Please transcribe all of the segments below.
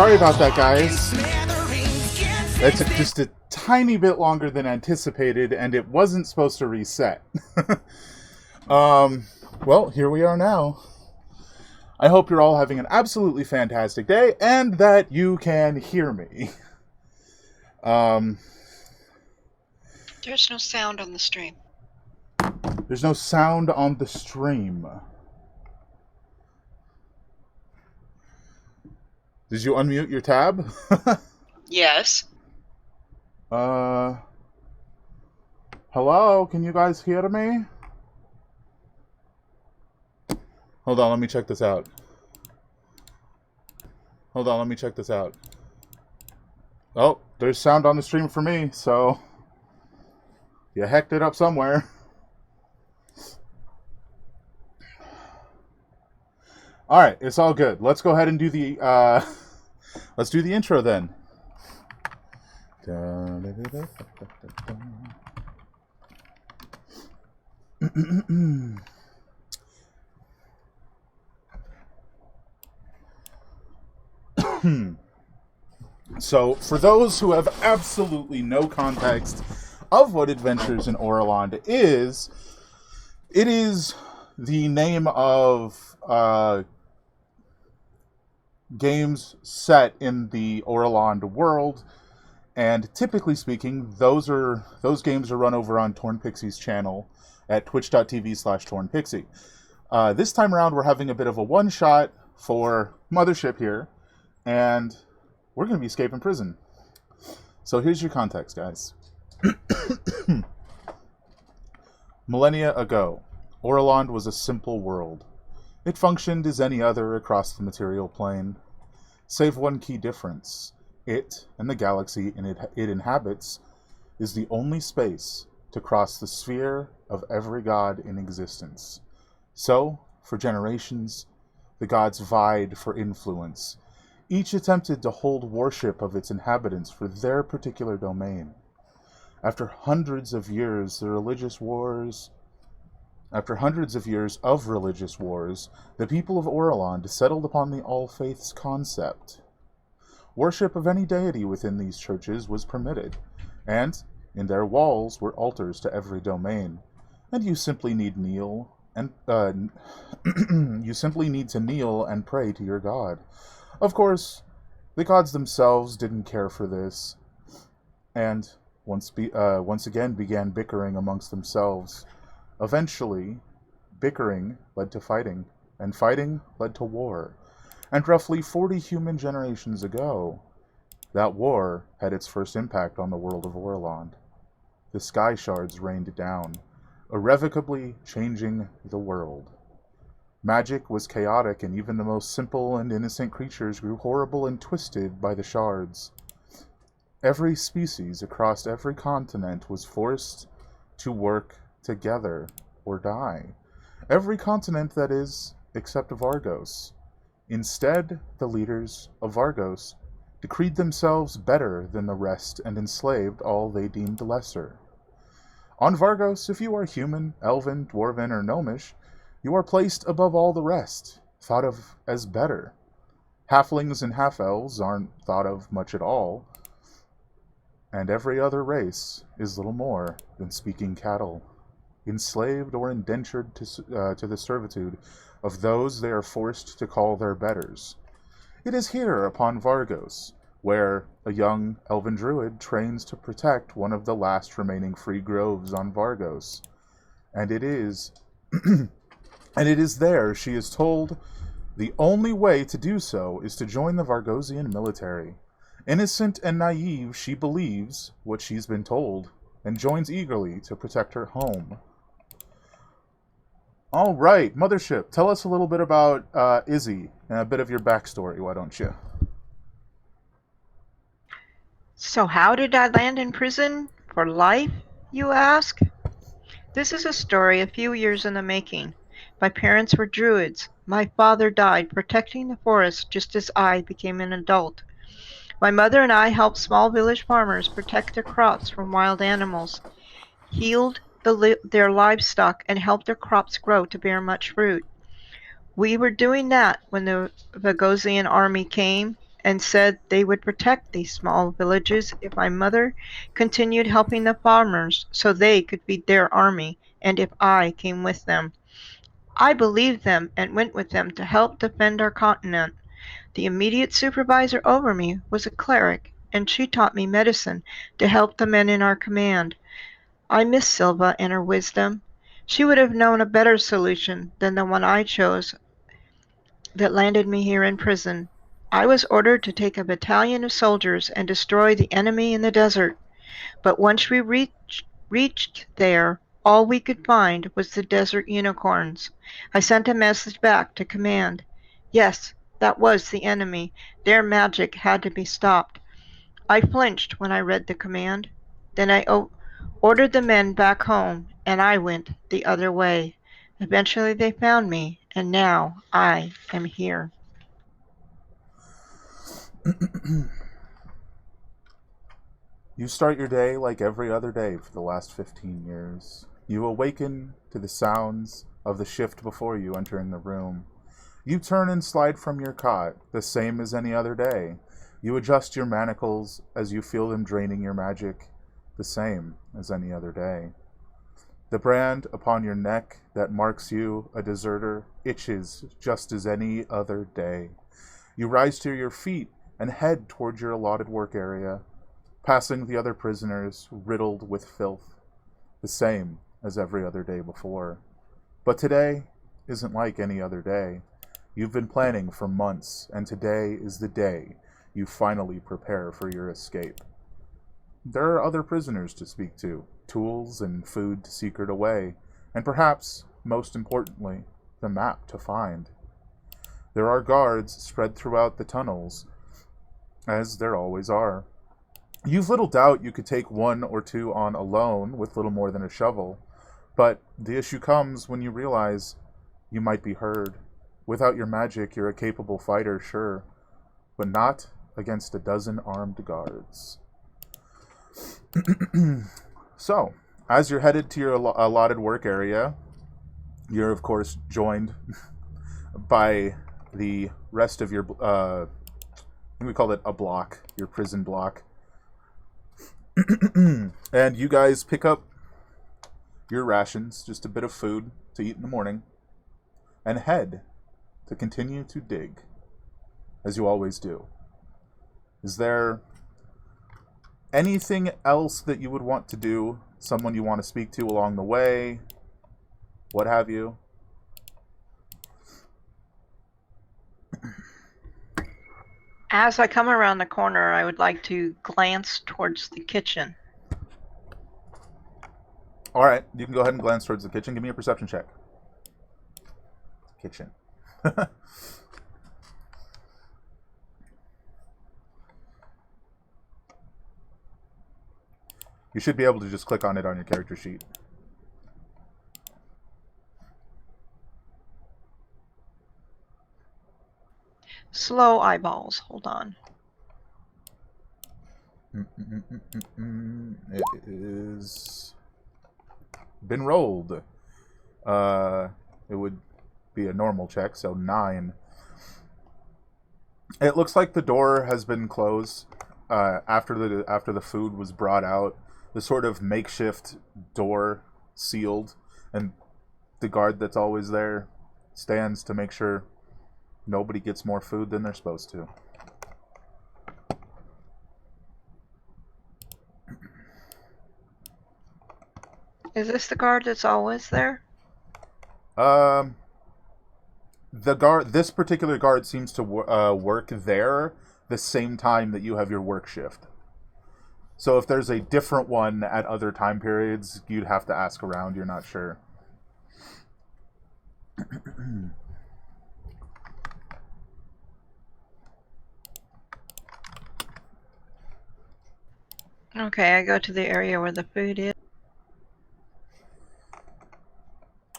sorry about that, guys. That took just a tiny bit longer than anticipated, and it wasn't supposed to reset. Well, here we are now. I hope you're all having an absolutely fantastic day, and that you can hear me. There's no sound on the stream. There's no sound on the stream. Did you unmute your tab? Yes. Hello? Can you guys hear me? Hold on, let me check this out. Oh, there's sound on the stream for me, so you hecked it up somewhere. Alright, it's all good. Let's go ahead and do the let's do the intro then. So, for those who have absolutely no context of what Adventures in Orilond is, it is the name of games set in the Orilond world, and typically speaking, those games are run over on Torn Pixie's channel at twitch.tv/tornpixie. This time around, we're having a bit of a one-shot for Mothership here, and we're going to be escaping prison. So here's your context, guys. Millennia ago, Orilond was a simple world. It functioned as any other across the material plane, save one key difference. It, and the galaxy it inhabits, is the only space to cross the sphere of every god in existence. So, for generations, the gods vied for influence. Each attempted to hold worship of its inhabitants for their particular domain. After hundreds of years of religious wars, the people of Orilond settled upon the All Faiths concept. Worship of any deity within these churches was permitted, and in their walls were altars to every domain, and you simply need to kneel and pray to your god. Of course, the gods themselves didn't care for this, and once again began bickering amongst themselves. Eventually, bickering led to fighting, and fighting led to war. And roughly 40 human generations ago, that war had its first impact on the world of Orilond. The sky shards rained down, irrevocably changing the world. Magic was chaotic, and even the most simple and innocent creatures grew horrible and twisted by the shards. Every species across every continent was forced to work together or die. Every continent, that is, except Vargos. Instead, the leaders of Vargos decreed themselves better than the rest and enslaved all they deemed lesser. On Vargos, if you are human, elven, dwarven, or gnomish, you are placed above all the rest, thought of as better. Halflings and half-elves aren't thought of much at all, and every other race is little more than speaking cattle, enslaved or indentured to the servitude of those they are forced to call their betters. It is here upon Vargos, where a young elven druid trains to protect one of the last remaining free groves on Vargos, and it is there she is told the only way to do so is to join the Vargosian military. Innocent and naive, she believes what she's been told, and joins eagerly to protect her home. All right, Mothership, tell us a little bit about Izi and a bit of your backstory, why don't you? So how did I land in prison for life, you ask? This is a story a few years in the making. My parents were druids. My father died protecting the forest just as I became an adult. My mother and I helped small village farmers protect their crops from wild animals, healed their livestock, and helped their crops grow to bear much fruit. We were doing that when the Vargosian army came and said they would protect these small villages if my mother continued helping the farmers so they could feed their army, and if I came with them. I believed them and went with them to help defend our continent. The immediate supervisor over me was a cleric, and she taught me medicine to help the men in our command. I miss Silva and her wisdom. She would have known a better solution than the one I chose that landed me here in prison. I was ordered to take a battalion of soldiers and destroy the enemy in the desert, but once we reached there, all we could find was the desert unicorns. I sent a message back to command. Yes, that was the enemy. Their magic had to be stopped. I flinched when I read the command. Then I ordered the men back home, and I went the other way. Eventually they found me, and now I am here. You start your day like every other day for the last 15 years. You awaken to the sounds of the shift before you entering the room. You turn and slide from your cot, the same as any other day. You adjust your manacles as you feel them draining your magic, the same as any other day. The brand upon your neck that marks you a deserter itches just as any other day. You rise to your feet and head towards your allotted work area, passing the other prisoners riddled with filth, the same as every other day before. But today isn't like any other day. You've been planning for months, and today is the day you finally prepare for your escape. There are other prisoners to speak to, tools and food to secret away, and perhaps, most importantly, the map to find. There are guards spread throughout the tunnels, as there always are. You've little doubt you could take one or two on alone with little more than a shovel, but the issue comes when you realize you might be heard. Without your magic, you're a capable fighter, sure, but not against a dozen armed guards. So, as you're headed to your allotted work area, you're of course joined by the rest of your, I think we call it a block, your prison block. And you guys pick up your rations, just a bit of food to eat in the morning, and head to continue to dig, as you always do. Is there anything else that you would want to do? Someone you want to speak to along the way? What have you? As I come around the corner, I would like to glance towards the kitchen. Alright, you can go ahead and glance towards the kitchen. Give me a perception check. Kitchen. You should be able to just click on it on your character sheet. Slow eyeballs. Hold on. It is been rolled. It would be a normal check, so 9. It looks like the door has been closed after the food was brought out. The sort of makeshift door sealed, and the guard that's always there stands to make sure nobody gets more food than they're supposed to. Is this the guard that's always there? This particular guard seems to work there the same time that you have your work shift. So if there's a different one at other time periods, you'd have to ask around. You're not sure. Okay, I go to the area where the food is.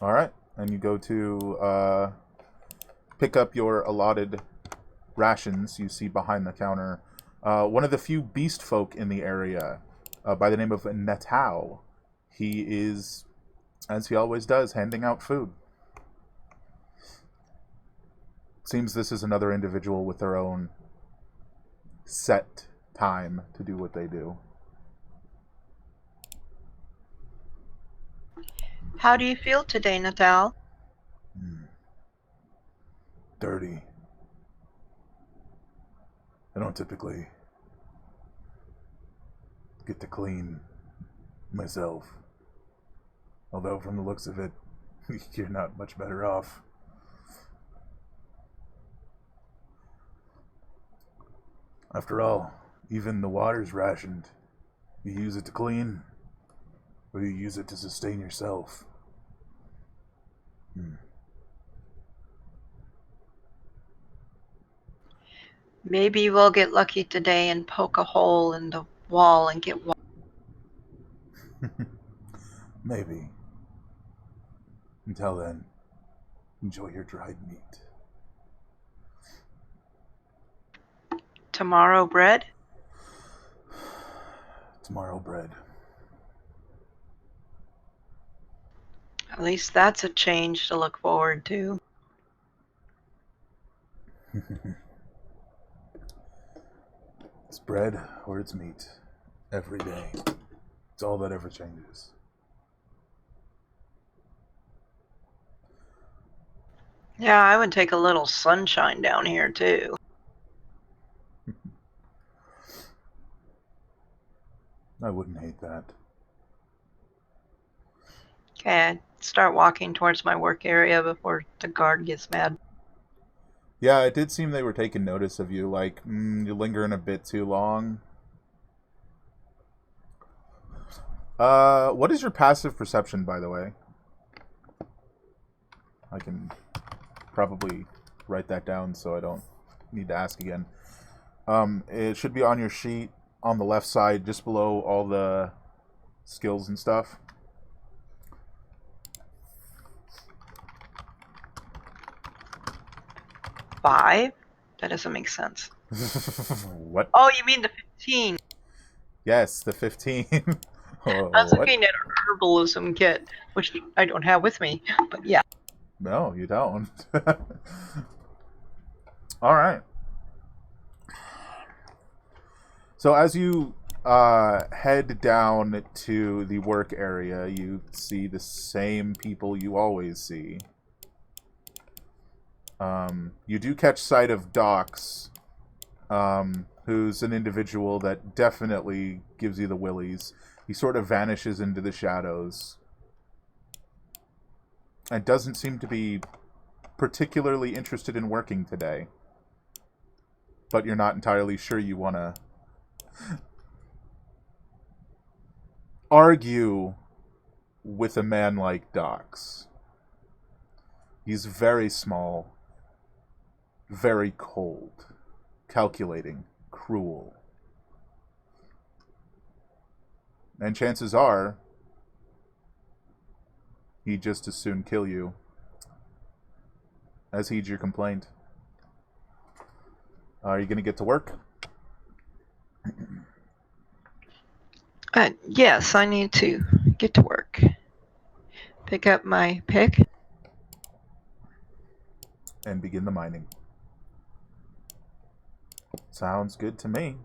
All right, and you go to pick up your allotted rations you see behind the counter. One of the few beast folk in the area, by the name of Natao. He is, as he always does, handing out food. Seems this is another individual with their own set time to do what they do. How do you feel today, Natal? Dirty. I don't typically get to clean myself. Although, from the looks of it, you're not much better off. After all, even the water's rationed. You use it to clean, or you use it to sustain yourself. Maybe we'll get lucky today and poke a hole in the wall and get water. Maybe. Until then, enjoy your dried meat. Tomorrow bread? Tomorrow bread. At least that's a change to look forward to. It's bread or it's meat. Every day. It's all that ever changes. Yeah, I would take a little sunshine down here, too. I wouldn't hate that. Okay, I'd start walking towards my work area before the guard gets mad. Yeah, it did seem they were taking notice of you, like, you're lingering a bit too long. What is your passive perception, by the way? I can probably write that down so I don't need to ask again. It should be on your sheet on the left side, just below all the skills and stuff. Five? That doesn't make sense. What? Oh, you mean the 15. Yes, the 15. I was looking at a herbalism kit, which I don't have with me, but yeah. No, you don't. All right. So as you head down to the work area, you see the same people you always see. You do catch sight of Docs, who's an individual that definitely gives you the willies. He sort of vanishes into the shadows and doesn't seem to be particularly interested in working today. But you're not entirely sure you want to argue with a man like Docs. He's very small, very cold, calculating, cruel. And chances are, he'd just as soon kill you as heed your complaint. Are you going to get to work? Yes, I need to get to work. Pick up my pick. And begin the mining. Sounds good to me.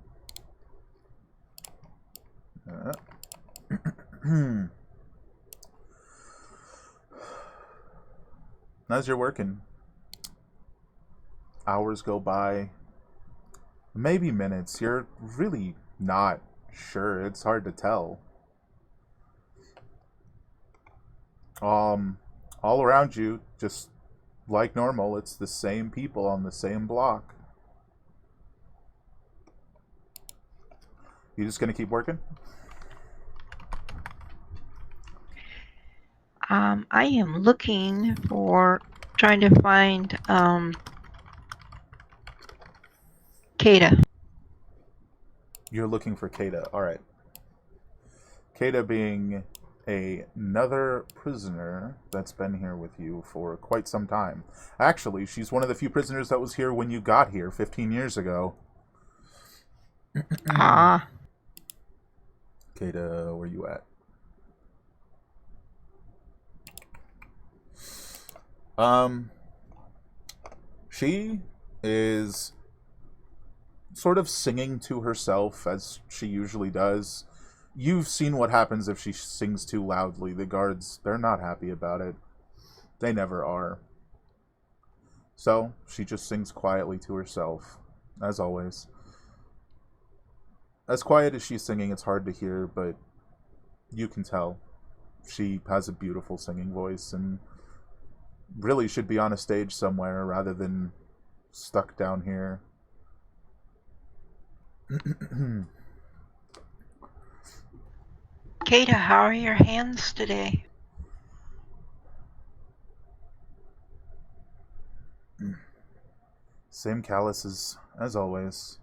As you're working, hours go by, maybe minutes. You're really not sure. It's hard to tell. All around you, just like normal, it's the same people on the same block. You just gonna keep working? I am looking for, trying to find, Kata. You're looking for Kata. Alright. Kata being another prisoner that's been here with you for quite some time. Actually, she's one of the few prisoners that was here when you got here 15 years ago. Ah. Kata, where you at? She is sort of singing to herself as she usually does. You've seen what happens if she sings too loudly. The guards, they're not happy about it. They never are. So, she just sings quietly to herself, as always. As quiet as she's singing, it's hard to hear, but you can tell. She has a beautiful singing voice and really should be on a stage somewhere rather than stuck down here. Kata, how are your hands today? Same calluses as always.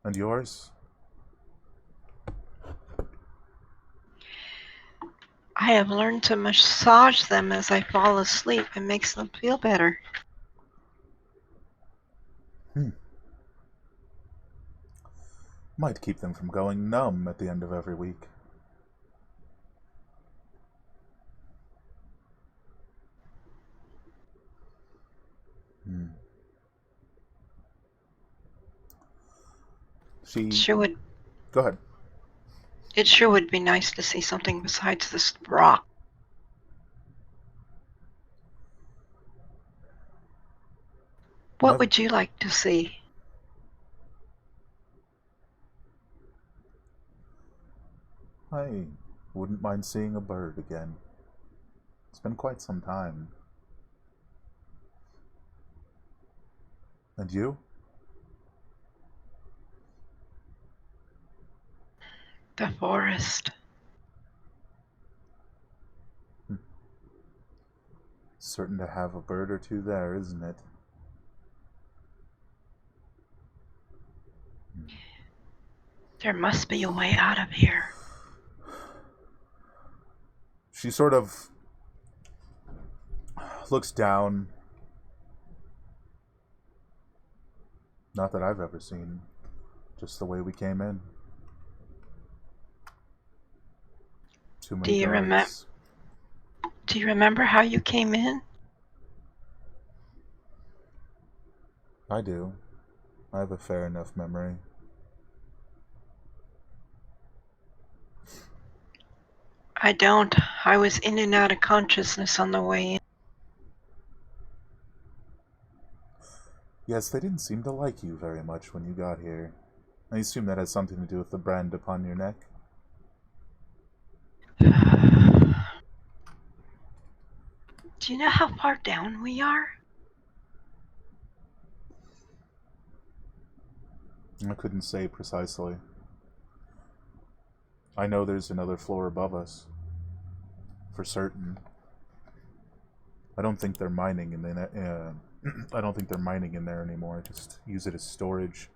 And yours? I have learned to massage them as I fall asleep. It makes them feel better. Might keep them from going numb at the end of every week. She... Sure would. Go ahead. It sure would be nice to see something besides this rock. What would you like to see? I wouldn't mind seeing a bird again. It's been quite some time. And you? The forest. Certain to have a bird or two there, isn't it? There must be a way out of here. She sort of looks down. Not that I've ever seen. Just the way we came in. Too many guards. Do you remember how you came in? I do. I have a fair enough memory. I don't. I was in and out of consciousness on the way in. Yes, they didn't seem to like you very much when you got here. I assume that has something to do with the brand upon your neck. Do you know how far down we are? I couldn't say precisely. I know there's another floor above us. For certain. I don't think they're mining in there. I don't think they're mining in there anymore. Just use it as storage.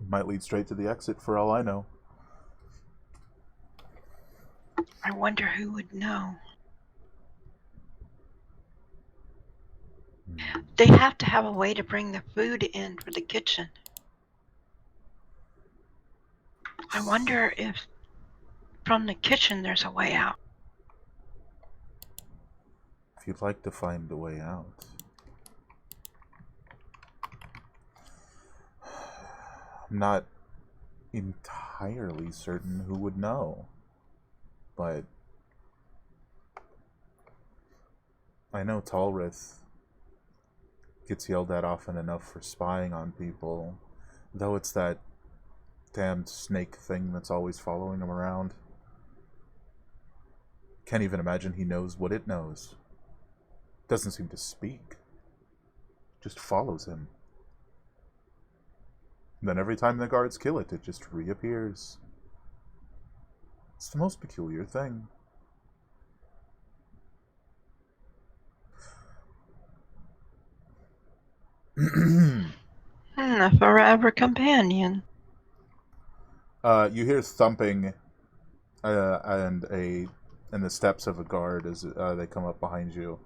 Might lead straight to the exit for all I know. I wonder who would know. They have to have a way to bring the food in for the kitchen. I wonder if from the kitchen there's a way out. If you'd like to find a way out. I'm not entirely certain who would know. But I know Talrith gets yelled at often enough for spying on people, though it's that damned snake thing that's always following him around. Can't even imagine he knows what it knows. Doesn't seem to speak. Just follows him. And then every time the guards kill it, it just reappears. It's the most peculiar thing. A forever companion. You hear thumping and the steps of a guard as they come up behind you.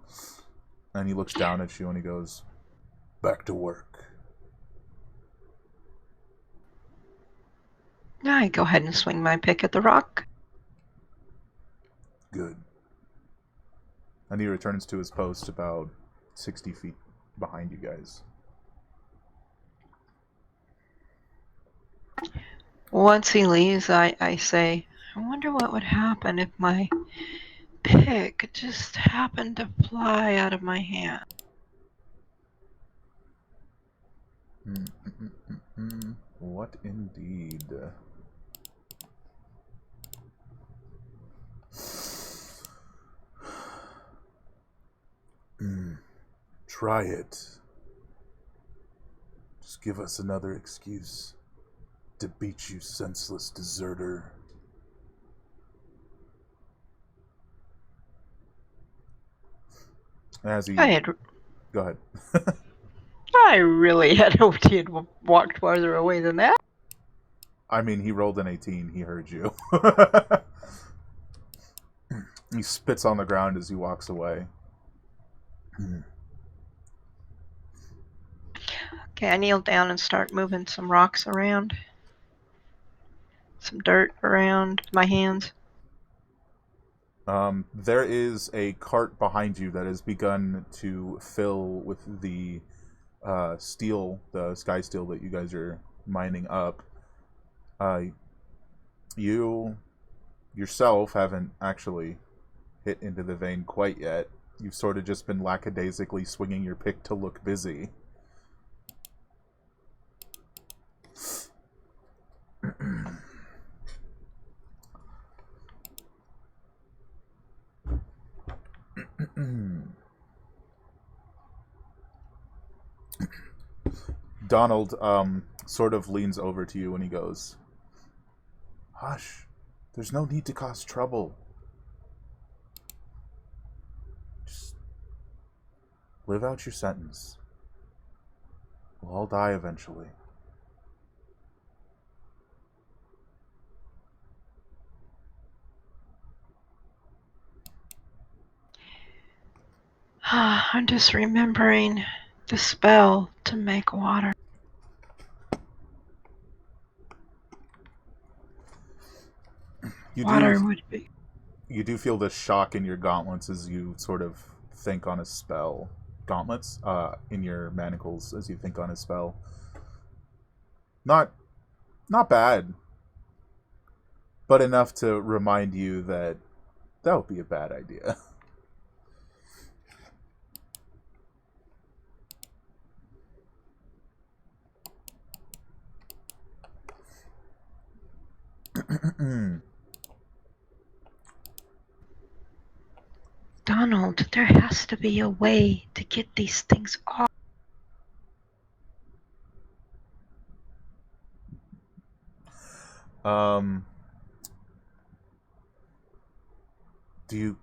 And he looks down at you and he goes, "Back to work." I go ahead and swing my pick at the rock. Good. And he returns to his post about 60 feet behind you guys. Once he leaves, I say, I wonder what would happen if my pick just happened to fly out of my hand. What indeed? Try it. Just give us another excuse to beat you, senseless deserter. As he... Go ahead. I really had hoped he had walked farther away than that. I mean, he rolled an 18. He heard you. He spits on the ground as he walks away. Okay, I kneel down and start moving some rocks around. Some dirt around my hands. There is a cart behind you that has begun to fill with the steel, the sky steel that you guys are mining up. You yourself haven't actually hit into the vein quite yet. You've sort of just been lackadaisically swinging your pick to look busy. Donald sort of leans over to you and he goes, "Hush, there's no need to cause trouble. Just live out your sentence. We'll all die eventually." I'm just remembering the spell to make water. Water would be. You do feel this shock in your gauntlets as you sort of think on a spell. Gauntlets? In your manacles as you think on a spell. Not bad. But enough to remind you that would be a bad idea. Donald, there has to be a way to get these things off. Do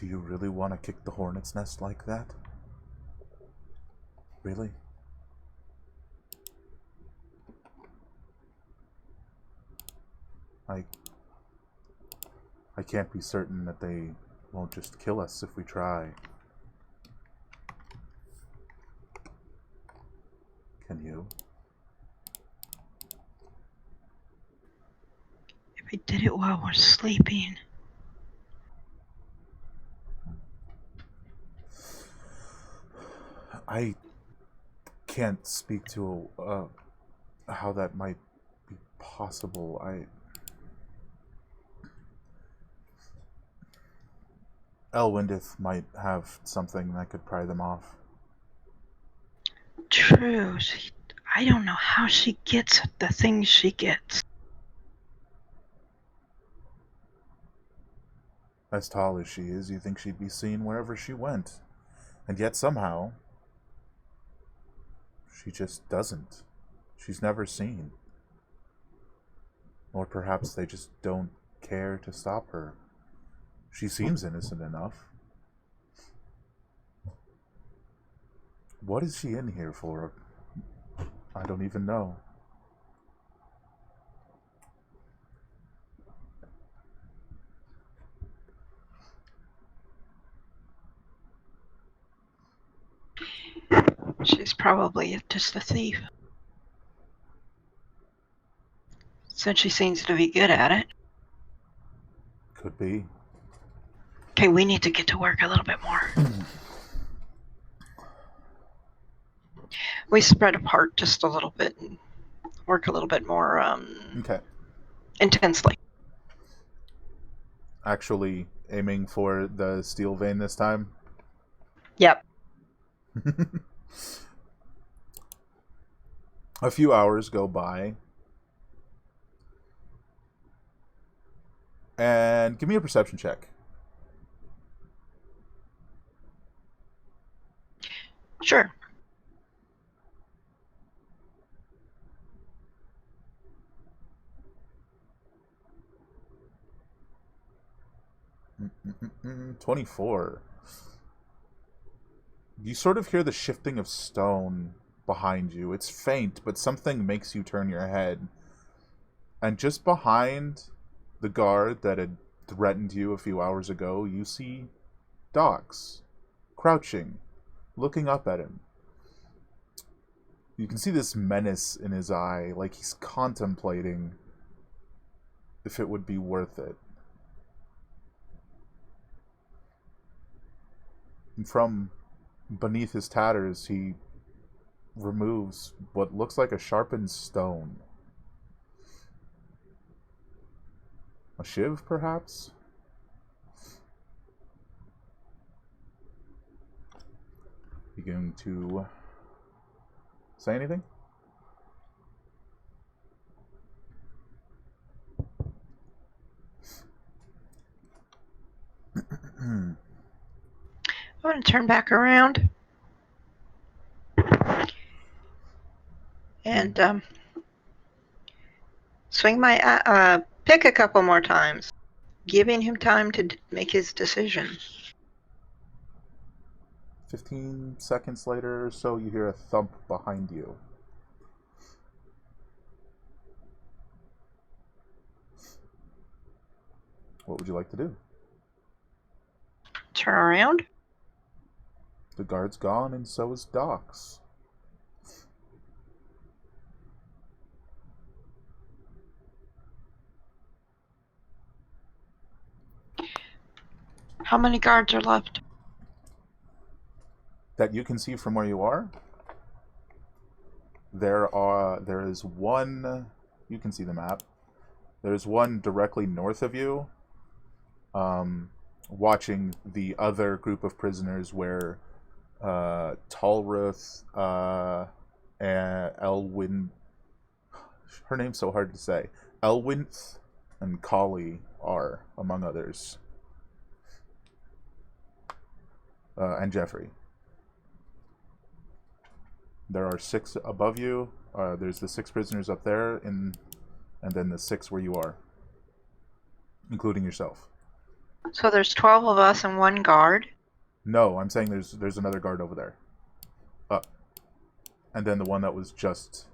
you really want to kick the hornet's nest like that? Really? I can't be certain that they won't just kill us if we try. Can you? If we did it while we're sleeping. I can't speak to how that might be possible. Elwindith might have something that could pry them off. True. I don't know how she gets the things she gets. As tall as she is, you think she'd be seen wherever she went. And yet somehow, she just doesn't. She's never seen. Or perhaps they just don't care to stop her. She seems innocent enough. What is she in here for? I don't even know. She's probably just a thief. Since she seems to be good at it. Could be. Okay, we need to get to work a little bit more. We spread apart just a little bit and work a little bit more Okay. intensely. Actually aiming for the steel vein this time. Yep. A few hours go by. And give me a perception check. Sure. Mm-mm-mm. 24. You sort of hear the shifting of stone behind you. It's faint, but something makes you turn your head. And just behind the guard that had threatened you a few hours ago, you see Dox, crouching, looking up at him. You can see this menace in his eye, like he's contemplating if it would be worth it. And from beneath his tatters, he removes what looks like a sharpened stone. A shiv, perhaps? You going to say anything? I'm going to turn back around and swing my pick a couple more times, giving him time to make his decision. 15 seconds later or so, you hear a thump behind you. What would you like to do? Turn around. The guard's gone, and so is Dox. How many guards are left? That you can see from where you are, there is one. You can see the map. There's one directly north of you, watching the other group of prisoners where Talruth, and Elwyn. Her name's so hard to say. Elwynth and Kali are, among others. And Jeffrey. There are 6 above you. There's the 6 prisoners up there, and then the 6 where you are, including yourself. So there's 12 of us and 1 guard. No, I'm saying there's another guard over there. And then the one that was just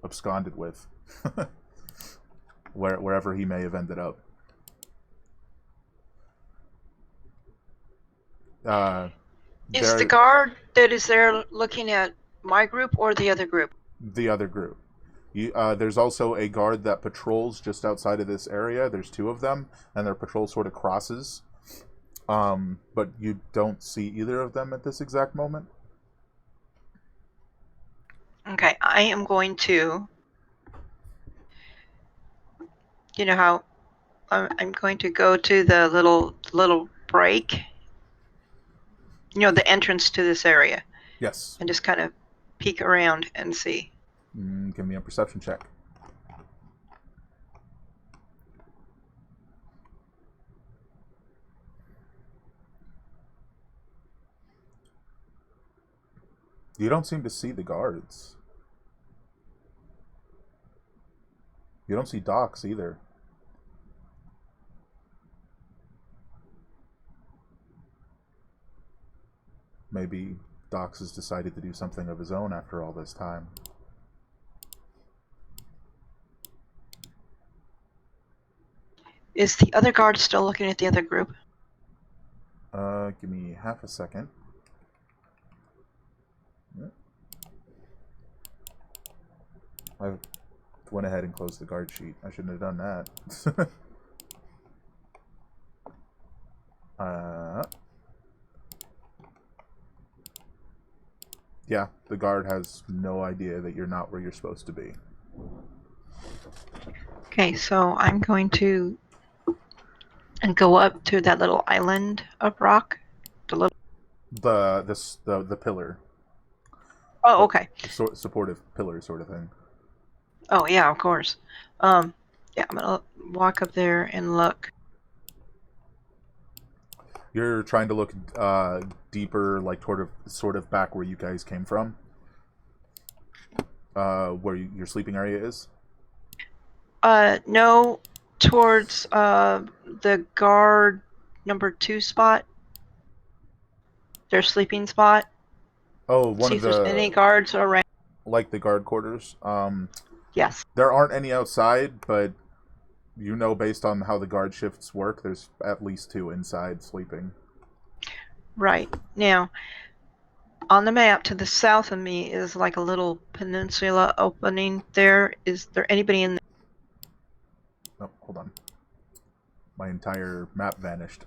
absconded with, wherever he may have ended up. Is the guard that is there looking at my group or the other group? The other group. There's also a guard that patrols just outside of this area. There's 2 of them, and their patrol sort of crosses. But you don't see either of them at this exact moment. Okay, I am going to... You know how I'm going to go to the little break? You know, the entrance to this area. Yes. And just kind of peek around and see. Give me a perception check. You don't seem to see the guards. You don't see Dox either. Maybe Dox has decided to do something of his own after all this time. Is the other guard still looking at the other group? Give me half a second. I went ahead and closed the guard sheet. I shouldn't have done that. Yeah, the guard has no idea that you're not where you're supposed to be. Okay, so I'm going to go up to that little island of rock. The little. The pillar, Oh, the okay. supportive pillar sort of thing. Oh yeah, of course. Um, yeah, I'm gonna walk up there and look. You're trying to look deeper, like sort of back where you guys came from, where your sleeping area is. No, towards the guard number 2 spot, their sleeping spot. Oh, one See of if there's any the guards around. like the guard quarters. Yes. There aren't any outside, but you know, based on how the guard shifts work, there's at least two inside sleeping. Right. Now, on the map to the south of me is like a little peninsula opening there. Is there anybody in there? Oh, hold on. My entire map vanished.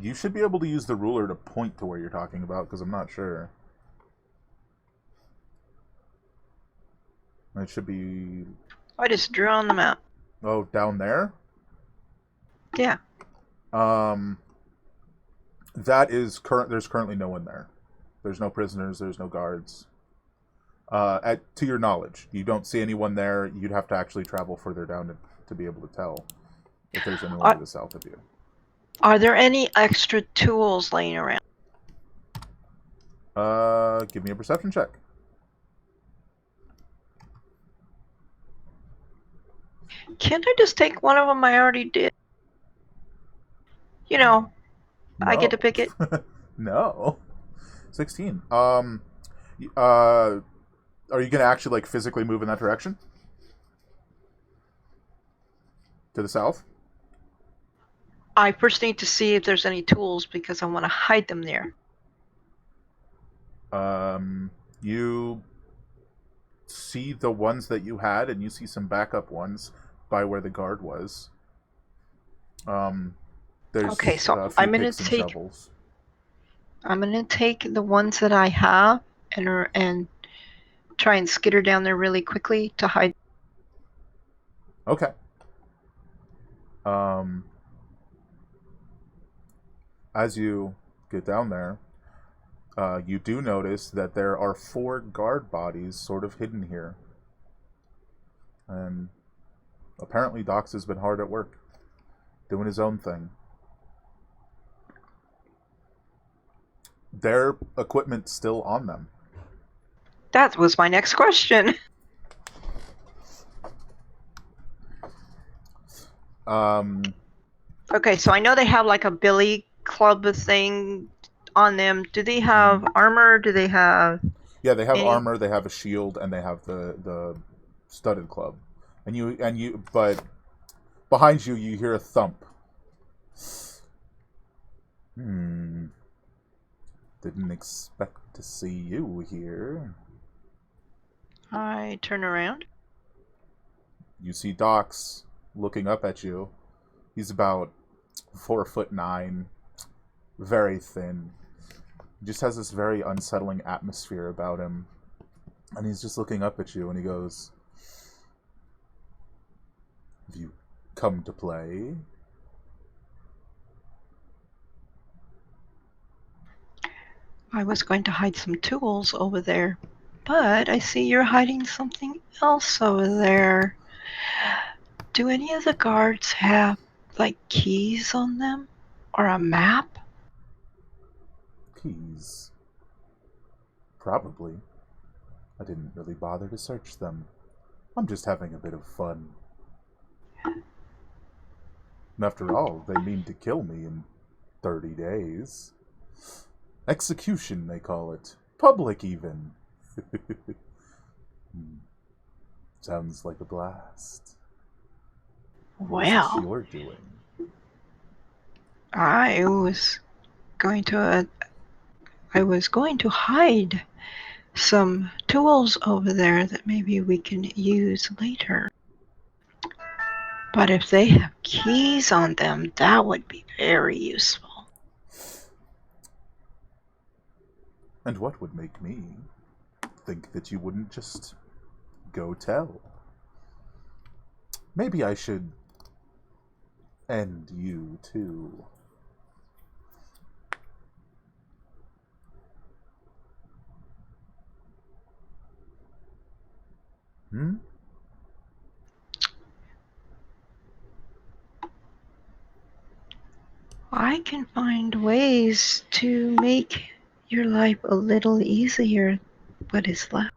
You should be able to use the ruler to point to where you're talking about, because I'm not sure. It should be... I just drew on the map. Oh, down there? Yeah. That is current. There's currently no one there. There's no prisoners. There's no guards. To your knowledge, you don't see anyone there. You'd have to actually travel further down to be able to tell if there's anyone to the south of you. Are there any extra tools laying around? Give me a perception check. Can't I just take one of them? I already did. You know, No. I get to pick it. No. 16. Are you gonna actually like physically move in that direction? To the south? I first need to see if there's any tools because I want to hide them there. You see the ones that you had, and you see some backup ones by where the guard was. There's okay, so a few I'm gonna picks and take. shovels. I'm gonna take the ones that I have and try and skitter down there really quickly to hide. Okay. As you get down there, you do notice that there are 4 guard bodies sort of hidden here. And apparently Dox has been hard at work, doing his own thing. Their equipment's still on them. That was my next question. Okay, so I know they have like a billy club thing on them. Do they have armor? Do they have... Yeah, they have armor, they have a shield, and they have the studded club. But behind you, you hear a thump. Didn't expect to see you here. I turn around. You see Dox looking up at you. He's about 4'9", very thin. He just has this very unsettling atmosphere about him. And he's just looking up at you and he goes, "Have you come to play?" I was going to hide some tools over there, but I see you're hiding something else over there. Do any of the guards have, like, keys on them? Or a map? Keys. Probably. I didn't really bother to search them. I'm just having a bit of fun. And after all, they mean to kill me in 30 days. Execution, they call it. Public, even. Sounds like a blast. What's you're doing? I was going to hide some tools over there that maybe we can use later. But if they have keys on them, that would be very useful. And what would make me think that you wouldn't just go tell? Maybe I should end you, too. Hmm? I can find ways to make your life a little easier, what is left.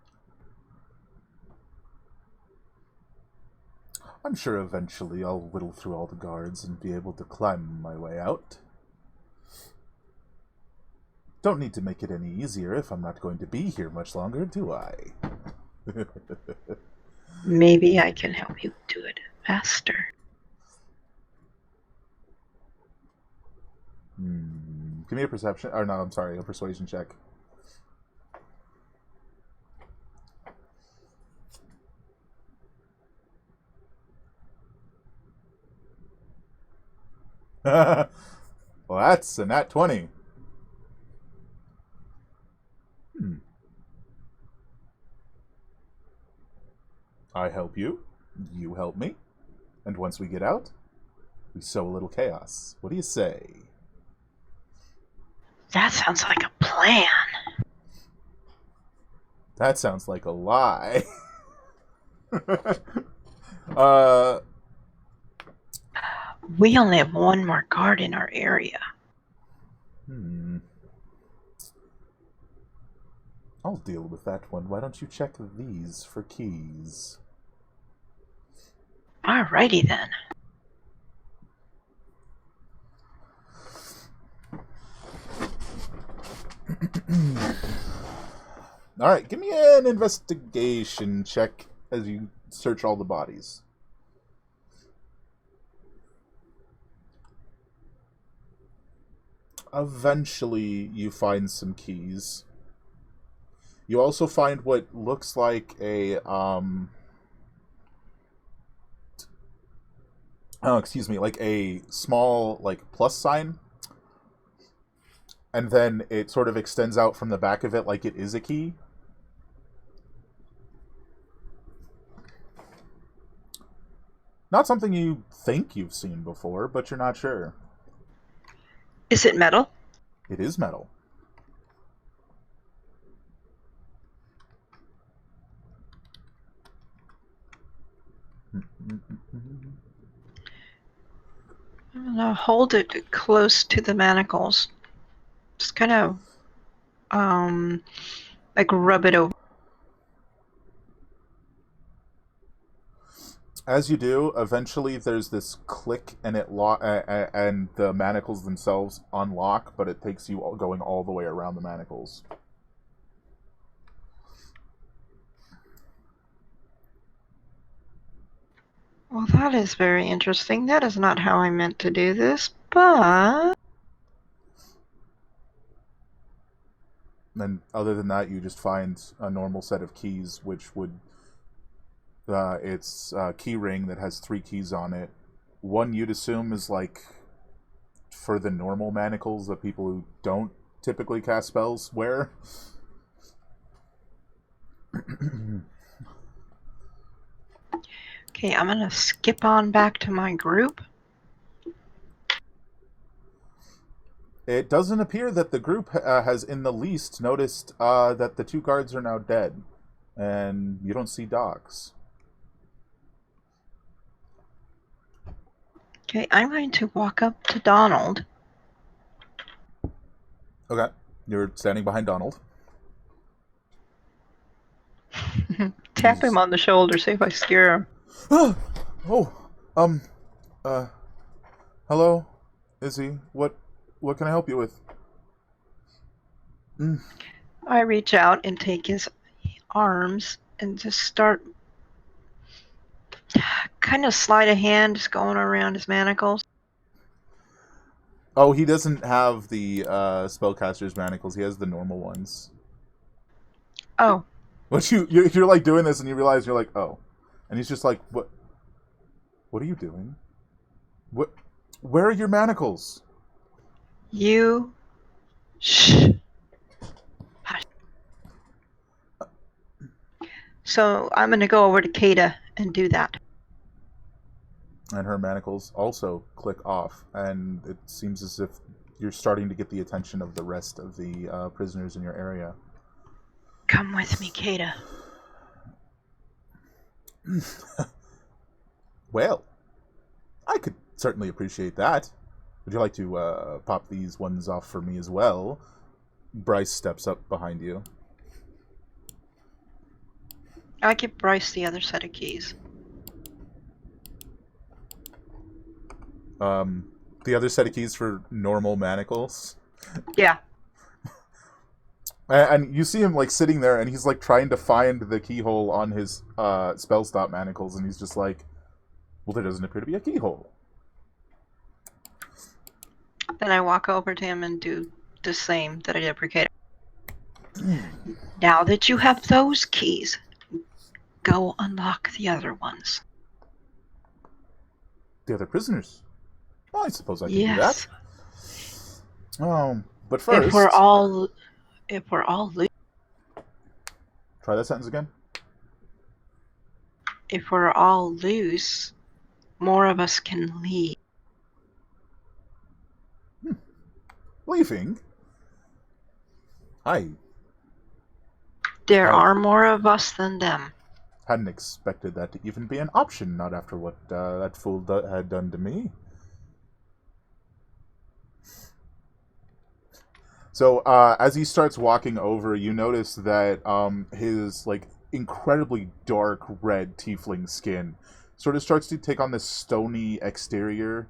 I'm sure eventually I'll whittle through all the guards and be able to climb my way out. Don't need to make it any easier if I'm not going to be here much longer, do I? Maybe I can help you do it faster. Give me a perception, or no, I'm sorry, a persuasion check. Well, that's a nat 20. I help you, you help me, and once we get out, we sow a little chaos. What do you say? That sounds like a plan. That sounds like a lie. We only have one more guard in our area. I'll deal with that one. Why don't you check these for keys? Alrighty then. Alright, give me an investigation check as you search all the bodies. Eventually, you find some keys. You also find what looks like a, like a small, like, plus sign. And then it sort of extends out from the back of it like it is a key. Not something you think you've seen before, but you're not sure. Is it metal? It is metal. I'm gonna hold it close to the manacles. Just kind of, like rub it over. As you do, eventually there's this click, and and the manacles themselves unlock, but it takes you going all the way around the manacles. Well, that is very interesting. That is not how I meant to do this, but... And other than that, you just find a normal set of keys, which would... it's a key ring that has 3 keys on it. One you'd assume is, like, for the normal manacles that people who don't typically cast spells wear. Okay, I'm gonna skip on back to my group. It doesn't appear that the group has in the least noticed that the 2 guards are now dead. And you don't see Docs. Okay, I'm going to walk up to Donald. Okay. You're standing behind Donald. Tap him on the shoulder, see if I scare him. Hello, Izzy. What can I help you with? I reach out and take his arms and just start kind of sleight of hand, just going around his manacles. Oh, he doesn't have the spellcaster's manacles. He has the normal ones. Oh, What you're like doing this, and you realize you're like, oh, and he's just like, what? What are you doing? What? Where are your manacles? you. Shh. Hush. So I'm going to go over to Kata and do that. And her manacles also click off, and it seems as if you're starting to get the attention of the rest of the prisoners in your area. Come with me, Kata. Well, I could certainly appreciate that. Would you like to pop these ones off for me as well? Bryce steps up behind you. I give Bryce the other set of keys. The other set of keys for normal manacles. Yeah. And you see him like sitting there, and he's like trying to find the keyhole on his spell stop manacles, and he's just like, "Well, there doesn't appear to be a keyhole." Then I walk over to him and do the same that I did for Kata. Now that you have those keys, go unlock the other ones. The other prisoners. Well, I suppose I can do Yes. that. But first, If we're all loose, try that sentence again. if we're all loose, more of us can leave. Leaving? There are more of us than them. Hadn't expected that to even be an option, not after what that fool had done to me. So, as he starts walking over, you notice that his, like, incredibly dark red tiefling skin sort of starts to take on this stony exterior,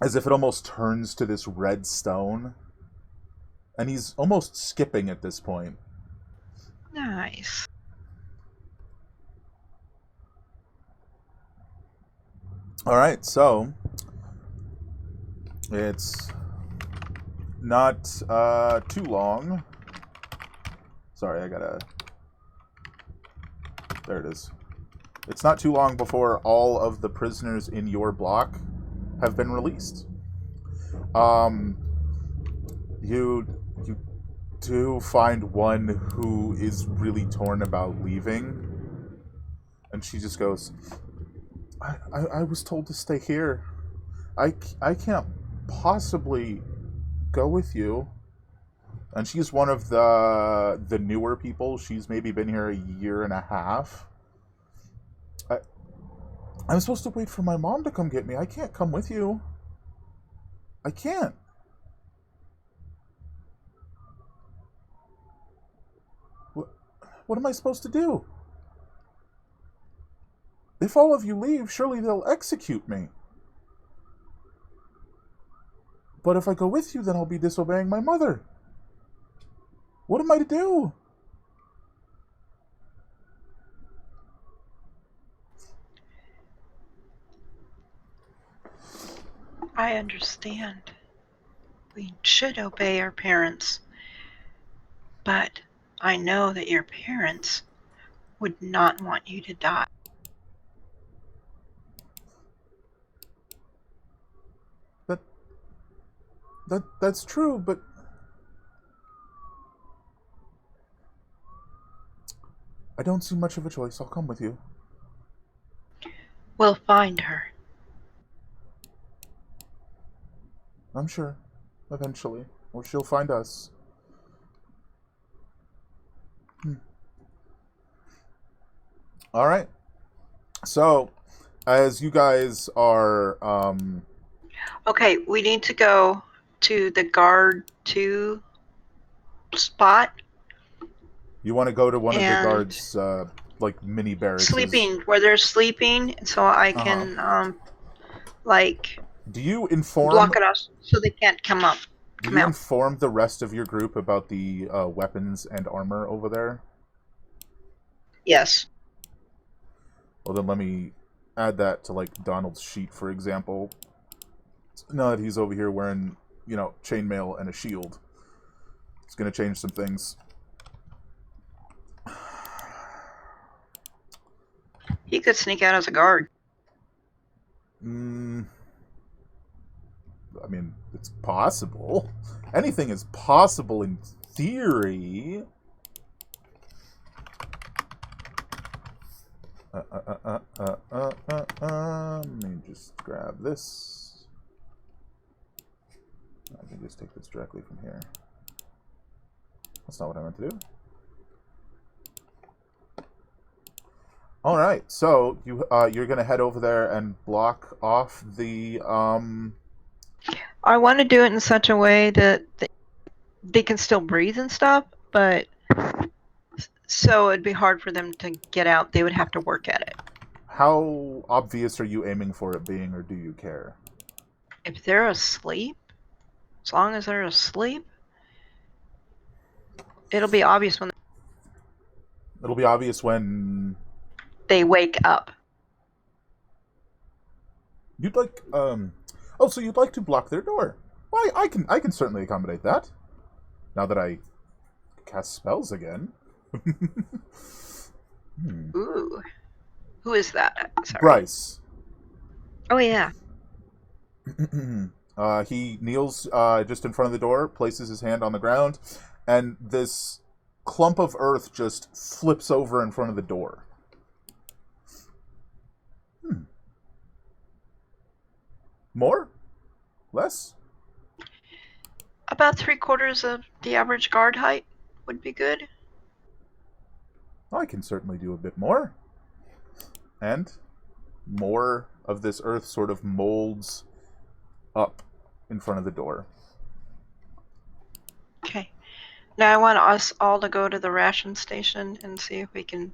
as if it almost turns to this red stone. And he's almost skipping at this point. Nice. Alright, so it's not too long. Sorry, I gotta... There it is. It's not too long before all of the prisoners in your block have been released. You do find one who is really torn about leaving, and she just goes, I was told to stay here. I can't possibly go with you. And she's one of the newer people. She's maybe been here a year and a half. I'm supposed to wait for my mom to come get me. I can't come with you. I can't. What am I supposed to do? If all of you leave, surely they'll execute me. But if I go with you, then I'll be disobeying my mother. What am I to do? I understand. We should obey our parents. But I know that your parents would not want you to die. That's true, but I don't see much of a choice. I'll come with you. We'll find her. I'm sure. Eventually. Or she'll find us. Alright. So, as you guys are, Okay, we need to go to the guard 2 spot. You want to go to one of the guards, like, mini barracks. Sleeping, where they're sleeping, so I can, do you inform... block it off so they can't come up. Do you inform the rest of your group about the weapons and armor over there? Yes. Well, then let me add that to, like, Donald's sheet, for example. Now that he's over here wearing, chainmail and a shield, it's going to change some things. He could sneak out as a guard. I mean, it's possible. Anything is possible in theory. Let me just grab this. I can just take this directly from here. That's not what I meant to do. All right, so you're gonna head over there and block off the I want to do it in such a way that they can still breathe and stuff, but so it'd be hard for them to get out. They would have to work at it. How obvious are you aiming for it being, or do you care? If they're asleep, as long as they're asleep, it'll be obvious when It'll be obvious when they wake up. you'd like oh, so you'd like to block their door. Why, I can certainly accommodate that. Now that I cast spells again. Ooh. Who is that? Sorry. Bryce. Oh, yeah. He kneels just in front of the door, places his hand on the ground, and this clump of earth just flips over in front of the door. More? Less? About 3/4 of the average guard height would be good. I can certainly do a bit more. And more of this earth sort of molds up in front of the door. Okay. Now I want us all to go to the ration station and see if we can...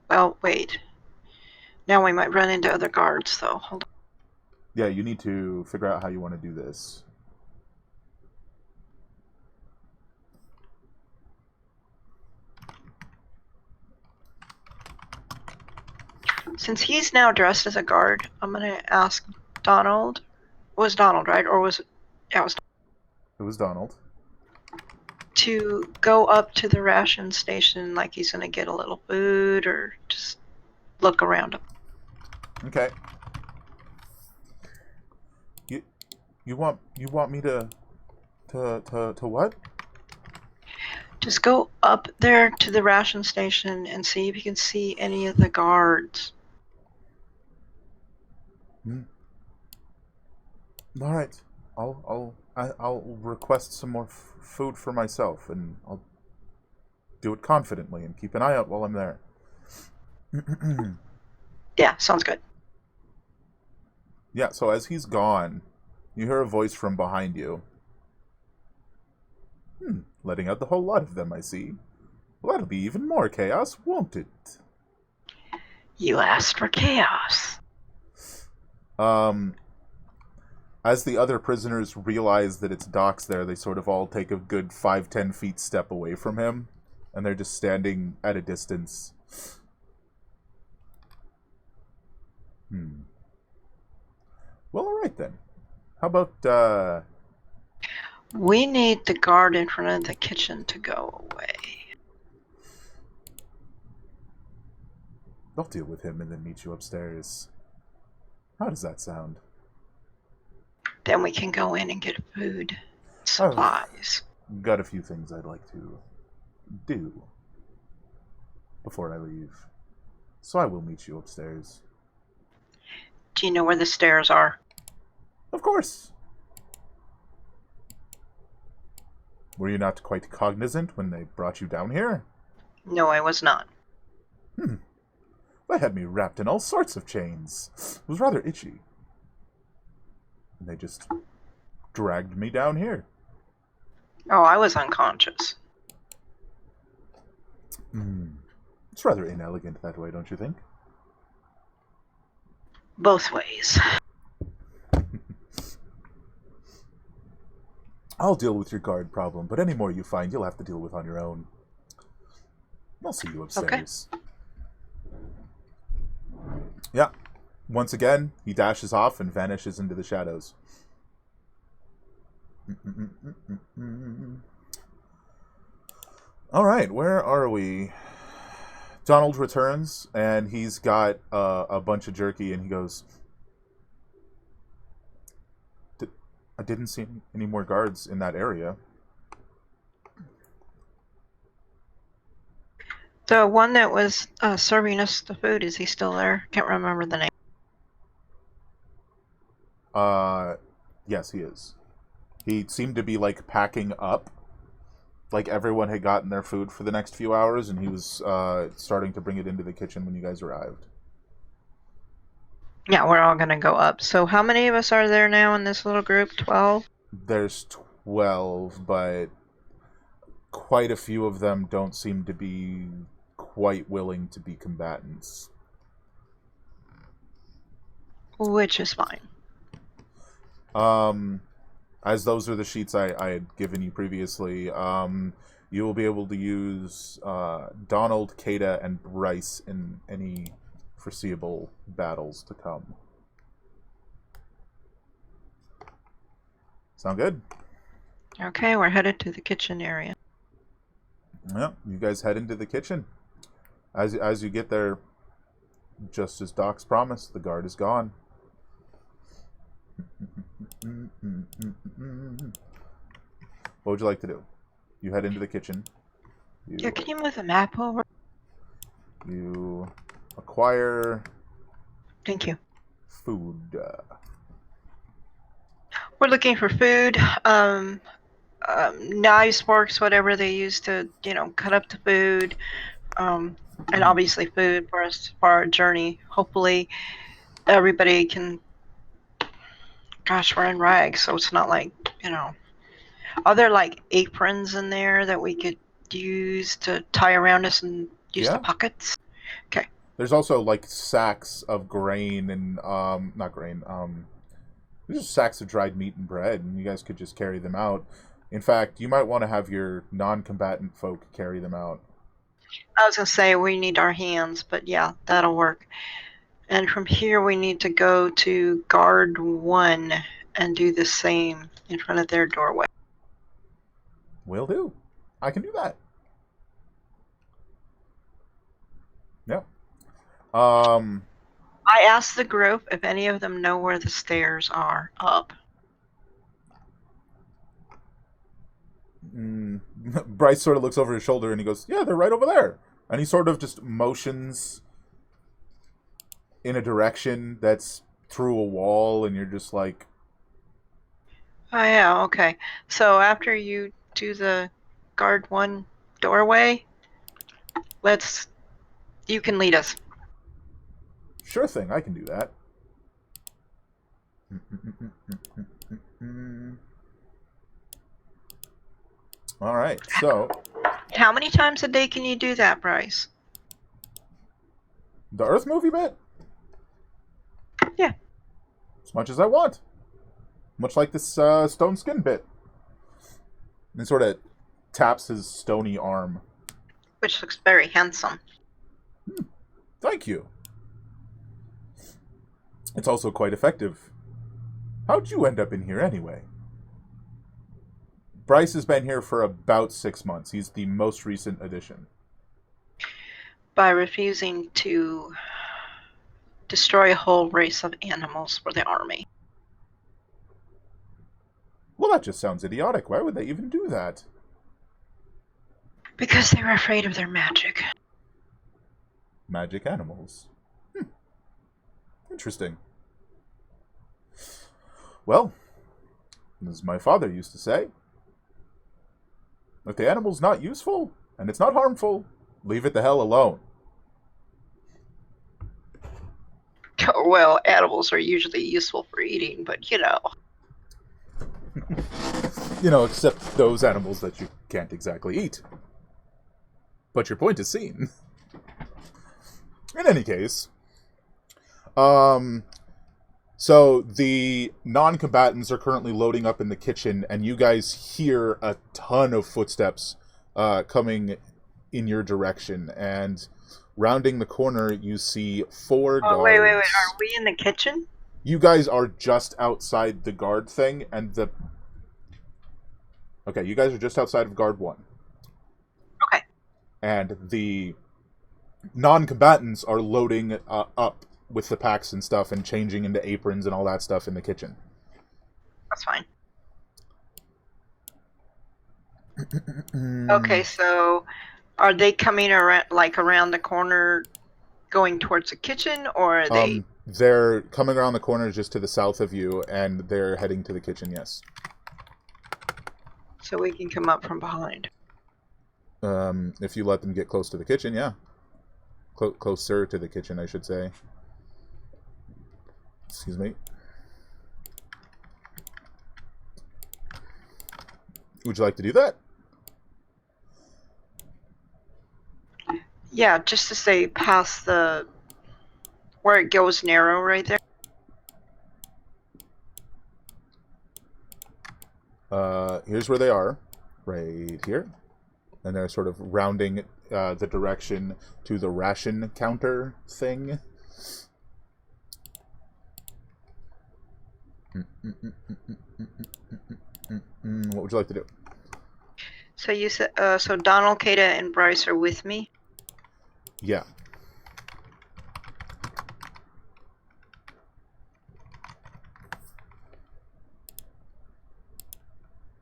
Well, wait. Now we might run into other guards, though. Hold on. Yeah, you need to figure out how you want to do this. Since he's now dressed as a guard, I'm going to ask Donald. It was Donald, right? Or was it... Yeah, it was Donald. It was Donald. To go up to the ration station like he's going to get a little food or just look around him. Okay. You want me to what? Just go up there to the ration station and see if you can see any of the guards. All right. I'll request some more food for myself, and I'll do it confidently and keep an eye out while I'm there. Yeah, sounds good. Yeah, so as he's gone, you hear a voice from behind you. Letting out the whole lot of them, I see. Well, that'll be even more chaos, won't it? You asked for chaos. As the other prisoners realize that it's Docs there, they sort of all take a good 5-10 feet step away from him, and they're just standing at a distance. Well, alright then. How about, We need the guard in front of the kitchen to go away. I'll deal with him and then meet you upstairs. How does that sound? Then we can go in and get food, supplies. Got a few things I'd like to do before I leave. So I will meet you upstairs. Do you know where the stairs are? Of course. Were you not quite cognizant when they brought you down here? No, I was not. They had me wrapped in all sorts of chains. It was rather itchy. And they just dragged me down here. Oh, I was unconscious. It's rather inelegant that way, don't you think? Both ways. I'll deal with your guard problem, but any more you find, you'll have to deal with on your own. I'll see you upstairs. Okay. Yeah. Once again, he dashes off and vanishes into the shadows. All right, where are we? Donald returns, and he's got a bunch of jerky, and he goes, I didn't see any more guards in that area. The one that was serving us the food, is he still there? Can't remember the name. Yes, he is. He seemed to be, like, packing up. Like, everyone had gotten their food for the next few hours, and he was starting to bring it into the kitchen when you guys arrived. Yeah, we're all going to go up. So how many of us are there now in this little group? 12? There's 12, but quite a few of them don't seem to be quite willing to be combatants. Which is fine. As those are the sheets I had given you previously, you will be able to use Donald, Kata, and Bryce in any foreseeable battles to come. Sound good? Okay, we're headed to the kitchen area. Yeah, you guys head into the kitchen. As you get there, just as Doc's promised, the guard is gone. What would you like to do? You head into the kitchen. Yeah, can you move the map over? You acquire Thank you. food. We're looking for food, knives, forks, whatever they use to, cut up the food, and obviously food for us for our journey. Hopefully, everybody can. Gosh, we're in rags, so it's not like, are there like aprons in there that we could use to tie around us and use the pockets? Okay. There's also like sacks of grain and not grain. There's just sacks of dried meat and bread, and you guys could just carry them out. In fact, you might want to have your non-combatant folk carry them out. I was gonna say we need our hands, but yeah, that'll work. And from here, we need to go to guard 1 and do the same in front of their doorway. Will do. I can do that. Yeah. I asked the group if any of them know where the stairs are up. Bryce sort of looks over his shoulder and he goes, yeah, they're right over there. And he sort of just motions in a direction that's through a wall, and you're just like... Oh, yeah, okay. So after you do the guard 1 doorway, you can lead us. Sure thing, I can do that. All right, so... How many times a day can you do that, Bryce? The Earth movie bit? Yeah. As much as I want. Much like this stone skin bit. And sort of taps his stony arm. Which looks very handsome. Thank you. It's also quite effective. How'd you end up in here anyway? Bryce has been here for about 6 months. He's the most recent addition. By refusing to destroy a whole race of animals for the army. Well, that just sounds idiotic. Why would they even do that? Because they were afraid of their magic. Magic animals. Interesting. Well, as my father used to say, if the animal's not useful, and it's not harmful, leave it the hell alone. Well, animals are usually useful for eating, but Except those animals that you can't exactly eat. But your point is seen. In any case, so the non-combatants are currently loading up in the kitchen, and you guys hear a ton of footsteps coming in your direction, and rounding the corner, you see 4 guards. Oh, wait. Are we in the kitchen? You guys are just outside the guard thing, and Okay, you guys are just outside of guard 1. Okay. And the non-combatants are loading up with the packs and stuff and changing into aprons and all that stuff in the kitchen. That's fine. Okay, so are they coming around the corner, going towards the kitchen, or are they? They're coming around the corner just to the south of you, and they're heading to the kitchen. Yes. So we can come up from behind. If you let them get close to the kitchen, yeah. Closer to the kitchen, I should say. Excuse me. Would you like to do that? Yeah, just to say past the where it goes narrow right there. Here's where they are, right here, and they're sort of rounding the direction to the ration counter thing. What would you like to do? So you said so Donald, Kata, and Bryce are with me. Yeah.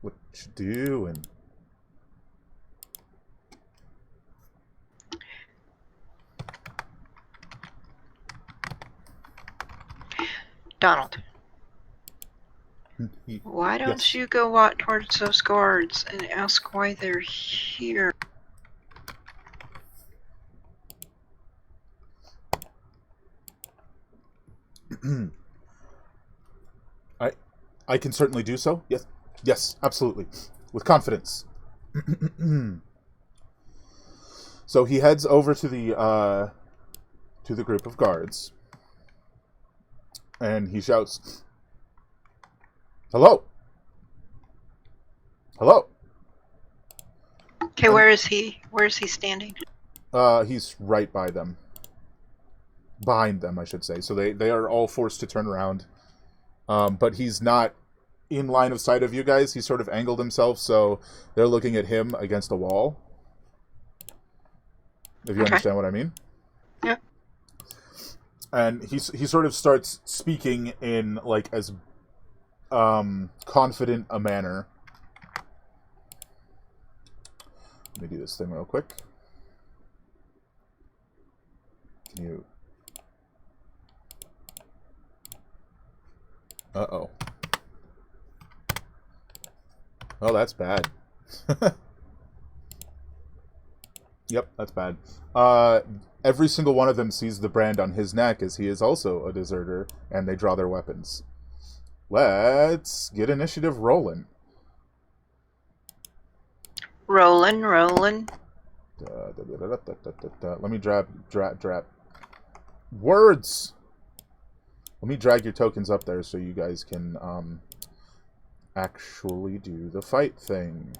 What you doing? Donald, why don't you go out towards those guards and ask why they're here? I can certainly do so. Yes, absolutely, with confidence. So he heads over to the group of guards, and he shouts, "Hello, hello." Okay, where is he? Where is he standing? He's right by them, behind them, I should say. So they are all forced to turn around, but he's not in line of sight of you guys. He's sort of angled himself, so they're looking at him against a wall. If you understand what I mean. Yeah. And he sort of starts speaking in like as confident a manner. Let me do this thing real quick. Can you? Uh-oh. Oh, that's bad. Yep, that's bad. Every single one of them sees the brand on his neck as he is also a deserter, and they draw their weapons. Let's get initiative rolling. Rolling. Let me drag words. Let me drag your tokens up there so you guys can actually do the fight thing.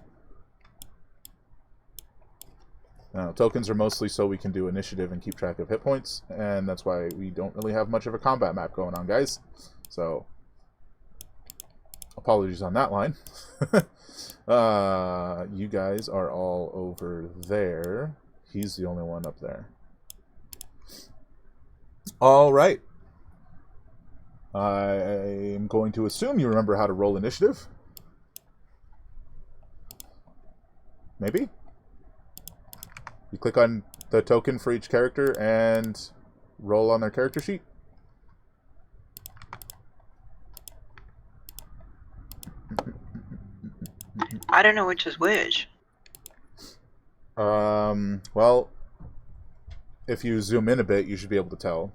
Now, tokens are mostly so we can do initiative and keep track of hit points, and that's why we don't really have much of a combat map going on, guys. So, apologies on that line. You guys are all over there. He's the only one up there. All right. I'm going to assume you remember how to roll initiative. Maybe? You click on the token for each character and roll on their character sheet. I don't know which is which. Well, if you zoom in a bit, you should be able to tell.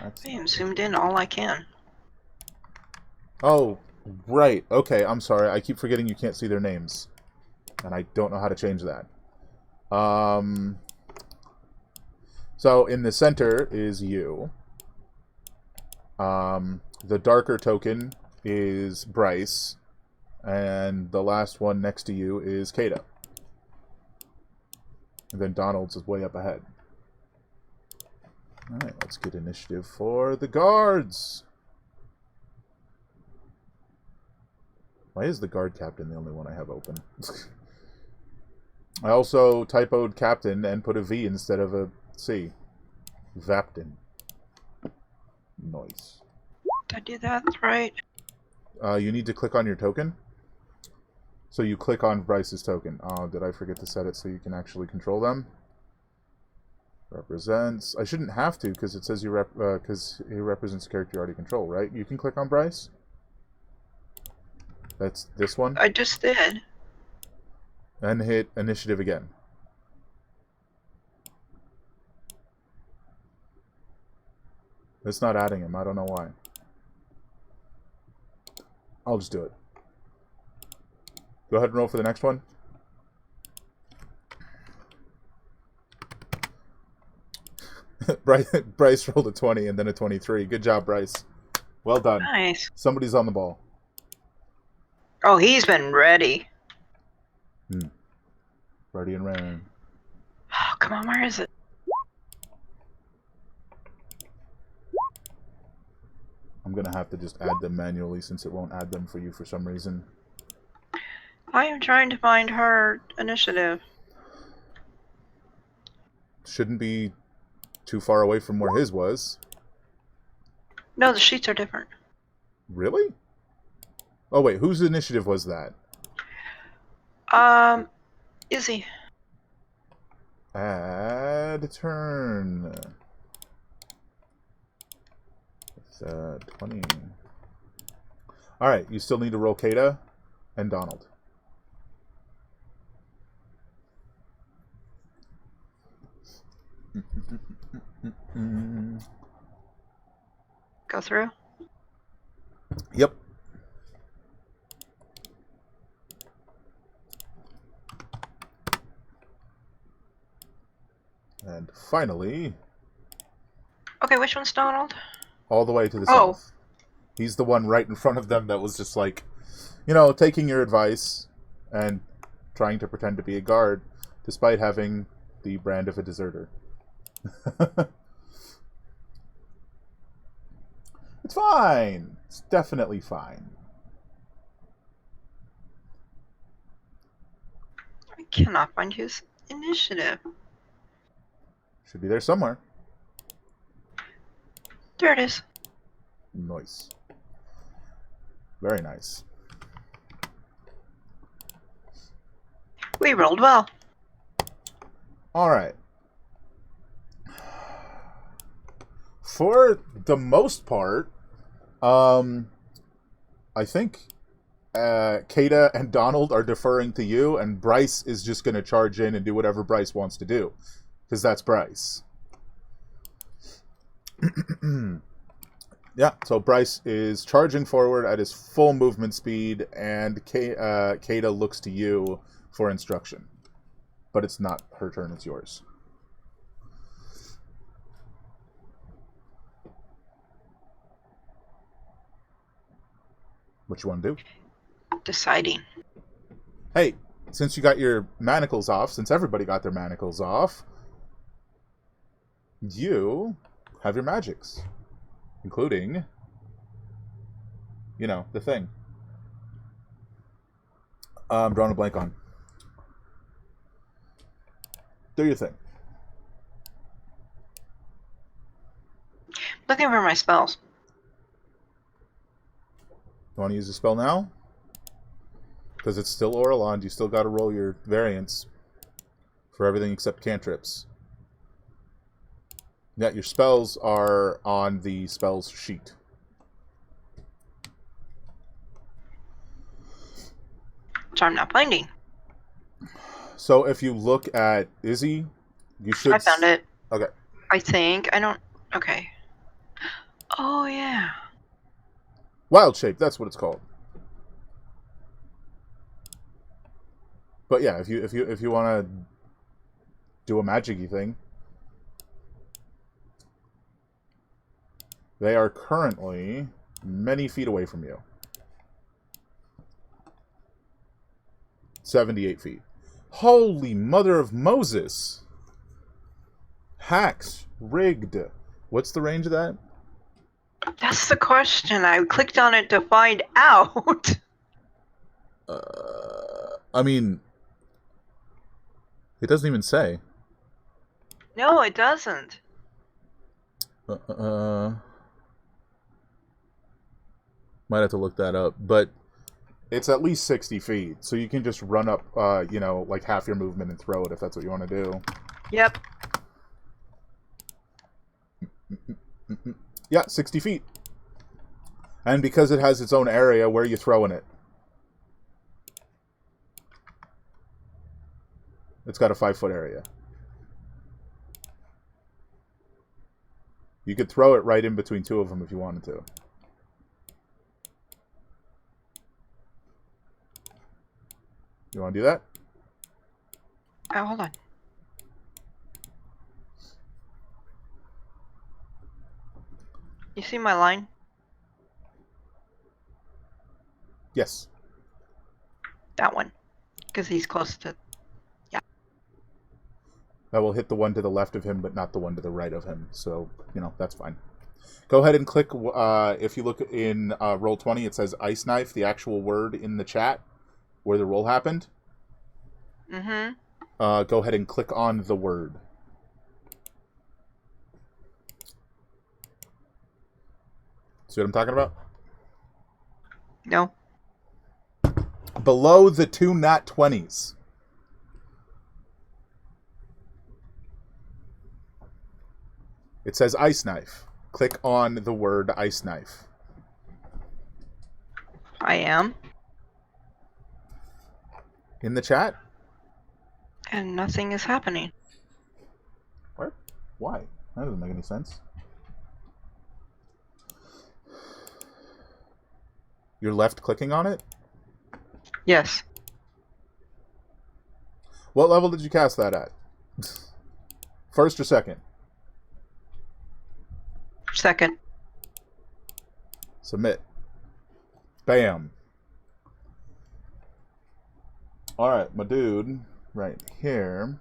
I am zoomed in all I can. Oh, right. Okay, I'm sorry. I keep forgetting you can't see their names. And I don't know how to change that. So in the center is you. The darker token is Bryce. And the last one next to you is Kata. And then Donald's is way up ahead. Alright, let's get initiative for the guards. Why is the guard captain the only one I have open? I also typoed captain and put a V instead of a C. Vaptin. Nice. Did I do that right? You need to click on your token. So you click on Bryce's token. Oh, did I forget to set it so you can actually control them? Represents. I shouldn't have to because it says because he represents a character you already control, right? You can click on Bryce. That's this one. I just did. And hit initiative again. It's not adding him. I don't know why. I'll just do it. Go ahead and roll for the next one. Bryce rolled a 20 and then a 23. Good job, Bryce. Well done. Nice. Somebody's on the ball. Oh, he's been ready. Ready and raring. Oh, come on, where is it? I'm going to have to just add them manually since it won't add them for you for some reason. I am trying to find her initiative. Shouldn't be too far away from where his was. No, the sheets are different. Really? Oh, wait. Whose initiative was that? Izzy. Add turn. It's 20. Alright, you still need to roll Kata and Donald. Go through? Yep. And finally, Okay, which one's Donald? all the way to the Oh. south. He's the one right in front of them that was just like, you know, taking your advice and trying to pretend to be a guard, despite having the brand of a deserter. It's fine. It's definitely fine. I cannot find his initiative. Should be there somewhere. There it is. Nice. Very nice. We rolled well. Alright. For the most part, I think Kata and Donald are deferring to you, and Bryce is just going to charge in and do whatever Bryce wants to do. Because that's Bryce. Yeah, so Bryce is charging forward at his full movement speed, and Kata looks to you for instruction. But it's not her turn, it's yours. What you want to do? Deciding. Hey, since you got your manacles off, since everybody got their manacles off, you have your magics. Including, you know, the thing. I'm drawing a blank on. Do your thing. Looking for my spells. You want to use the spell now? Because it's still Orilond, you still got to roll your variants for everything except cantrips. Yeah, your spells are on the spells sheet. Which I'm not finding. So if you look at Izi, you should... I found it. Okay. I think. I don't... Okay. Oh, yeah. Wild Shape, that's what it's called. But yeah, if you want to do a magic-y thing, they are currently many feet away from you. 78 feet. Holy mother of Moses! Hacks. Rigged. What's the range of that? That's the question. I clicked on it to find out. I mean, it doesn't even say. No, it doesn't. Might have to look that up, but it's at least 60 feet, so you can just run up, like half your movement and throw it if that's what you want to do. Yep. Yeah, 60 feet. And because it has its own area, where are you throwing it? It's got a 5-foot area. You could throw it right in between two of them if you wanted to. You want to do that? Oh, hold on. You see my line? Yes. That one. Because he's close to... Yeah. That will hit the one to the left of him, but not the one to the right of him. So, that's fine. Go ahead and click, if you look in Roll20, it says Ice Knife, the actual word in the chat, where the roll happened. Mm-hmm. Go ahead and click on the word. See what I'm talking about? No. Below the two nat 20s. It says Ice Knife. Click on the word Ice Knife. I am. In the chat? And nothing is happening. What? Why? That doesn't make any sense. You're left clicking on it? Yes. What level did you cast that at? First or second? Second. Submit. Bam. Alright, my dude, right here.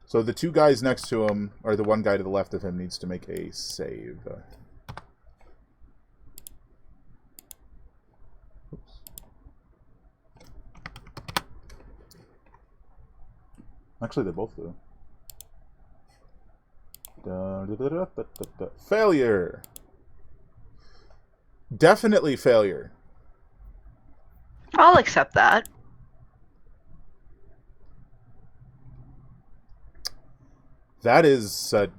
So the two guys next to him, or the one guy to the left of him, needs to make a save. Oops. Actually, they both do. Failure. Definitely failure. I'll accept that. That is a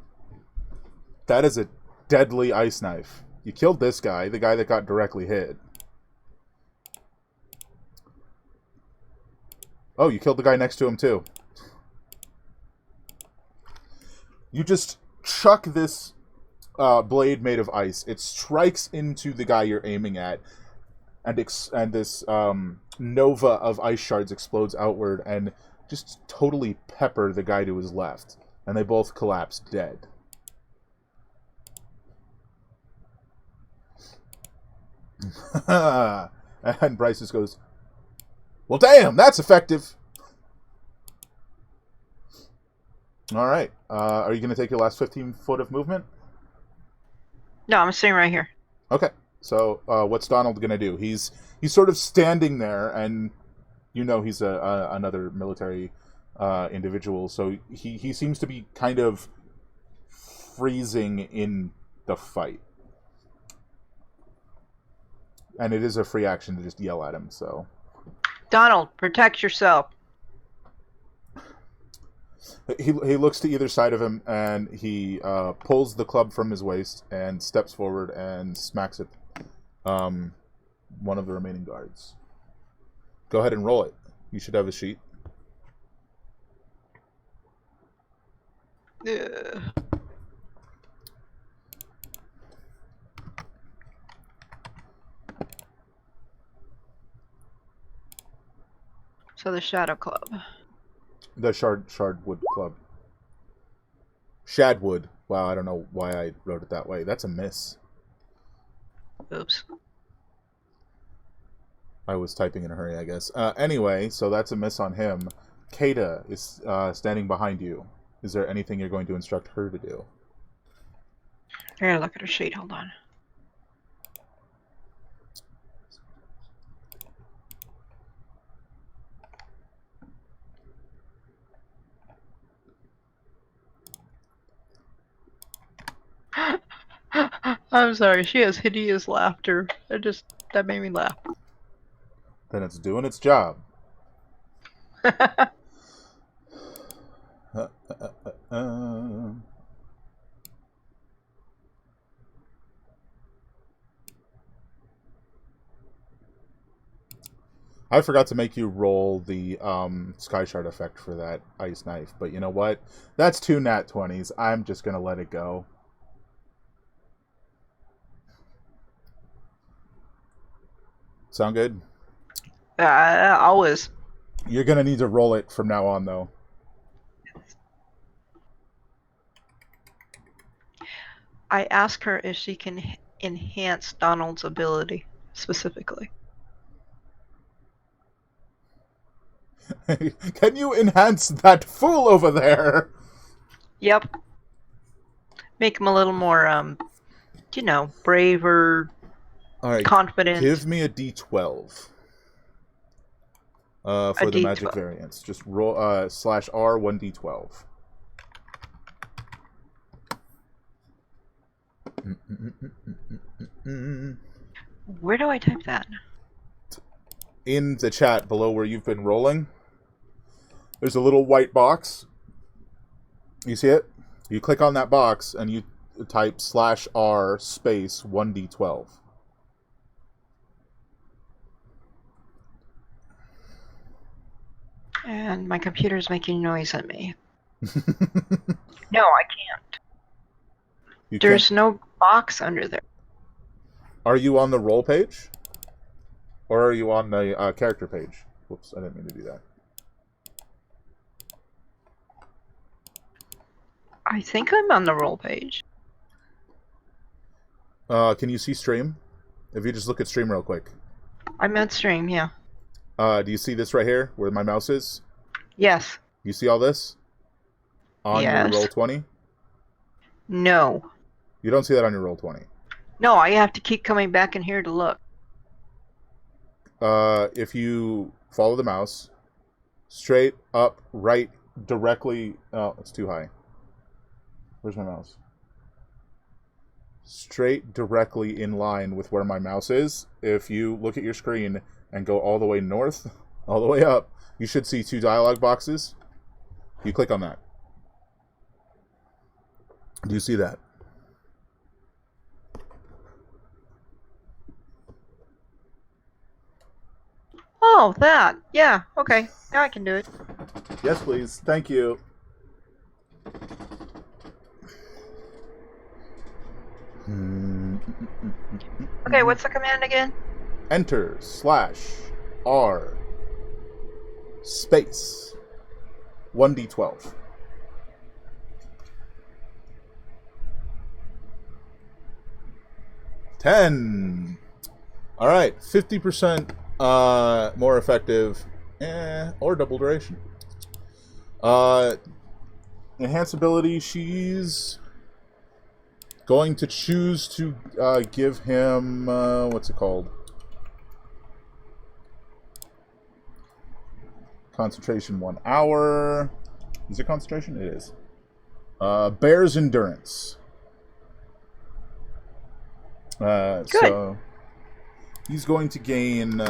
deadly ice knife. You killed this guy, the guy that got directly hit. Oh, you killed the guy next to him too. You just chuck this blade made of ice. It strikes into the guy you're aiming at, and this nova of ice shards explodes outward and just totally pepper the guy to his left. And they both collapse dead. And Bryce just goes, well, damn, that's effective. All right. Are you going to take your last 15 foot of movement? No, I'm sitting right here. Okay. So what's Donald going to do? He's sort of standing there, and he's another military individual, so he seems to be kind of freezing in the fight. And it is a free action to just yell at him, so... Donald, protect yourself. He looks to either side of him, and he pulls the club from his waist and steps forward and smacks at one of the remaining guards. Go ahead and roll it. You should have a sheet. So the Shadow Club. The Shardwood Club. Shadwood. Wow, I don't know why I wrote it that way. That's a miss. Oops. I was typing in a hurry, I guess. Anyway, so that's a miss on him. Kata is standing behind you. Is there anything you're going to instruct her to do? I gotta look at her sheet. Hold on. I'm sorry, she has hideous laughter. That made me laugh. Then it's doing its job. Uh, uh, uh. I forgot to make you roll the Sky Shard effect for that ice knife, but you know what? That's 2 nat 20s. I'm just going to let it go. Sound good? Always. You're going to need to roll it from now on, though. I ask her if she can enhance Donald's ability, specifically. Can you enhance that fool over there? Yep. Make him a little more, braver, All right, confident. give me a d12 for the magic variance. Just roll /R 1d12. Where do I type that? In the chat below where you've been rolling, there's a little white box. You see it? You click on that box and you type /R space 1d12. And my computer's making noise at me. No, I can't. There's no box under there. Are you on the roll page? Or are you on the character page? Whoops, I didn't mean to do that. I think I'm on the roll page. Can you see stream? If you just look at stream real quick. I'm at stream, yeah. Do you see this right here, where my mouse is? Yes. You see all this? On your roll 20? No. You don't see that on your roll 20? No, I have to keep coming back in here to look. If you follow the mouse, straight up, right, directly... Oh, it's too high. Where's my mouse? Straight directly in line with where my mouse is. If you look at your screen and go all the way north, all the way up, you should see 2 dialog boxes. You click on that. Do you see that? Oh, that. Yeah, okay. Now I can do it. Yes, please. Thank you. Okay, what's the command again? Enter /R space 1d12. $10. All right, 50% more effective, or double duration. Enhance ability. She's going to choose to give him what's it called? Concentration 1 hour. Is it concentration? It is. Bear's endurance. So he's going to gain,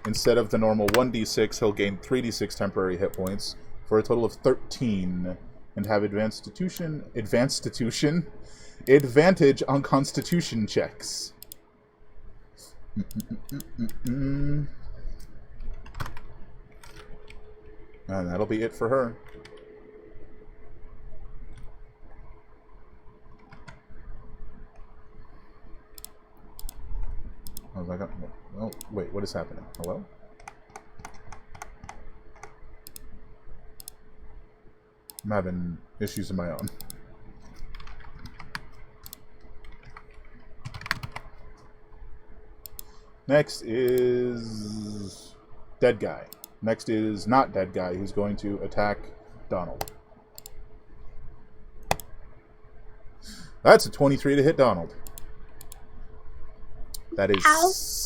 instead of the normal 1d6, he'll gain 3d6 temporary hit points for a total of 13, and have advantage on Constitution checks. And that'll be it for her. I was like, oh, wait, what is happening? Hello? I'm having issues of my own. Next is dead guy. Next is not dead guy, who's going to attack Donald. That's a 23 to hit Donald. That is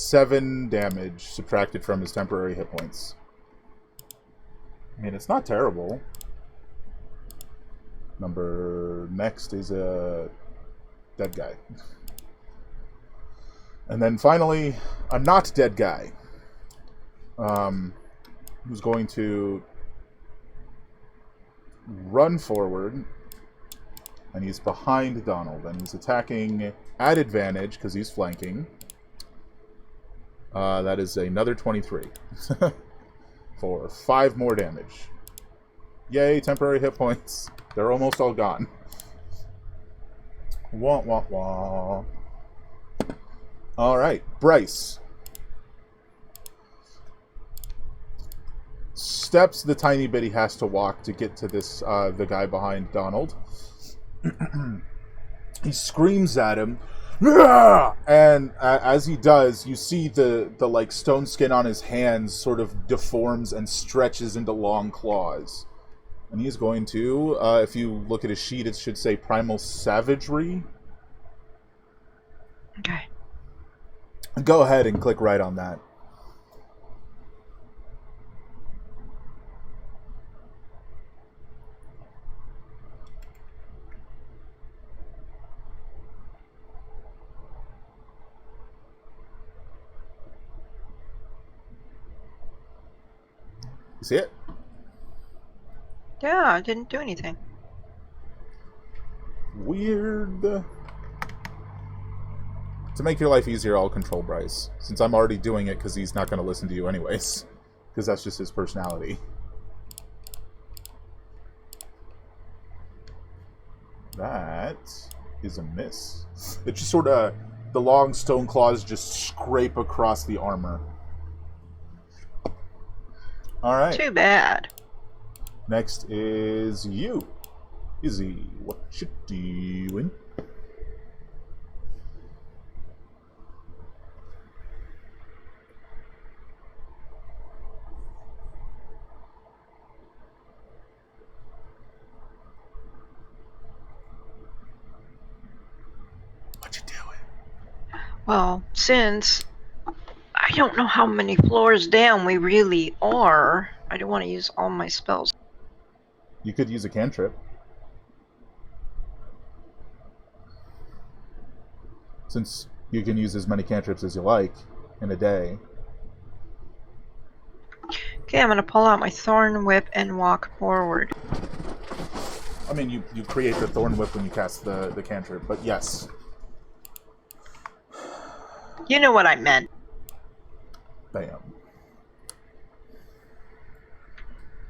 7 damage subtracted from his temporary hit points. I mean, it's not terrible. Next is a Dead guy. And then finally, a not dead guy. Who's going to run forward. And he's behind Donald. And he's attacking at advantage because he's flanking. That is another 23. For 5 more damage. Yay, temporary hit points. They're almost all gone. Wah, wah, wah. Alright, Bryce. Steps the tiny bit he has to walk to get to this, the guy behind Donald. He screams at him. And as he does, you see the like stone skin on his hands sort of deforms and stretches into long claws. And he's going to, if you look at his sheet, it should say Primal Savagery. Okay. Go ahead and click right on that. You see it? Yeah, I didn't do anything. Weird. To make your life easier, I'll control Bryce. Since I'm already doing it because he's not going to listen to you anyways. Because that's just his personality. That is a miss. It just sort of... The long stone claws just scrape across the armor. Alright. Too bad. Next is you. Izzy, what you doing? What you doing? Well, since I don't know how many floors down we really are, I don't want to use all my spells. You could use a cantrip. Since you can use as many cantrips as you like in a day. Okay, I'm going to pull out my Thorn Whip and walk forward. I mean, you create the Thorn Whip when you cast the cantrip, but yes. You know what I meant. Bam.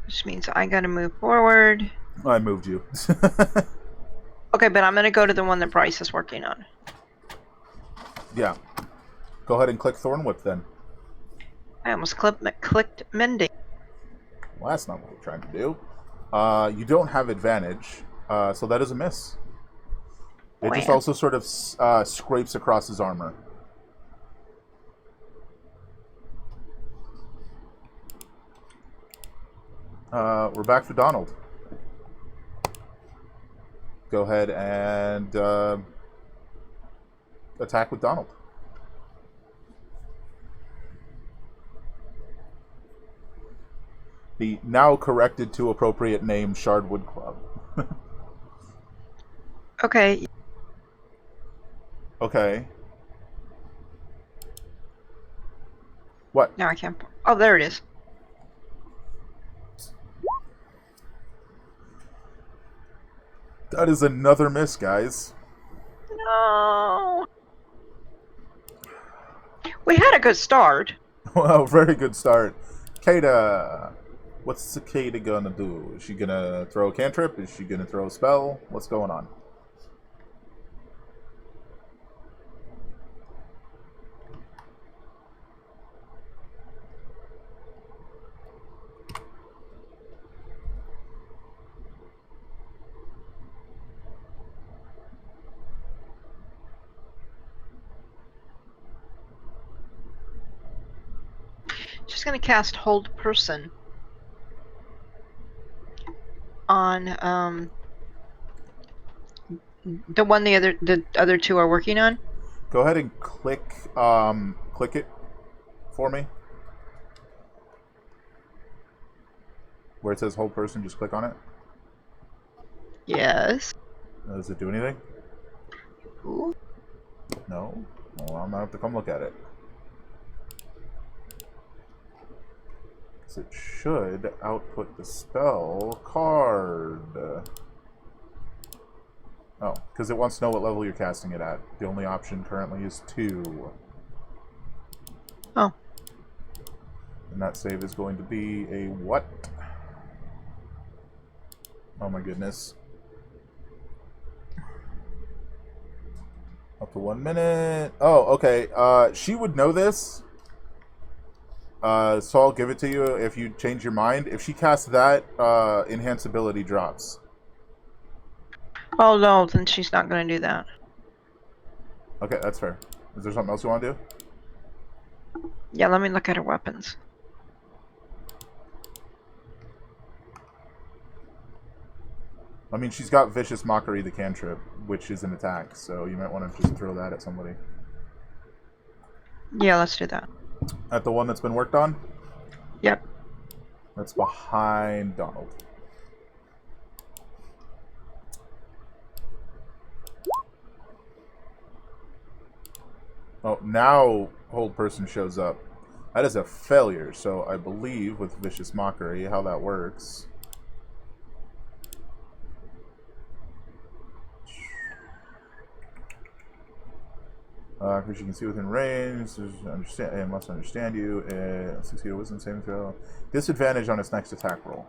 Which means I gotta move forward. I moved you. Okay, but I'm gonna go to the one that Bryce is working on. Yeah. Go ahead and click Thorn Whip then. I almost clicked Mending. Well, that's not what we're trying to do. You don't have advantage, so that is a miss. It just also sort of scrapes across his armor. We're back to Donald. Go ahead and attack with Donald. The now corrected to appropriate name Shardwood Club. Okay. Okay. What? No, I can't. Oh, there it is. That is another miss, guys. No. We had a good start. Well, very good start. Kata, what's Cicada gonna do? Is she gonna throw a cantrip? Is she gonna throw a spell? What's going on? She's gonna cast Hold Person on the one the other two are working on. Go ahead and click it for me. Where it says hold person, just click on it. Yes. Does it do anything? Ooh. No? Well, I'm gonna have to come look at it. It should output the spell card. Oh, because it wants to know what level you're casting it at. The only option currently is 2. Oh. And that save is going to be a what? Oh my goodness. Up to 1 minute. Oh, okay. She would know this. So I'll give it to you if you change your mind. If she casts that, enhance ability drops. Oh no, then she's not going to do that. Okay, that's fair. Is there something else you want to do? Yeah, let me look at her weapons. I mean, she's got Vicious Mockery, the cantrip, which is an attack, so you might want to just throw that at somebody. Yeah, let's do that. At the one that's been worked on? Yep. That's behind Donald. Oh, now Hold Person shows up. That is a failure, so I believe with Vicious Mockery how that works. Because you can see within range, it must understand you. Succeed a wisdom saving throw. Disadvantage on its next attack roll.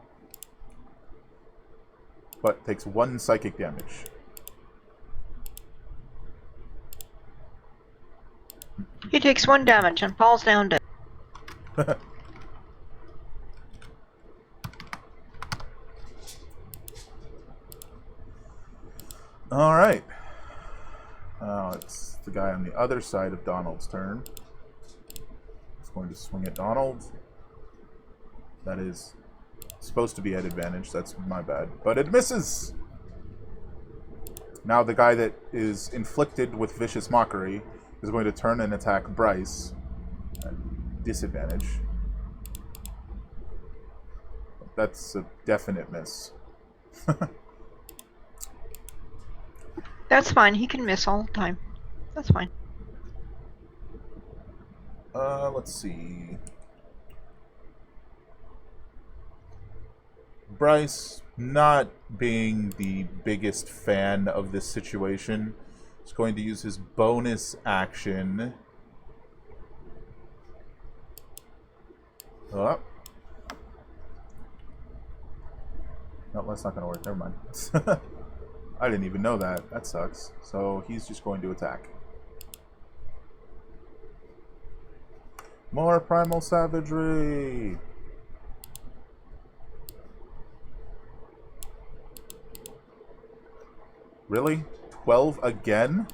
But takes 1 psychic damage. He takes 1 damage and falls down dead. Alright. It's the guy on the other side of Donald's turn. It's going to swing at Donald. That is supposed to be at advantage. That's my bad. But it misses! Now the guy that is inflicted with Vicious Mockery is going to turn and attack Bryce at disadvantage. That's a definite miss. That's fine. He can miss all the time. That's fine. Let's see. Bryce, not being the biggest fan of this situation, is going to use his bonus action. Oh. No, that's not going to work. Never mind. I didn't even know that. That sucks. So he's just going to attack. More primal savagery! Really? 12 again?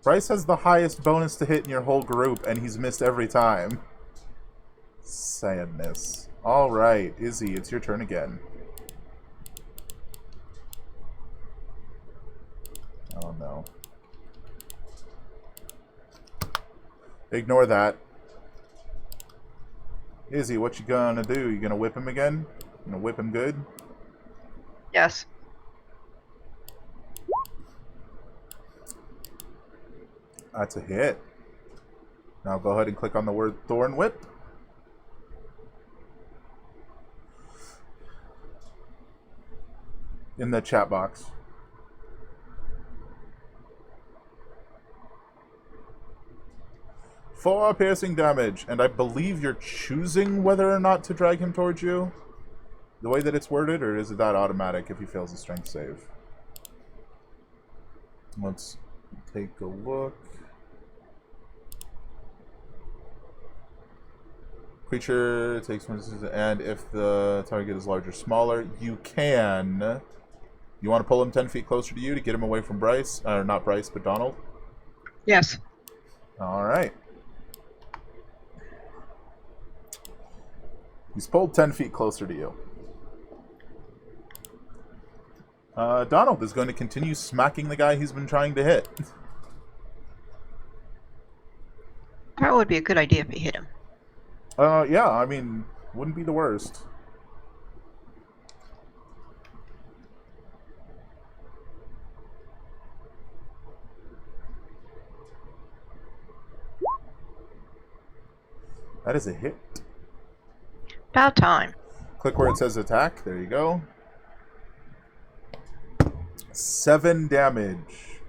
Bryce has the highest bonus to hit in your whole group, and he's missed every time. Sadness. Alright, Izzy, it's your turn again. Oh no. Ignore that. Izzy, what you gonna do? You gonna whip him again? You gonna whip him good? Yes. That's a hit. Now go ahead and click on the word Thorn Whip. In the chat box. For piercing damage, and I believe you're choosing whether or not to drag him towards you? The way that it's worded, or is it that automatic if he fails a strength save? Let's take a look. Creature takes one, and if the target is larger or smaller, you can... You want to pull him 10 feet closer to you to get him away from Bryce? Or not Bryce, but Donald? Yes. Alright. He's pulled 10 feet closer to you. Donald is going to continue smacking the guy he's been trying to hit. That would be a good idea if he hit him. Yeah, I mean, wouldn't be the worst. That is a hit. About time. Click where it says attack. There you go. 7 damage.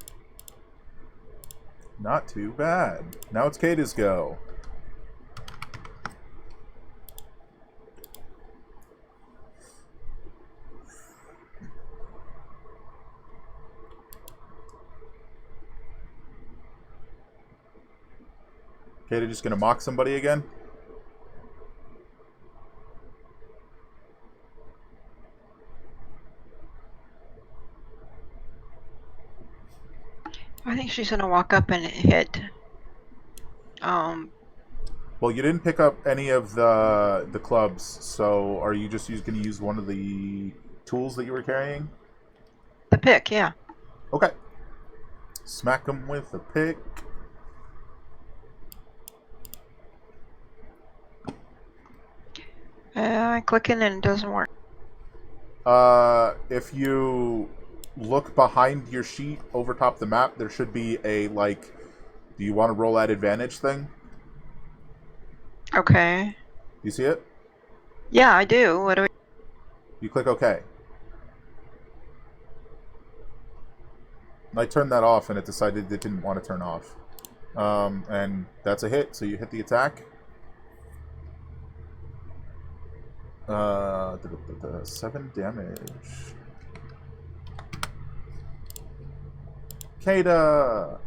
Not too bad. Now it's Kata's go. Kata just gonna mock somebody again? I think she's gonna walk up and hit. Well, you didn't pick up any of the clubs, so are you just going to use one of the tools that you were carrying? The pick, yeah. Okay. Smack him with a pick. Clicking and it doesn't work. If you look behind your sheet over top the map, there should be a, like, do you want to roll at advantage thing? Okay. You see it? Yeah, I do. What do we... You click OK. I turned that off and it decided it didn't want to turn off. And that's a hit, so you hit the attack. 7 damage. Kata!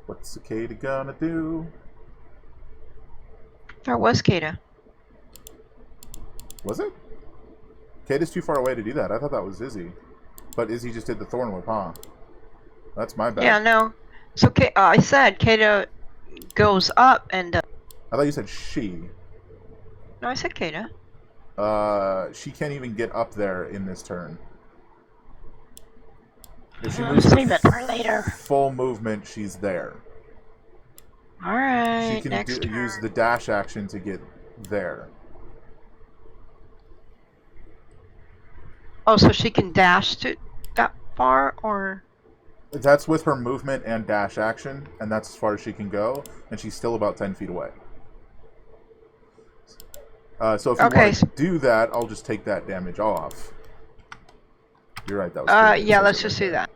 What's the Kata gonna do? That was Kata. Was it? Kata's too far away to do that. I thought that was Izzy. But Izzy just did the Thorn Whip, huh? That's my bad. Yeah, no. So I said Kata goes up and... I thought you said she. No, I said Kata. She can't even get up there in this turn. If she I'll moves save it for later. Full movement, she's there. Alright, She next can turn. use the dash action to get there. Oh, so she can dash to that far, or... That's with her movement and dash action, and that's as far as she can go, and she's still about 10 feet away. So if you want to do that, I'll just take that damage off. You're right, that was yeah, let's just do that.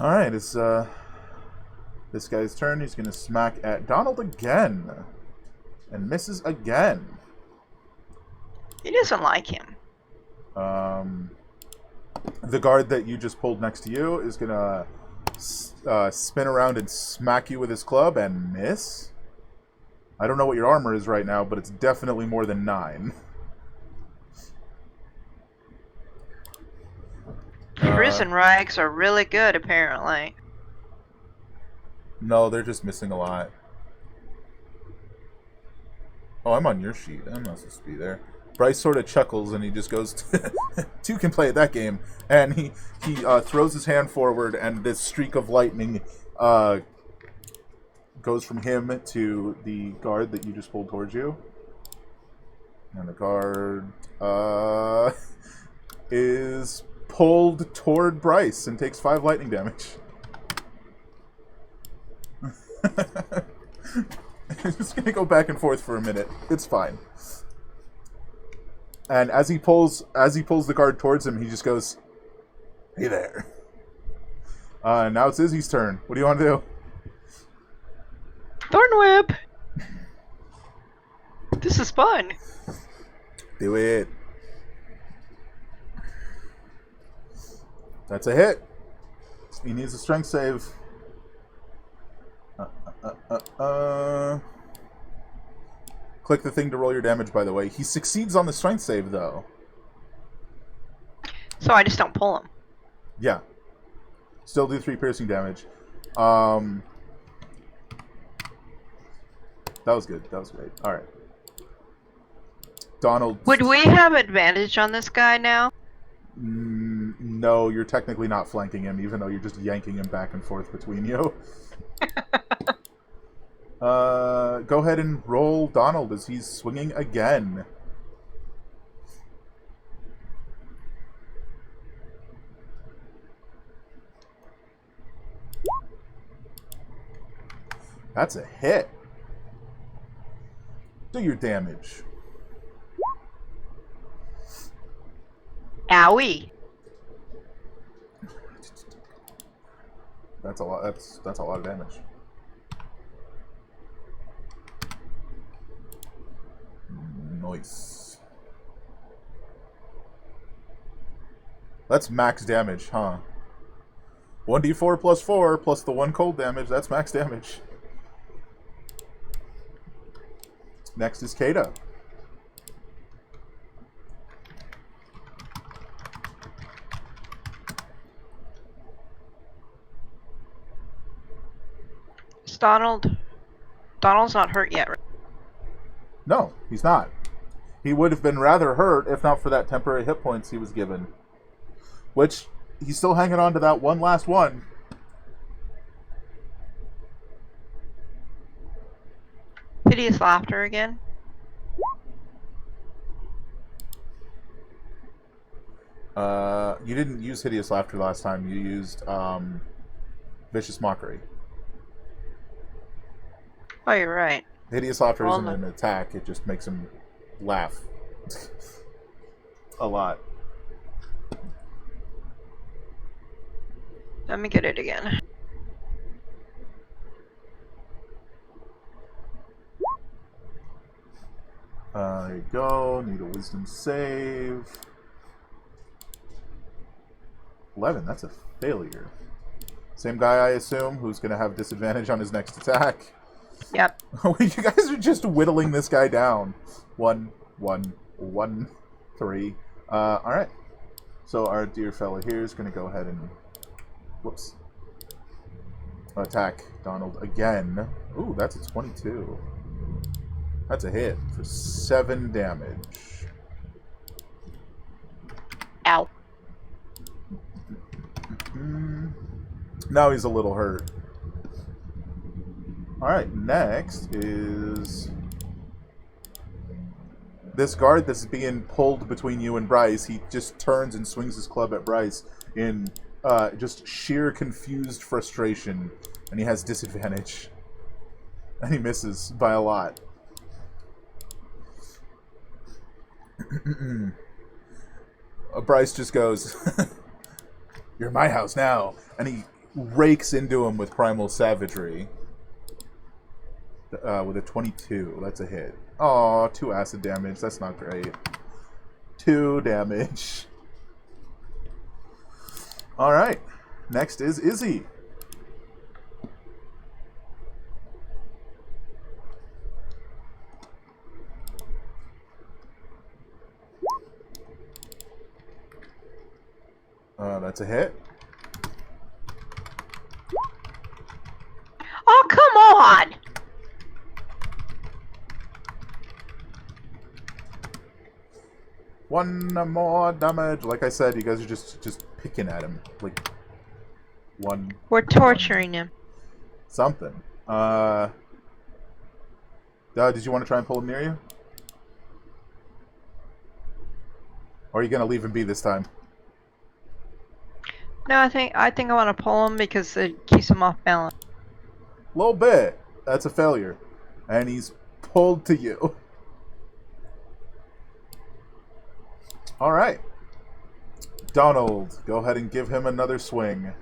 Alright, it's this guy's turn. He's going to smack at Donald again. And misses again. He doesn't like him. The guard that you just pulled next to you is going to spin around and smack you with his club and miss. I don't know what your armor is right now, but it's definitely more than 9. Prison rags are really good, apparently. No, they're just missing a lot. Oh, I'm on your sheet. I'm not supposed to be there. Bryce sort of chuckles and he just goes, 2 can play at that game. And he throws his hand forward and this streak of lightning goes from him to the guard that you just pulled towards you. And the guard is pulled toward Bryce and takes 5 lightning damage. I'm just gonna go back and forth for a minute. It's fine. And as he pulls the guard towards him, he just goes, "Hey there." Now it's Izzy's turn. What do you want to do? Thorn Whip! This is fun. Do it. That's a hit. He needs a strength save. Click the thing to roll your damage, by the way. He succeeds on the strength save, though. So I just don't pull him. Yeah. Still do 3 piercing damage. That was good. That was great. Alright. Donald... Would we have advantage on this guy now? No, you're technically not flanking him, even though you're just yanking him back and forth between you. Go ahead and roll Donald as he's swinging again. That's a hit. Do your damage. Owie. That's a lot. That's a lot of damage. Nice. That's max damage, huh? 1d4 plus 4 plus the 1 cold damage. That's max damage. Next is Kata. Is Donald. Donald's not hurt yet, right? No, he's not. He would have been rather hurt if not for that temporary hit points he was given. Which, he's still hanging on to that one last one. Hideous laughter again. You didn't use Hideous Laughter last time. You used Vicious Mockery. Oh, you're right. Hideous Laughter Well, isn't an attack. It just makes him laugh. A lot. Let me get it again. There you go. Need a wisdom save. 11. That's a failure. Same guy, I assume, who's going to have disadvantage on his next attack. Yep. You guys are just whittling this guy down. 1, 1, 1, 3. Alright. So our dear fella here is going to go ahead and... Whoops. Attack Donald again. Ooh, that's a 22. That's a hit for 7 damage. Ow. Now he's a little hurt. Alright, next is... this guard that's being pulled between you and Bryce. He just turns and swings his club at Bryce in just sheer confused frustration. And he has disadvantage. And he misses by a lot. Bryce just goes, "You're in my house now." And he rakes into him with Primal Savagery. With a 22. That's a hit. Aw, 2 acid damage. That's not great. 2 damage. Alright. Next is Izzy. That's a hit. Oh, come on! One more damage. Like I said, you guys are just picking at him. Like, one. We're torturing him. Something. Did you want to try and pull him near you? Or are you going to leave him be this time? No, I think I want to pull him because it keeps him off balance. A little bit. That's a failure. And he's pulled to you. Alright. Donald, go ahead and give him another swing.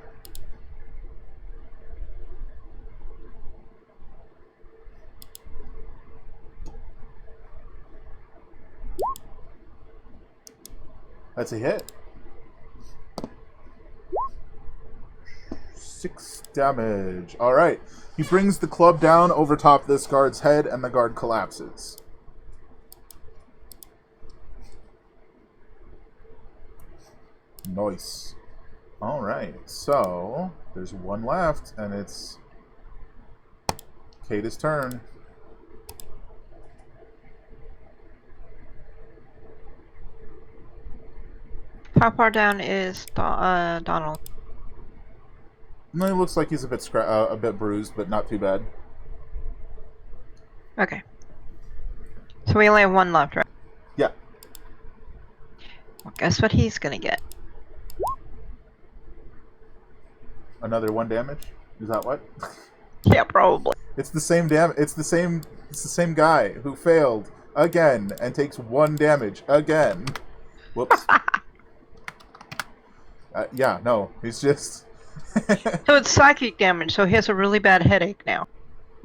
That's a hit. 6 damage. Alright. He brings the club down over top of this guard's head, and the guard collapses. Nice. Alright, so there's one left, and it's Kata's turn. How far down is Donald? No, he looks like he's a bit bruised, but not too bad. Okay. So we only have one left, right? Yeah. Well, guess what he's gonna get? Another 1 damage? Is that what? Yeah, probably. It's the same It's the same. It's the same guy who failed again and takes 1 damage again. Whoops. Yeah, no, he's just So it's psychic damage, so he has a really bad headache now.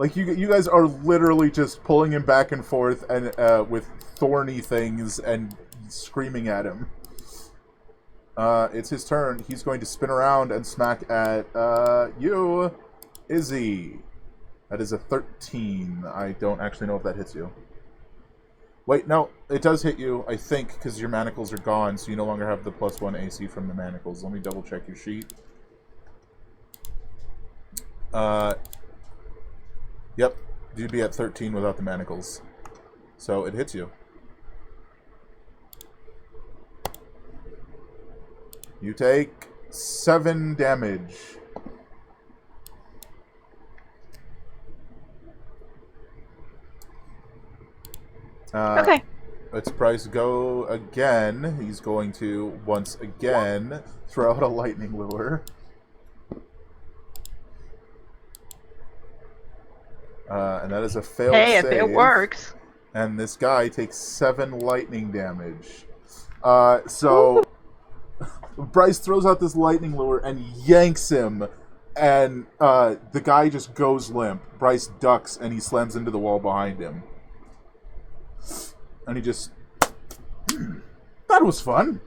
like you guys are literally just pulling him back and forth and with thorny things and screaming at him. It's his turn. He's going to spin around and smack at you, Izzy. That is a 13. I don't actually know if that hits you. Wait, no, it does hit you, I think, because your manacles are gone, so you no longer have the +1 AC from the manacles. Let me double check your sheet. Yep, you'd be at 13 without the manacles. So it hits you. You take 7 damage. Okay. It's Bryce go again. He's going to, once again, throw out a lightning lure. And that is a failed save. Hey, if it works. And this guy takes 7 lightning damage. So Bryce throws out this lightning lure and yanks him, and the guy just goes limp. Bryce ducks and he slams into the wall behind him. And he just... That was fun.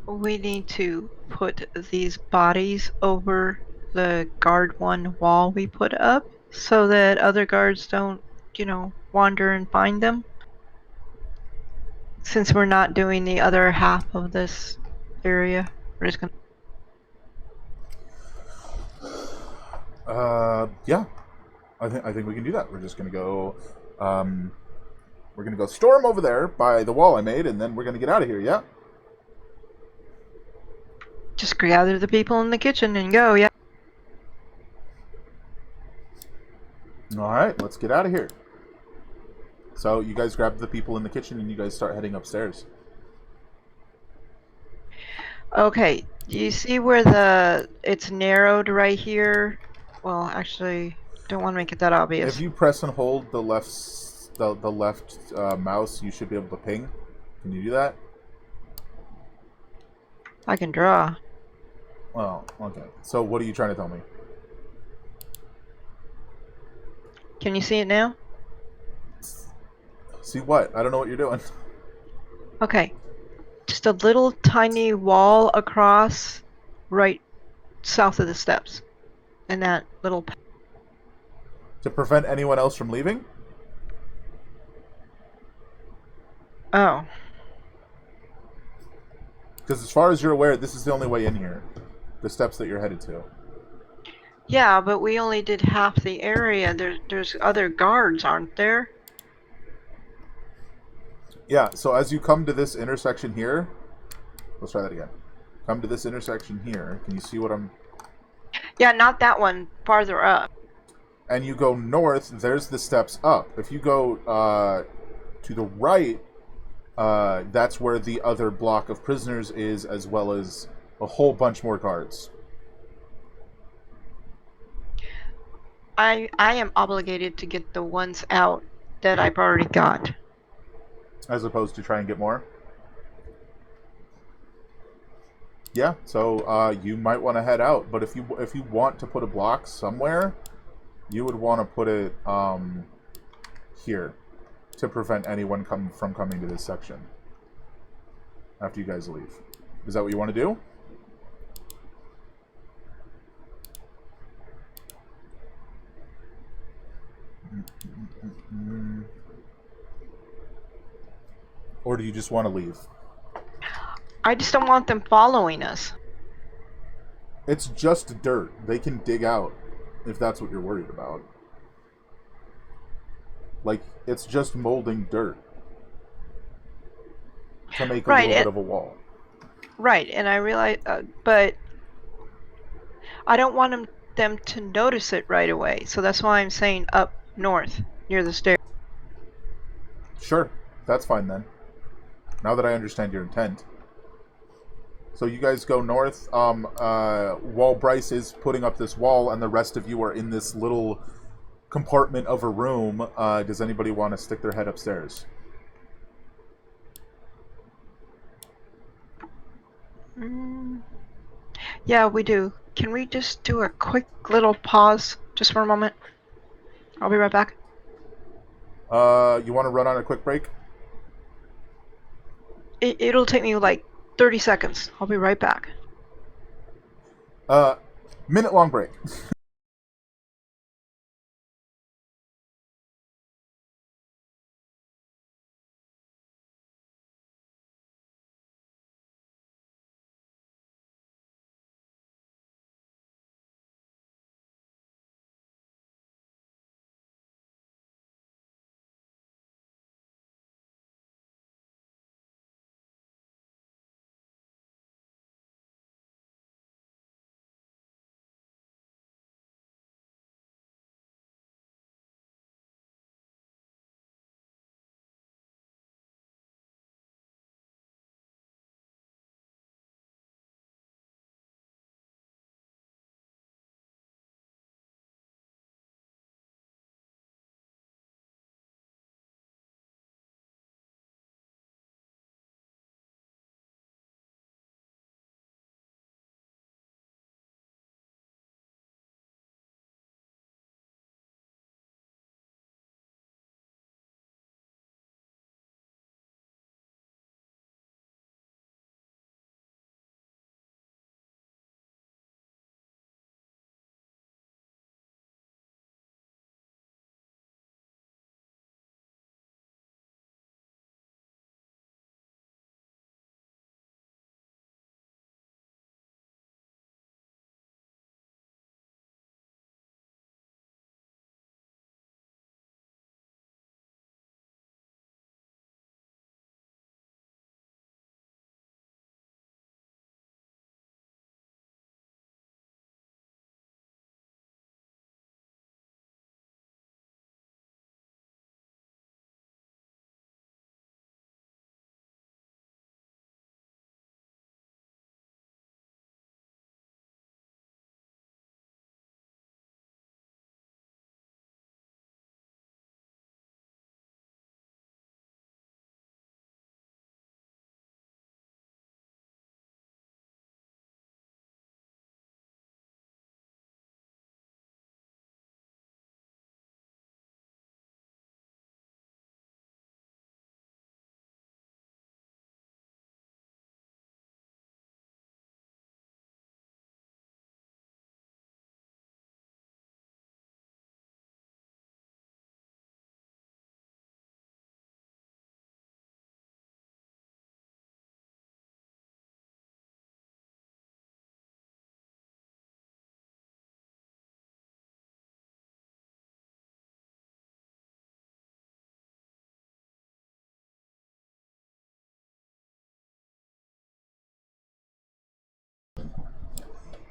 We need to put these bodies over the guard 1 wall we put up so that other guards don't, wander and find them. Since we're not doing the other half of this area, we're just gonna... Yeah. I think we can do that. We're just gonna go we're gonna go storm over there by the wall I made, and then we're gonna get out of here, yeah? Just gather the people in the kitchen and go, yeah. Alright, let's get out of here. So you guys grab the people in the kitchen and you guys start heading upstairs. Okay, do you see where it's narrowed right here? Well, actually, don't want to make it that obvious. If you press and hold the left mouse, you should be able to ping. Can you do that? I can draw. Well, okay. So what are you trying to tell me? Can you see it now? See what? I don't know what you're doing. Okay. Just a little tiny wall across right south of the steps. And that little... To prevent anyone else from leaving? Oh. Because as far as you're aware, this is the only way in here. The steps that you're headed to. Yeah, but we only did half the area. There's other guards, aren't there? Yeah, so as you come to this intersection here... Let's try that again. Come to this intersection here. Can you see what I'm... Yeah, not that one. Farther up. And you go north, there's the steps up. If you go to the right, that's where the other block of prisoners is, as well as a whole bunch more guards. I am obligated to get the ones out that I've already got. As opposed to try and get more? Yeah, so you might want to head out, but if you want to put a block somewhere, you would want to put it here to prevent anyone from coming to this section after you guys leave. Is that what you want to do? Or do you just want to leave? I just don't want them following us. It's just dirt. They can dig out if that's what you're worried about. Like, it's just molding dirt to make a little bit of a wall. Right, and I realize, but I don't want them to notice it right away. So that's why I'm saying up north, near the stairs. Sure, that's fine then. Now that I understand your intent. So you guys go north. While Bryce is putting up this wall, and the rest of you are in this little compartment of a room. Does anybody want to stick their head upstairs? Yeah, we do. Can we just do a quick little pause, just for a moment? I'll be right back. You want to run on a quick break? It'll take me like 30 seconds. I'll be right back. Minute-long break.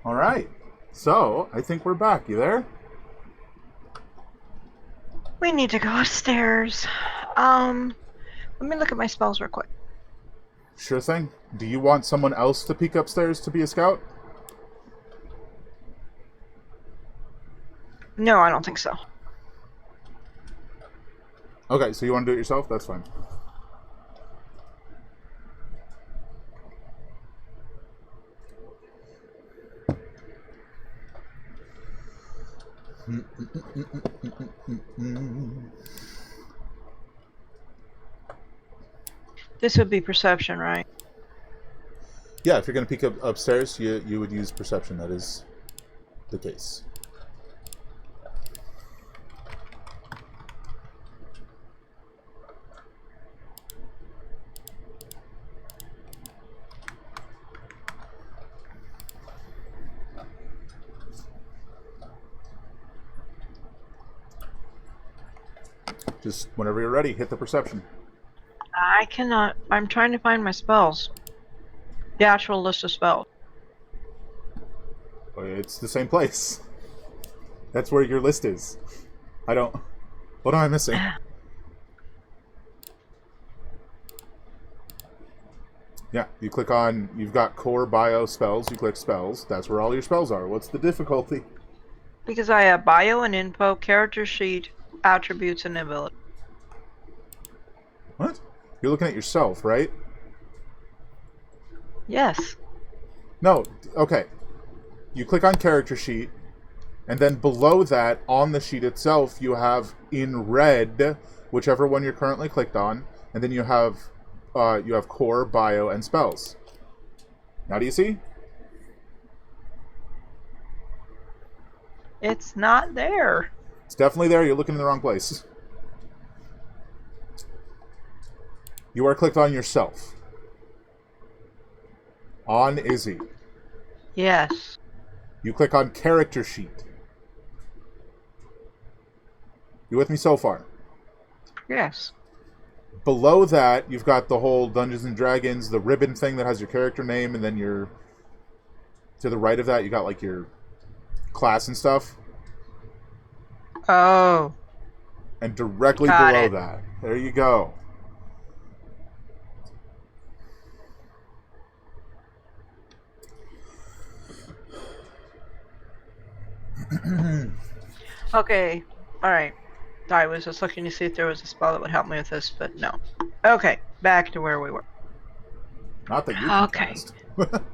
All right. So I think we're back. You there? We need to go upstairs. Let me look at my spells real quick. Sure thing. Do you want someone else to peek upstairs to be a scout? No, I don't think so. Okay, so you want to do it yourself? That's fine. This would be perception, right? Yeah, if you're going to peek upstairs, you would use perception. That is the case. Just whenever you're ready, hit the perception. I cannot. I'm trying to find my spells. The actual list of spells. It's the same place. That's where your list is. I don't... What am I missing? Yeah, you click on, you've got core bio spells, you click spells, that's where all your spells are. What's the difficulty? Because I have bio and info, character sheet, attributes, and ability. What? You're looking at yourself, right? Yes. No, okay. You click on character sheet, and then below that, on the sheet itself, you have in red, whichever one you're currently clicked on, and then you have core, bio, and spells. Now do you see? It's not there. It's definitely there. You're looking in the wrong place. You are clicked on yourself. On Izzy. Yes. You click on character sheet. You with me so far? Yes. Below that, you've got the whole Dungeons and Dragons, the ribbon thing that has your character name, and then your... To the right of that, you got like your class and stuff. Oh. And directly Got below it. that, there you go. Okay. Alright. I was just looking to see if there was a spell that would help me with this, but no. Okay. Back to where we were. Not that you can Okay. cast.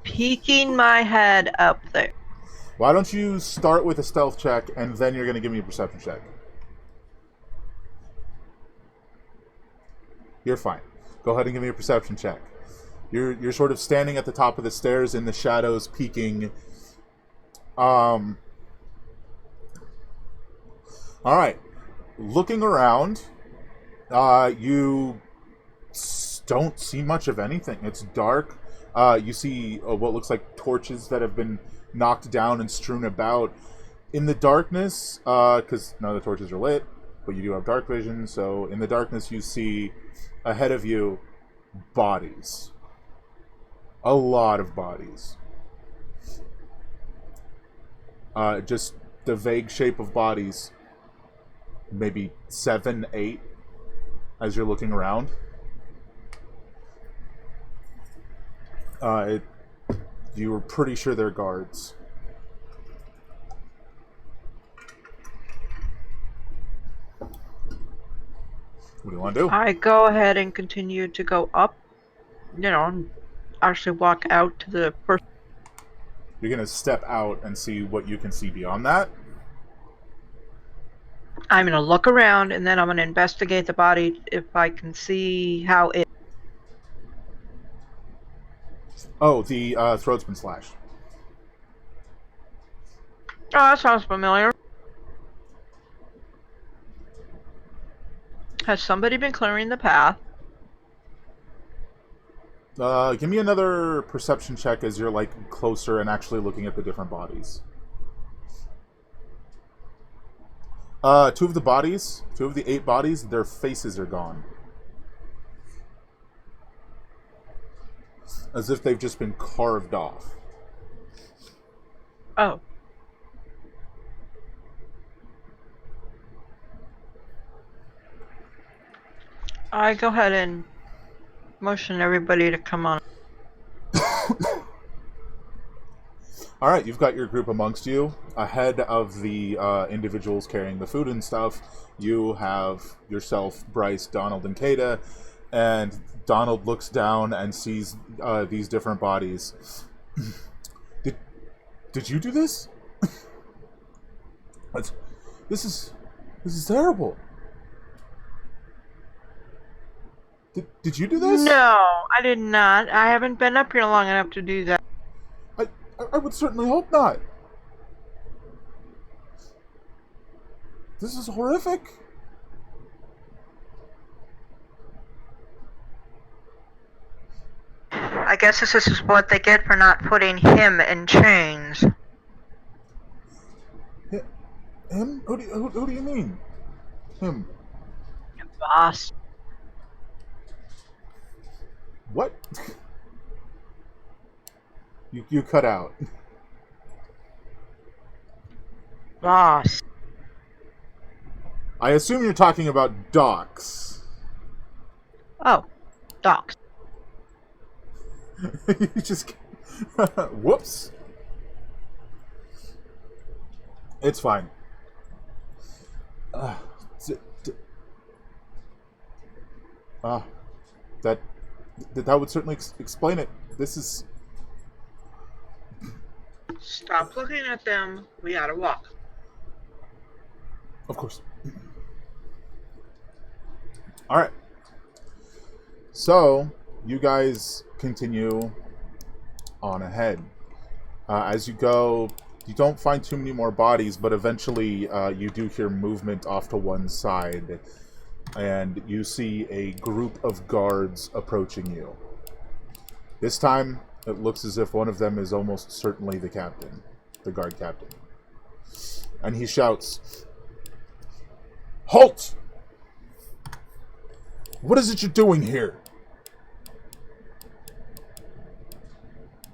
Peeking my head up there. Why don't you start with a stealth check, and then you're going to give me a perception check. You're fine. Go ahead and give me a perception check. You're sort of standing at the top of the stairs in the shadows, peeking. All right. Looking around, you don't see much of anything. It's dark. You see what looks like torches that have been knocked down and strewn about. In the darkness, because none of the torches are lit, but you do have dark vision, so in the darkness you see ahead of you bodies. A lot of bodies. Just the vague shape of bodies. Maybe 7, 8 as you're looking around. You were pretty sure they're guards. What do you want to do? I go ahead and continue to go up, and actually walk out to the first. You're going to step out and see what you can see beyond that. I'm going to look around, and then I'm going to investigate the body if I can see how it... Oh, the throat's been slashed. Oh, that sounds familiar. Has somebody been clearing the path? Give me another perception check as you're like closer and actually looking at the different bodies. 2 of the 8 bodies, their faces are gone. As if they've just been carved off. Oh. I go ahead and motion everybody to come on. Alright, you've got your group amongst you. Ahead of the individuals carrying the food and stuff, you have yourself, Bryce, Donald, and Kada. And Donald looks down and sees these different bodies. Did you do this? This is terrible. Did you do this? No, I did not. I haven't been up here long enough to do that. I would certainly hope not. This is horrific. I guess this is what they get for not putting him in chains. Him? Who do you mean? Him? Boss. What? You cut out. Boss. I assume you're talking about Docs. Oh, docs. You just... Whoops. It's fine. Uh, d- d- uh, that would certainly explain it. This is... Stop looking at them. We gotta walk. Of course. Alright. So, you guys continue on ahead. As you go, you don't find too many more bodies, but eventually you do hear movement off to one side, and you see a group of guards approaching you. This time, it looks as if one of them is almost certainly the captain, the guard captain. And he shouts, "Halt! What is it you're doing here?"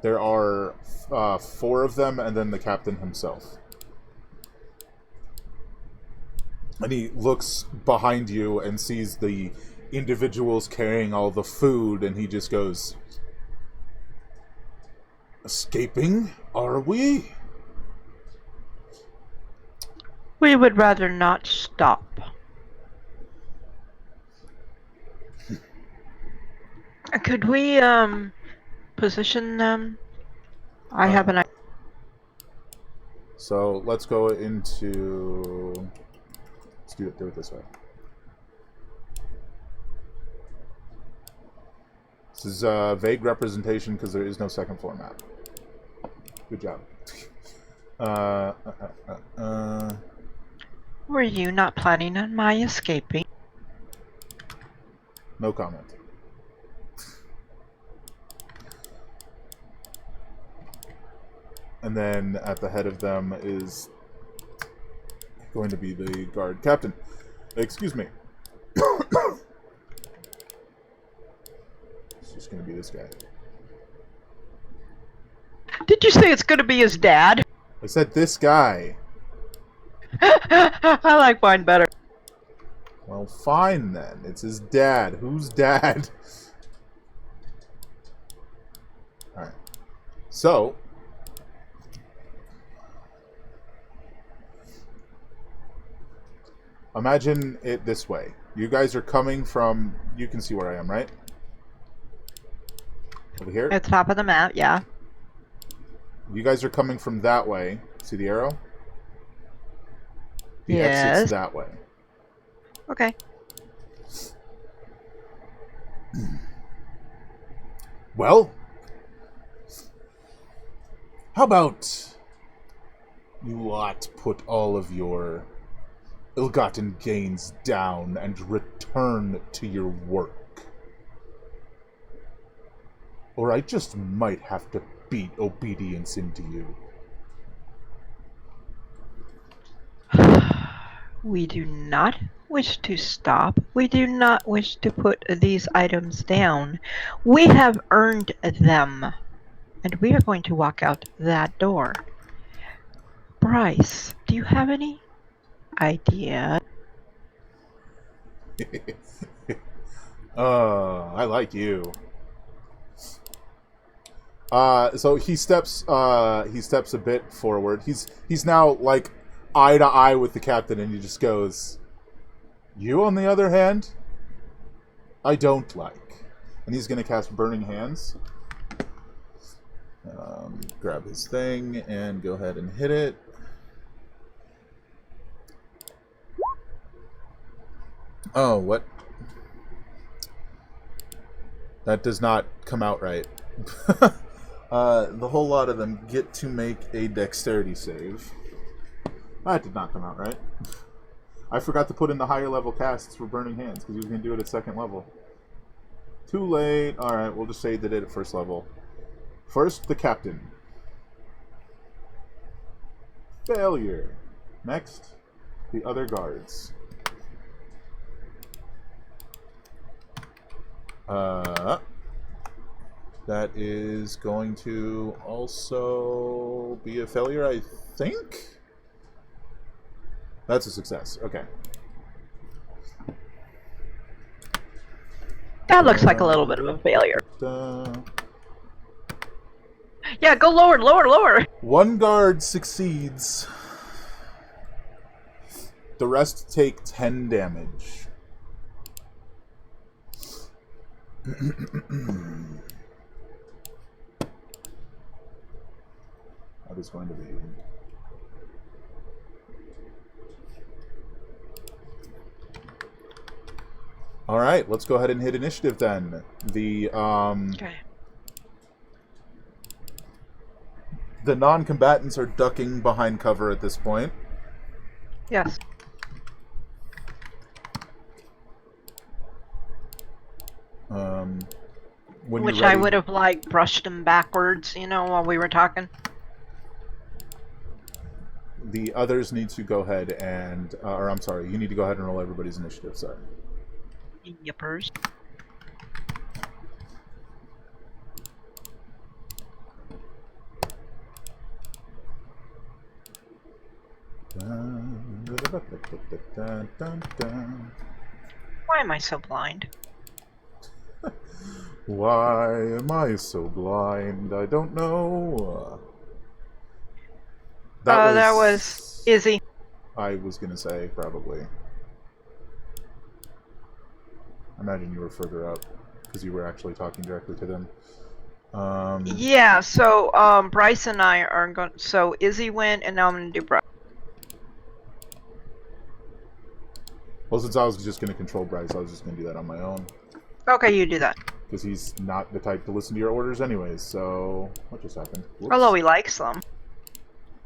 There are 4 of them, and then the captain himself. And he looks behind you and sees the individuals carrying all the food, and he just goes, "Escaping, are we?" We would rather not stop. Could we, position them? I have an idea. So let's go into... Let's do it this way. This is a vague representation because there is no second floor map. Good job. Were you not planning on my escaping? No comment. And then at the head of them is going to be the guard captain. Excuse me. It's just going to be this guy. Did you say it's going to be his dad? I said this guy. I like mine better. Well, fine then. It's his dad. Whose dad? Alright. So... imagine it this way. You guys are coming from... You can see where I am, right? Over here? At the top of the map, yeah. You guys are coming from that way. See the arrow? The Yes. exit's that way. Okay. Well, how about you lot put all of your ill-gotten gains down and return to your work? Or I just might have to beat obedience into you. We do not wish to stop. We do not wish to put these items down. We have earned them. And we are going to walk out that door. Bryce, do you have any idea? I like you. So he steps a bit forward. He's now like eye to eye with the captain, and he just goes, "You, on the other hand, I don't like." And he's gonna cast Burning Hands. Grab his thing and go ahead and hit it. Oh, what? That does not come out right. The whole lot of them get to make a dexterity save. That did not come out right. I forgot to put in the higher level casts for Burning Hands because he was going to do it at second level. Too late. Alright, we'll just say they did it at first level. First, the captain. Failure. Next, the other guards. That is going to also be a failure, I think? That's a success. Okay. That looks like a little bit of a failure. Yeah, go lower, lower, lower. One guard succeeds. The rest take 10 damage. That is going to be... Alright, let's go ahead and hit initiative then. Okay. The non-combatants are ducking behind cover at this point. Yes. Which I would have, like, brushed them backwards, you know, while we were talking. The others need to go ahead and... or, I'm sorry, you need to go ahead and roll everybody's initiative, sorry. Yippers. Why am I so blind? Why am I so blind? I don't know. That was Izzy. I was going to say, probably. I imagine you were further up, because you were actually talking directly to them. Yeah, so Bryce and I are going... So Izzy went, and now I'm going to do Bryce. Well, since I was just going to control Bryce, I was just going to do that on my own. Okay, you do that. Because he's not the type to listen to your orders anyways, so... What just happened? Whoops. Although he likes them.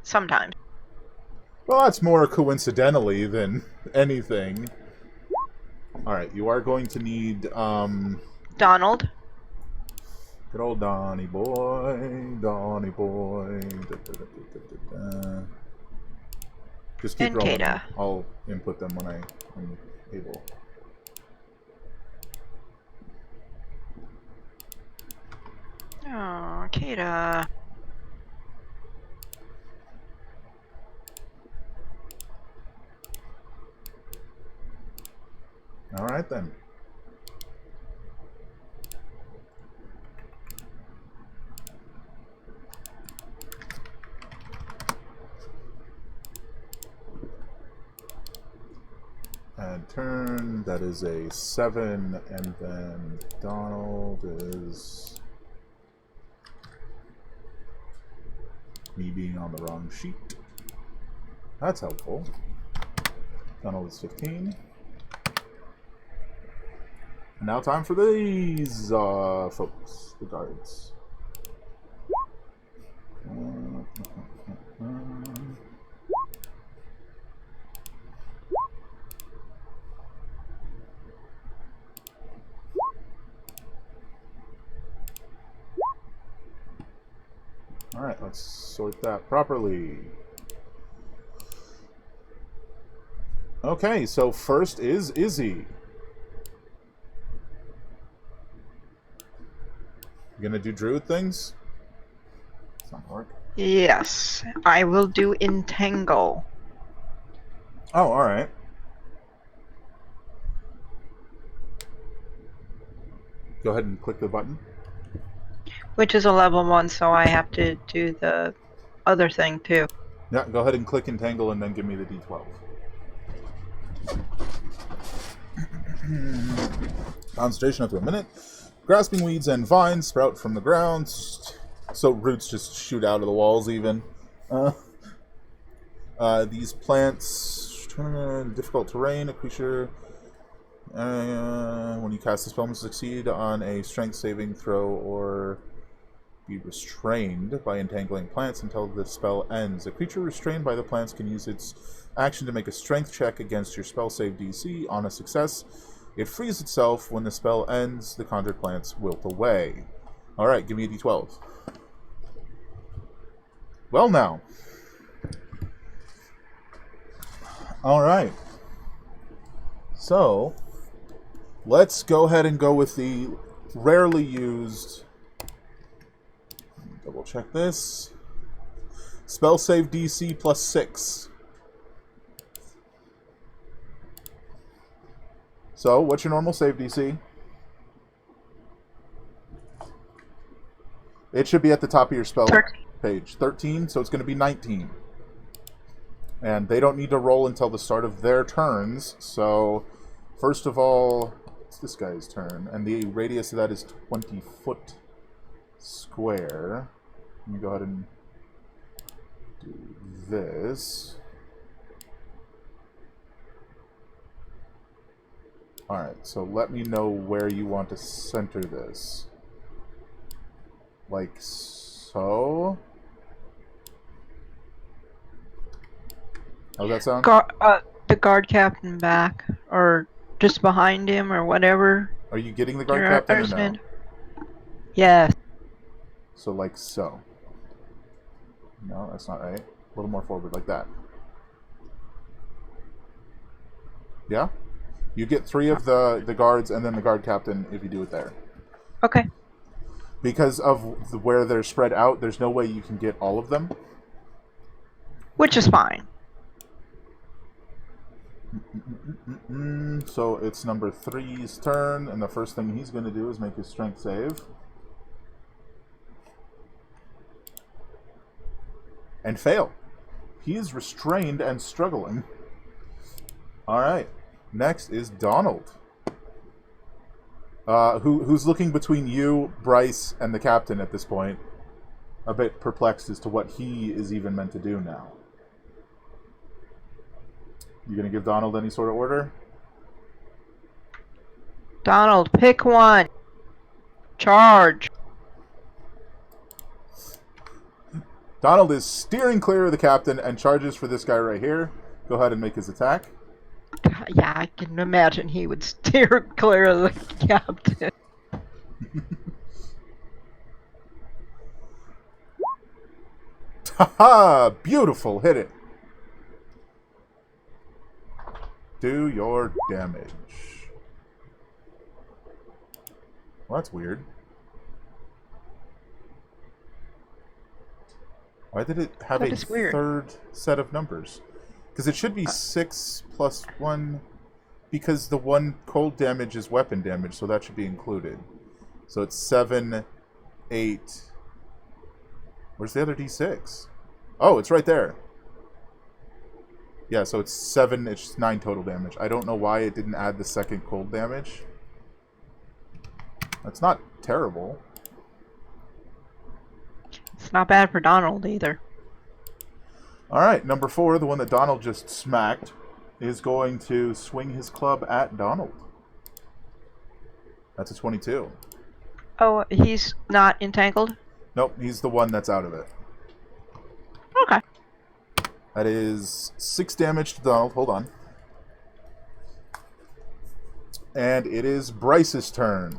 Sometimes. Well, that's more coincidentally than anything. Alright, you are going to need, Donald. Good old Donnie boy, Donnie boy. Just keep And rolling. Kata. I'll input them when I'm able. Oh, Kata. Alright then. And turn, that is a 7, and then Donald is me being on the wrong sheet. That's helpful. Donald is 15. And now time for these folks, the guards. Alright, let's sort that properly. Okay, so first is Izzy. You gonna do druid things? It's not gonna work. Yes, I will do Entangle. Oh, alright. Go ahead and click the button. Which is a level 1, so I have to do the other thing too. Yeah, go ahead and click Entangle and then give me the D12. Concentration up to a minute. Grasping weeds and vines sprout from the ground, so roots just shoot out of the walls even. These plants, difficult terrain, a creature... when you cast the spell must succeed on a strength saving throw or be restrained by entangling plants until the spell ends. A creature restrained by the plants can use its action to make a strength check against your spell save DC. On a success, it frees itself. When the spell ends, the conjured plants wilt away. Alright, give me a D12. Well now. Alright. So... let's go ahead and go with the rarely used, double check this, spell save DC plus 6. So, what's your normal save DC? It should be at the top of your spell 13. page. 13, so it's going to be 19. And they don't need to roll until the start of their turns. So, first of all, it's this guy's turn. And the radius of that is 20 foot square. Let me go ahead and do this. Alright, so let me know where you want to center this. Like so. How's that sound? The guard captain back, or just behind him, or whatever. Are you getting the guard captain or no? Yes. So like so. No, that's not right. A little more forward, like that. Yeah? You get 3 of the guards and then the guard captain if you do it there. Okay. Because of where they're spread out, there's no way you can get all of them. Which is fine. So it's number 3's turn, and the first thing he's going to do is make his strength save. And fail. He is restrained and struggling. Alright. Next is Donald. Who's looking between you, Bryce, and the captain at this point. A bit perplexed as to what he is even meant to do now. You gonna give Donald any sort of order? Donald, pick one. Charge. Donald is steering clear of the captain and charges for this guy right here. Go ahead and make his attack. Yeah, I can imagine he would steer clear of the captain. Haha! Beautiful! Hit it. Do your damage. Well, that's weird. Why did it have a third set of numbers? Because it should be 6 plus 1. Because the 1 cold damage is weapon damage, so that should be included. So it's 7, 8. Where's the other d6? Oh, it's right there. Yeah, so it's 7, it's 9 total damage. I don't know why it didn't add the second cold damage. That's not terrible. It's not bad for Donald either. Alright, number 4, the one that Donald just smacked, is going to swing his club at Donald. That's a 22. Oh, he's not entangled? Nope, he's the one that's out of it. Okay. That is 6 damage to Donald. Hold on. And it is Bryce's turn.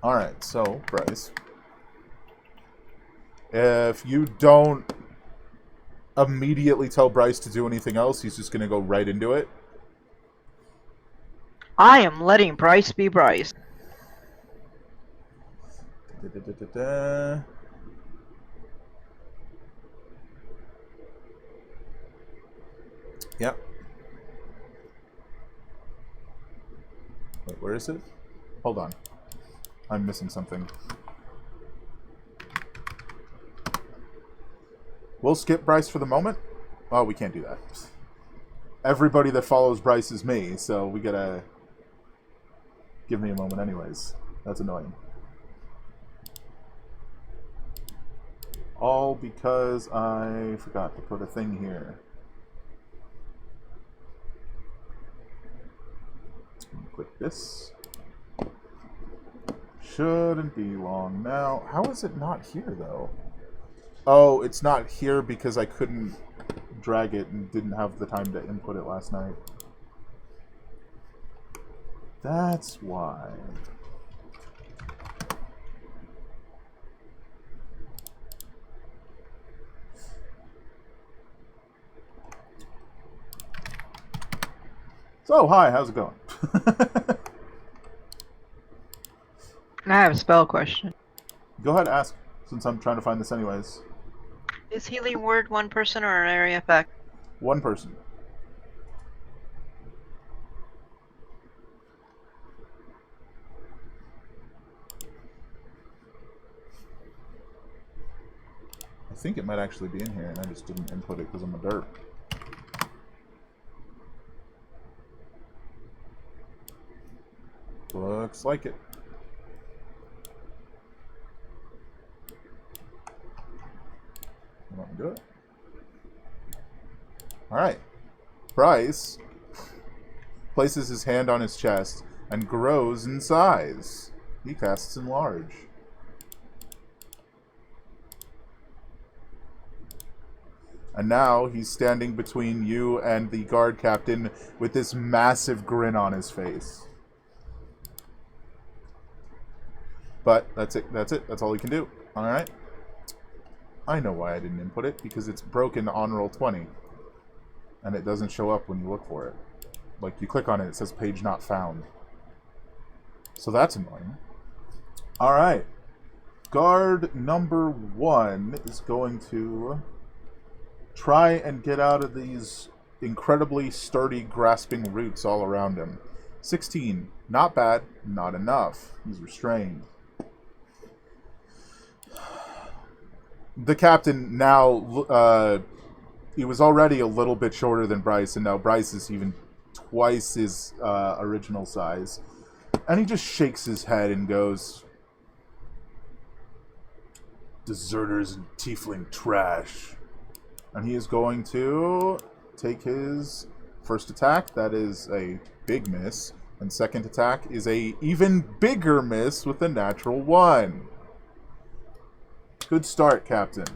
Alright, so, Bryce. If you don't immediately tell Bryce to do anything else, he's just going to go right into it. I am letting Bryce be Bryce. Yep. Wait, where is it? Hold on. I'm missing something. We'll skip Bryce for the moment. Oh, we can't do that. Everybody that follows Bryce is me, so we gotta... Give me a moment anyways. That's annoying. All because I forgot to put a thing here. Click this. Shouldn't be long now. How is it not here, though? Oh, it's not here because I couldn't drag it and didn't have the time to input it last night. That's why. So, hi, how's it going? I have a spell question. Go ahead, ask, since I'm trying to find this anyways. Is healing word one person or an area effect? One person. think it might actually be in here, and I just didn't input it because I'm a derp. Looks like it. Let me do it. Alright. Bryce places his hand on his chest and grows in size. He casts Enlarge. And now he's standing between you and the guard captain with this massive grin on his face. But that's it. That's it. That's all he can do. Alright. I know why I didn't input it. Because it's broken on roll 20. And it doesn't show up when you look for it. Like, you click on it, it says page not found. So that's annoying. Alright. Guard number 1 is going to try and get out of these incredibly sturdy, grasping roots all around him. 16. Not bad. Not enough. He's restrained. The captain now, he was already a little bit shorter than Bryce, and now Bryce is even twice his original size. And he just shakes his head and goes, "Deserters and tiefling trash." And he is going to take his first attack. That is a big miss. And second attack is a even bigger miss with a natural 1. Good start, Captain.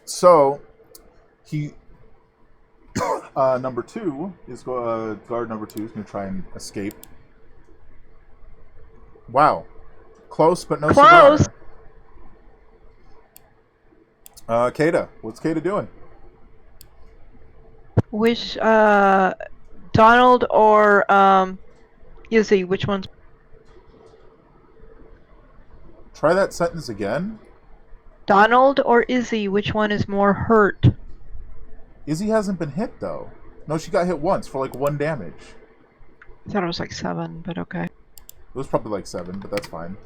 So he number 2 is guard number 2 is going to try and escape. Wow, close but no Close. cigar. Kata, what's Kata doing? Which Donald or Izzy? Which one's? Try that sentence again. Donald or Izzy? Which one is more hurt? Izzy hasn't been hit though. No, she got hit once for like 1 damage. I thought it was like 7, but okay. It was probably like 7, but that's fine.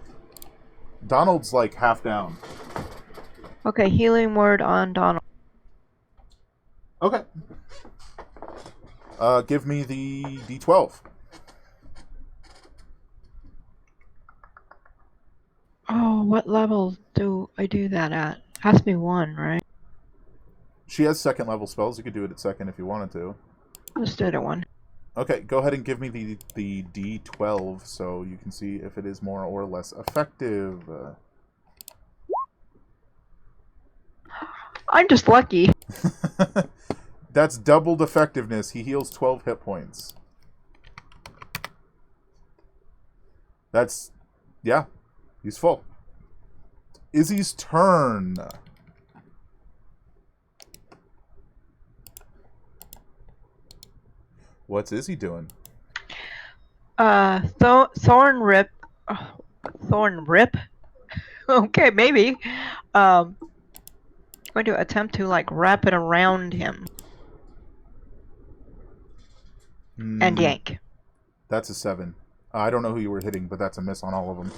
Donald's like half down. Okay, healing word on Donald. Okay. Give me the D12. Oh, what level do I do that at? Has to be 1, right? She has 2nd level spells. You could do it at 2nd if you wanted to. Let's do it at 1. Okay, go ahead and give me the D12 so you can see if it is more or less effective. I'm just lucky. That's doubled effectiveness. He heals 12 hit points. That's... yeah. He's full. Izzy's turn. What's Izzy doing? Thorn Rip. Okay, maybe. Going to attempt to like wrap it around him and yank. That's a 7. I don't know who you were hitting, but that's a miss on all of them.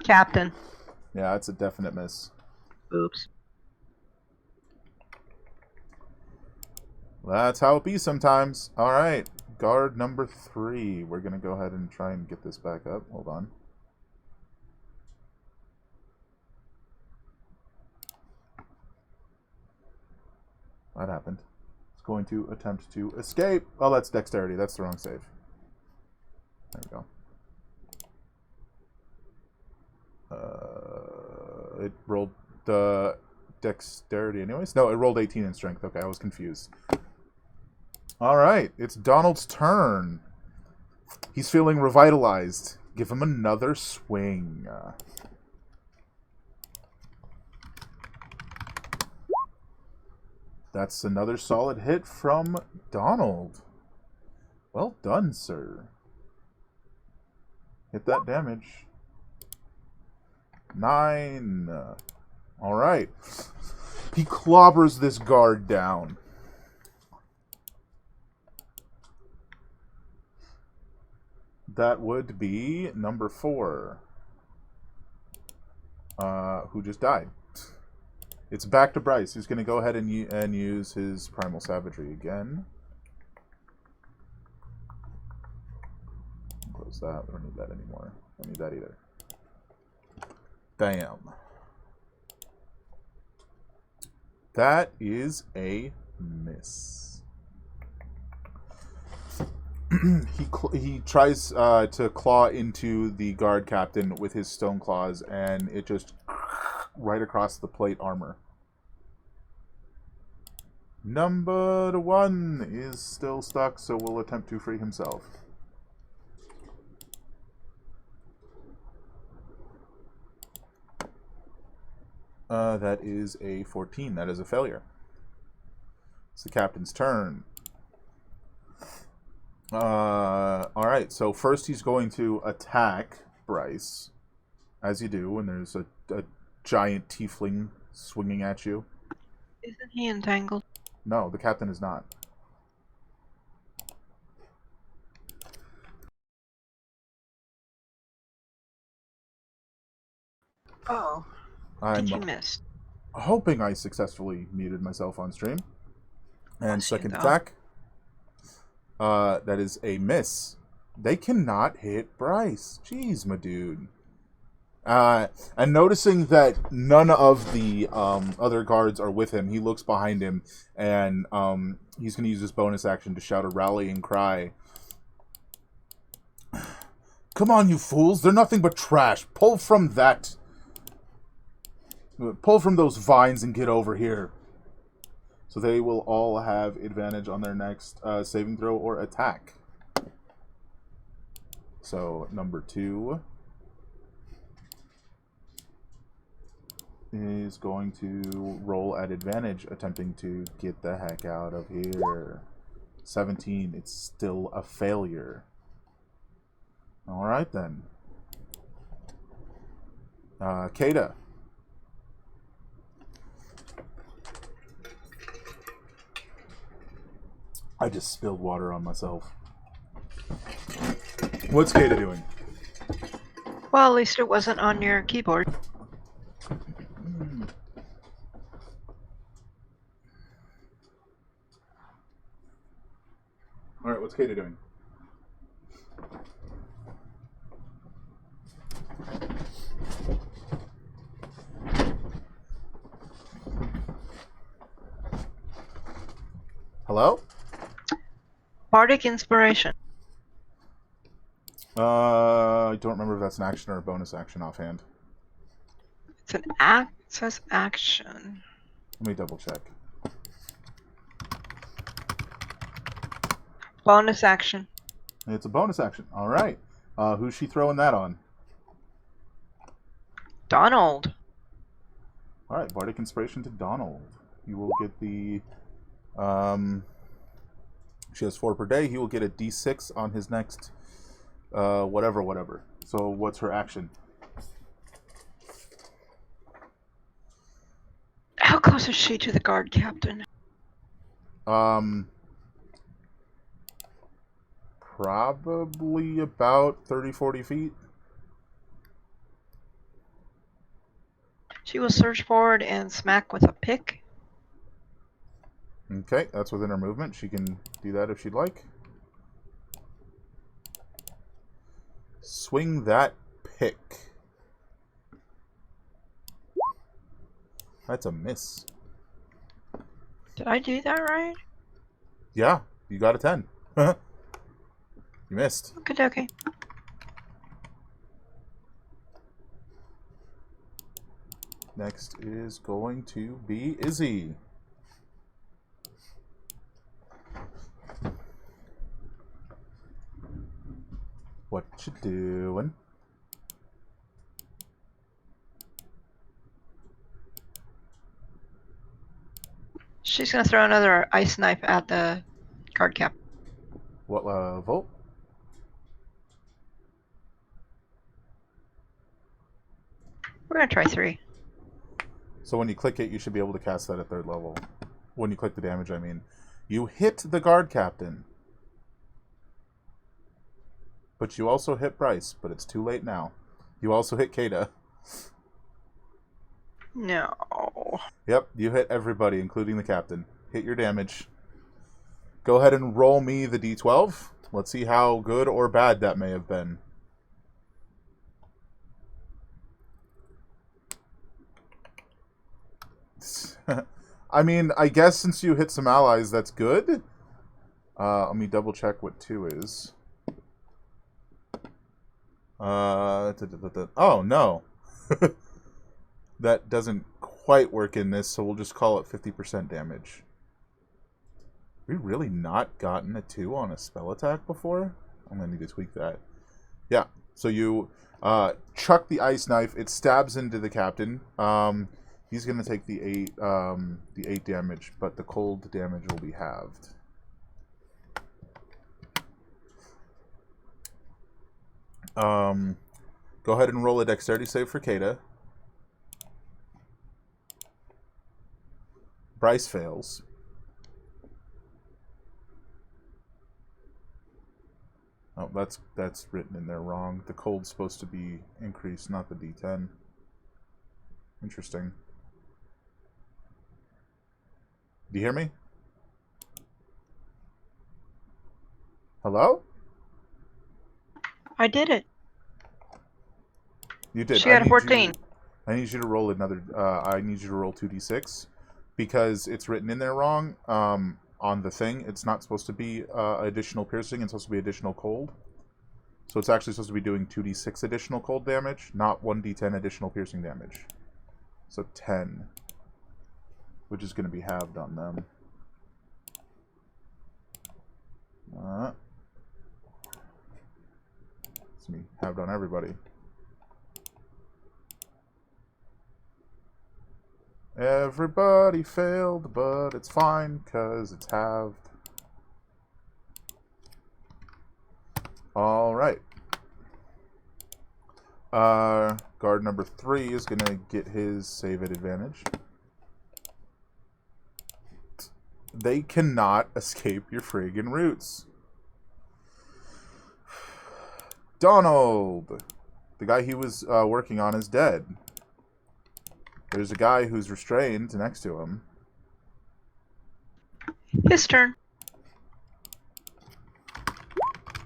Captain. Yeah, it's a definite miss. Oops. That's how it be sometimes. Alright, guard number 3. We're going to go ahead and try and get this back up. Hold on. That happened. It's going to attempt to escape. Oh, that's dexterity. That's the wrong save. There we go. It rolled the dexterity anyways. No, it rolled 18 in strength. Okay, I was confused. Alright, it's Donald's turn. He's feeling revitalized. Give him another swing. That's another solid hit from Donald. Well done, sir. Hit that damage. 9. Alright. He clobbers this guard down. That would be number 4, who just died. It's back to Bryce, who's going to go ahead and use his Primal Savagery again. Close that. We don't need that anymore. Don't need that either. Damn. That is a miss. He tries to claw into the guard captain with his stone claws, and it just right across the plate armor. Number 1 is still stuck, so will attempt to free himself. That is a 14. That is a failure. It's the captain's turn. Alright, so first he's going to attack Bryce, as you do when there's a giant tiefling swinging at you. Isn't he entangled? No, the captain is not. Oh. I'm Did you miss? hoping I successfully muted myself on stream. And second go. attack. That is a miss. They cannot hit Bryce. Jeez, my dude. And noticing that none of the other guards are with him, he looks behind him, and he's going to use his bonus action to shout a rallying cry. Come on, you fools! They're nothing but trash. Pull from that. Pull from those vines and get over here. So they will all have advantage on their next saving throw or attack. So number 2 is going to roll at advantage, attempting to get the heck out of here. 17. It's still a failure. Alright then. Kata. I just spilled water on myself. What's Kata doing? Well, at least it wasn't on your keyboard. Alright, what's Kata doing? Hello? Bardic Inspiration. I don't remember if that's an action or a bonus action offhand. It's an act. It says action. Let me double check. Bonus action. It's a bonus action. Alright. Who's she throwing that on? Donald. Alright, Bardic Inspiration to Donald. You will get the... she has 4 per day. He will get a d6 on his next... whatever. So what's her action? How close is she to the guard captain? Probably about 30-40 feet. She will surge forward and smack with a pick. Okay, that's within her movement. She can do that if she'd like. Swing that pick. That's a miss. Did I do that right? Yeah, you got a 10. You missed. Okay. Next is going to be Izzy. What you doing? She's gonna throw another ice knife at the guard cap. What level? We're gonna try 3. So when you click it, you should be able to cast that at 3rd level. When you click the damage, I mean. You hit the guard captain. But you also hit Bryce, but it's too late now. You also hit Kata. No. Yep, you hit everybody, including the captain. Hit your damage. Go ahead and roll me the d12. Let's see how good or bad that may have been. I mean, I guess since you hit some allies, that's good. Let me double check what 2 is. Oh, no. That doesn't quite work in this, so we'll just call it 50% damage. We really not gotten a 2 on a spell attack before? I'm going to need to tweak that. Yeah, so you chuck the ice knife. It stabs into the captain. He's going to take the 8 damage, but the cold damage will be halved. Go ahead and roll a dexterity save for Kata. Bryce fails. Oh, that's written in there wrong. The cold's supposed to be increased, not the D10. Interesting. Do you hear me? Hello? I did it. You did. She got a 14. I need you to roll another. I need you to roll 2d6 because it's written in there wrong. On the thing, it's not supposed to be additional piercing. It's supposed to be additional cold. So it's actually supposed to be doing 2d6 additional cold damage, not 1d10 additional piercing damage. So 10, which is going to be halved on them. It's me halved on everybody. Everybody failed, but it's fine, because it's halved. Alright. Guard number 3 is going to get his save at advantage. They cannot escape your friggin' roots. Donald! The guy he was working on is dead. There's a guy who's restrained next to him. His turn.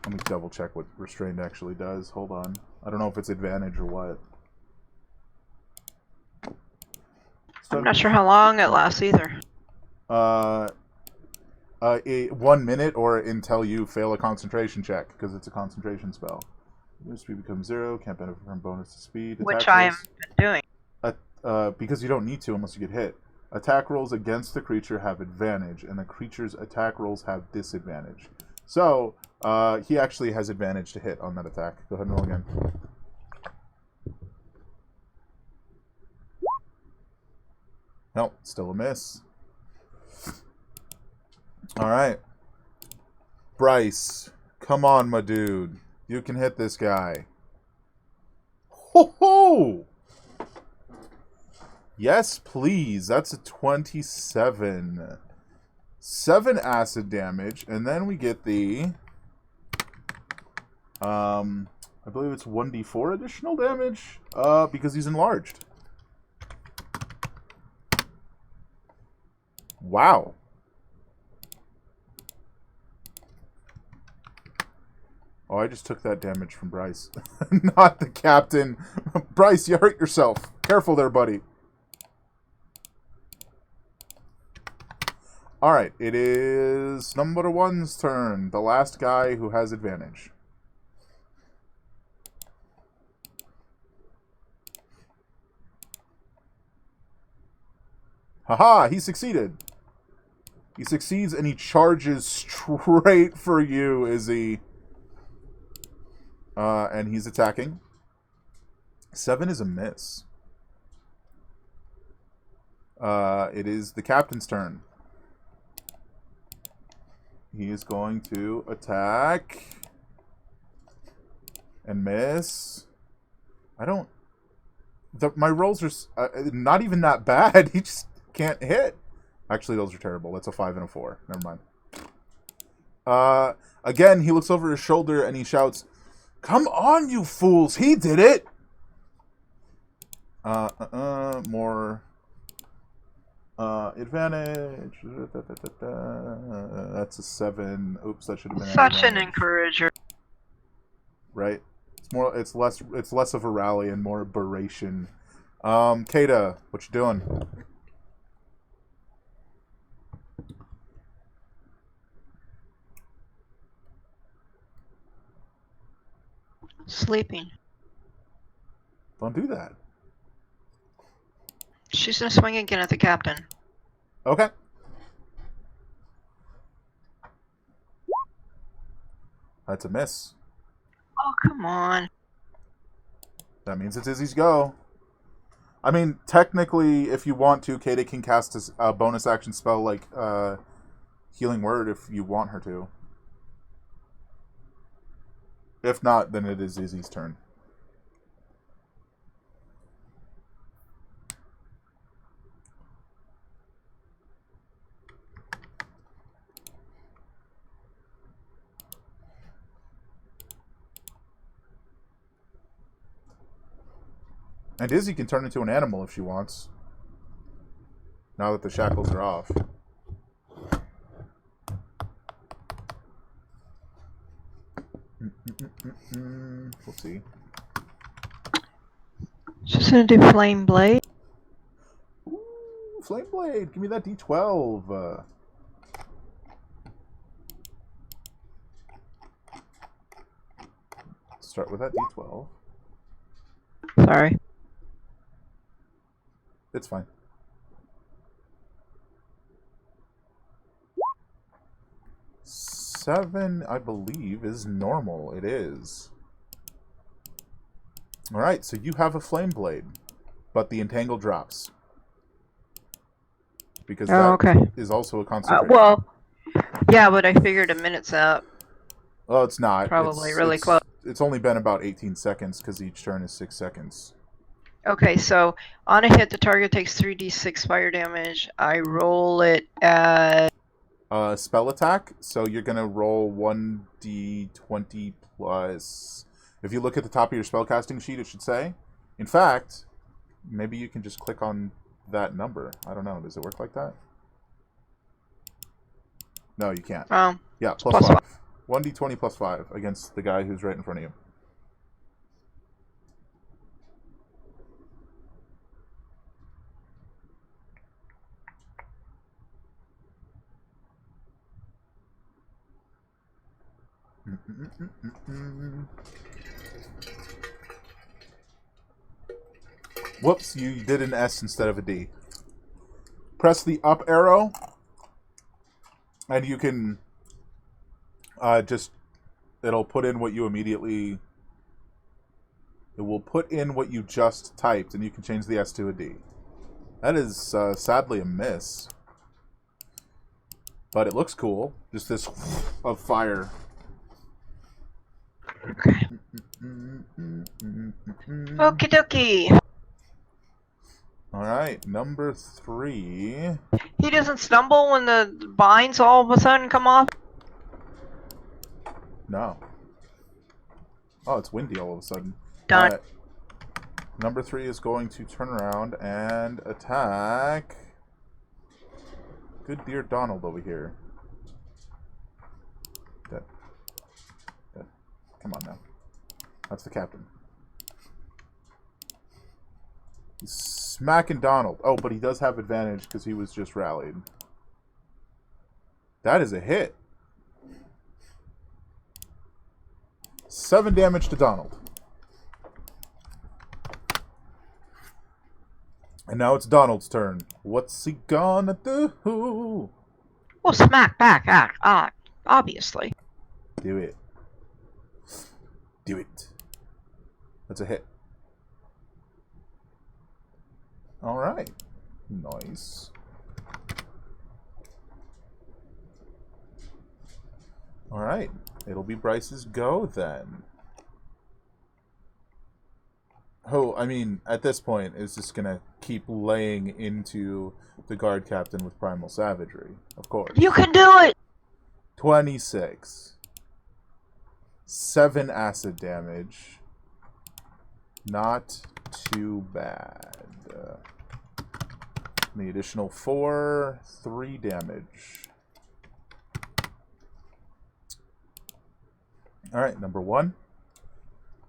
Let me double check what restrained actually does. Hold on. I don't know if it's advantage or what. I'm not sure how long it lasts either. 1 minute or until you fail a concentration check, because it's a concentration spell. Your speed becomes 0, can't benefit from bonus to speed. Which I am doing. Because you don't need to unless you get hit. Attack rolls against the creature have advantage, and the creature's attack rolls have disadvantage. So, he actually has advantage to hit on that attack. Go ahead and roll again. Nope, still a miss. Alright. Bryce, come on, my dude. You can hit this guy. Ho ho! Yes, please. That's a 27. 7 acid damage, and then we get the I believe it's 1d4 additional damage because he's enlarged. Wow. Oh, I just took that damage from Bryce. Not the captain. Bryce, you hurt yourself. Careful there, buddy. Alright, it is number 1's turn. The last guy who has advantage. Haha, he succeeded. He succeeds and he charges straight for you, Izzy. And he's attacking. 7 is a miss. It is the captain's turn. He is going to attack and miss. My rolls are not even that bad. He just can't hit. Actually, those are terrible. That's a 5 and a 4. Never mind. Again, he looks over his shoulder and he shouts, Come on, you fools! He did it! More advantage. That's a 7. Oops, that should have been an Such an advantage. encourager. Right? It's less of a rally and more beration. Kata, what you doing? Sleeping. Don't do that. She's gonna swing again at the captain. Okay. That's a miss. Oh, come on. That means it's Izzy's go. I mean, technically, if you want to, Kata can cast a bonus action spell like Healing Word if you want her to. If not, then it is Izzy's turn. And Izzy can turn into an animal if she wants. Now that the shackles are off. We'll see. She's gonna do Flame Blade. Ooh, Flame Blade. Give me that D12. Start with that D12. Sorry. It's fine. Seven, I believe, is normal. It is. Alright, so you have a Flame Blade, but the Entangle drops. Because that is also a concentration. Well, yeah, but I figured a minute's out. Well, it's not. Probably really close. It's only been about 18 seconds because each turn is 6 seconds. Okay, so on a hit, the target takes 3d6 fire damage. I roll it at... Spell attack, so you're going to roll 1d20 plus... If you look at the top of your spellcasting sheet, it should say. In fact, maybe you can just click on that number. I don't know. Does it work like that? No, you can't. Yeah, plus 5. 1d20 plus 5 against the guy who's right in front of you. Whoops, you did an S instead of a D. Press the up arrow, and you can it'll put in what you immediately... It will put in what you just typed, and you can change the S to a D. That is sadly a miss. But it looks cool. Just this of fire. Okay. Okie dokie. Alright, number 3. He doesn't stumble when the vines all of a sudden come off? No. Oh, it's windy all of a sudden. Done. Number 3 is going to turn around and attack good dear Donald over here. Dead. Dead. Come on now. That's the captain. He's smacking Donald. Oh, but he does have advantage because he was just rallied. That is a hit. 7 damage to Donald. And now it's Donald's turn. What's he gonna do? Well, smack back, obviously. Do it. Do it. That's a hit. Alright. Nice. Alright. It'll be Bryce's go then. Oh, I mean, at this point, it's just gonna keep laying into the guard captain with primal savagery, of course. You can do it! 26. 7 acid damage. Not too bad. The additional 4, 3 damage. Alright, number 1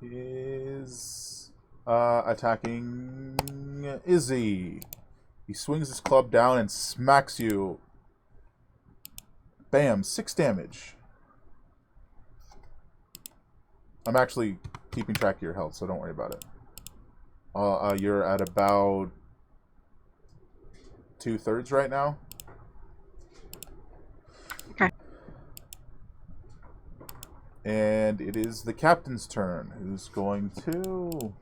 is attacking Izi. He swings his club down and smacks you. Bam, 6 damage. I'm actually keeping track of your health, so don't worry about it. You're at about 2/3 right now. Okay. And it is the captain's turn, who's going to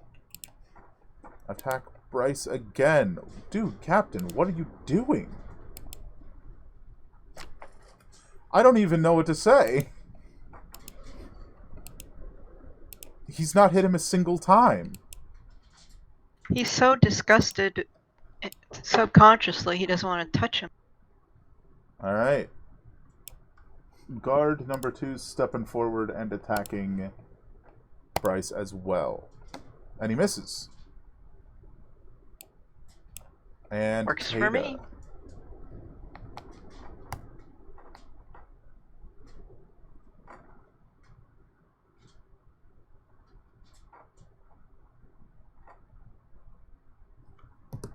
attack Bryce again. Dude, Captain, what are you doing? I don't even know what to say. He's not hit him a single time. He's so disgusted, subconsciously, he doesn't want to touch him. Alright. Guard number 2's stepping forward and attacking Bryce as well. And he misses. And Works Kata. for me.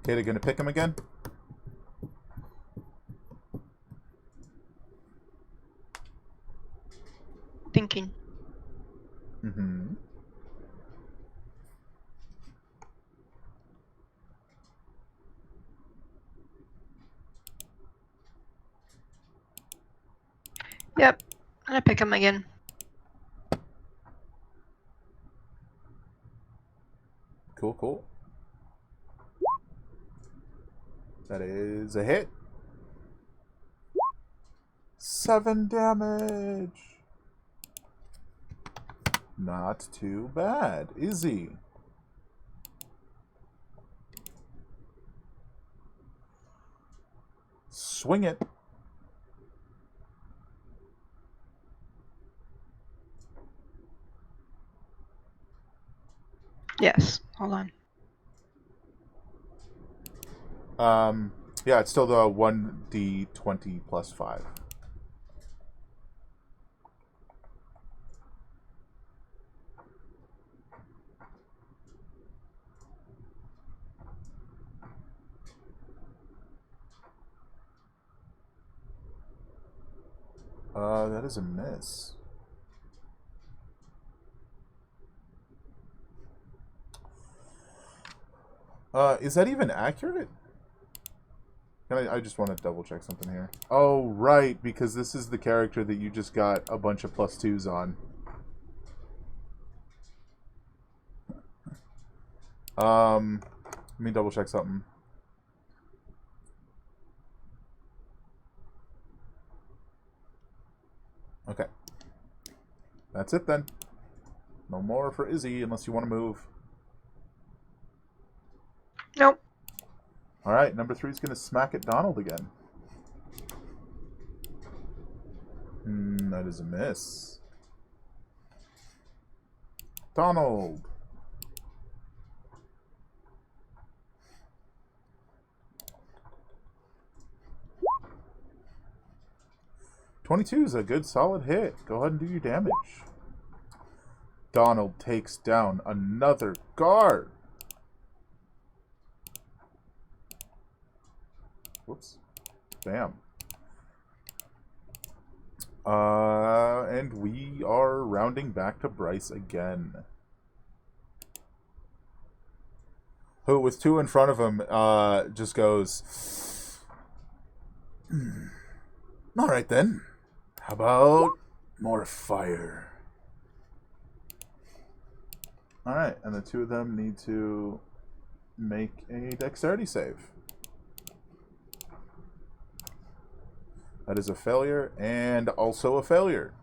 Kata gonna pick him again? Thinking. Mm-hmm. Yep. I'm gonna pick him again. Cool, cool. That is a hit. 7 damage. Not too bad. Izzy. Swing it. Yes. Hold on. Yeah, it's still the 1d20 plus 5. That is a miss. Is that even accurate? I just want to double check something here. Oh, right, because this is the character that you just got a bunch of +2s on. Let me double check something. Okay. That's it then. No more for Izzy unless you want to move. Nope. Alright, number 3 is going to smack at Donald again. That is a miss. Donald. .22 is a good solid hit. Go ahead and do your damage. Donald takes down another guard. Whoops. Bam. And we are rounding back to Bryce again. Who, with 2 in front of him, just goes, alright then. How about more fire? Alright, and the 2 of them need to make a dexterity save. That is a failure, and also a failure.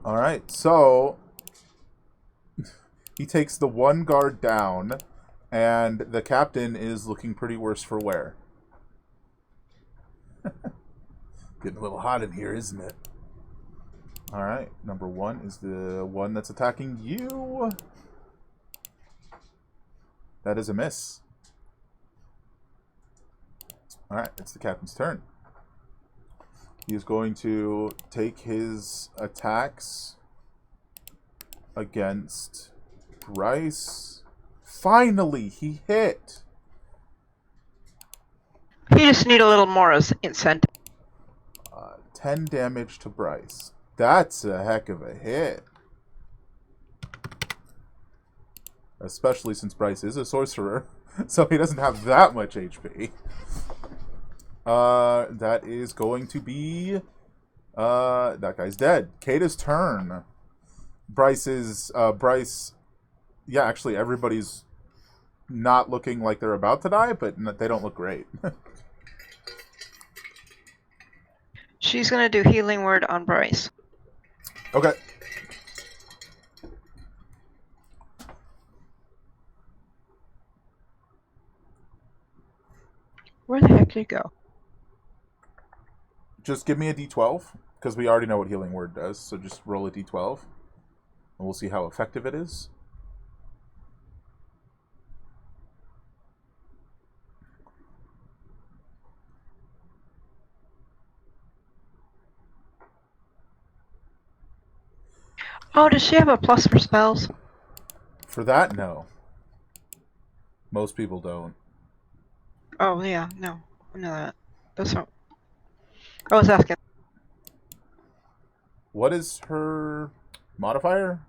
Alright, so he takes the 1 guard down, and the captain is looking pretty worse for wear. Getting a little hot in here, isn't it? Alright, number 1 is the one that's attacking you. That is a miss. Alright, it's the captain's turn. He is going to take his attacks against Bryce. Finally, he hit! You just need a little more incentive. 10 damage to Bryce. That's a heck of a hit. Especially since Bryce is a sorcerer, so he doesn't have that much HP. That is going to be... that guy's dead. Kata's turn. Bryce... Yeah, actually, everybody's not looking like they're about to die, but they don't look great. She's going to do Healing Word on Bryce. Okay. Where the heck did it go? Just give me a d12, because we already know what Healing Word does, so just roll a d12, and we'll see how effective it is. Oh, does she have a plus for spells? For that, no. Most people don't. Oh, yeah, no. I know that. That's not... I was asking. What is her modifier?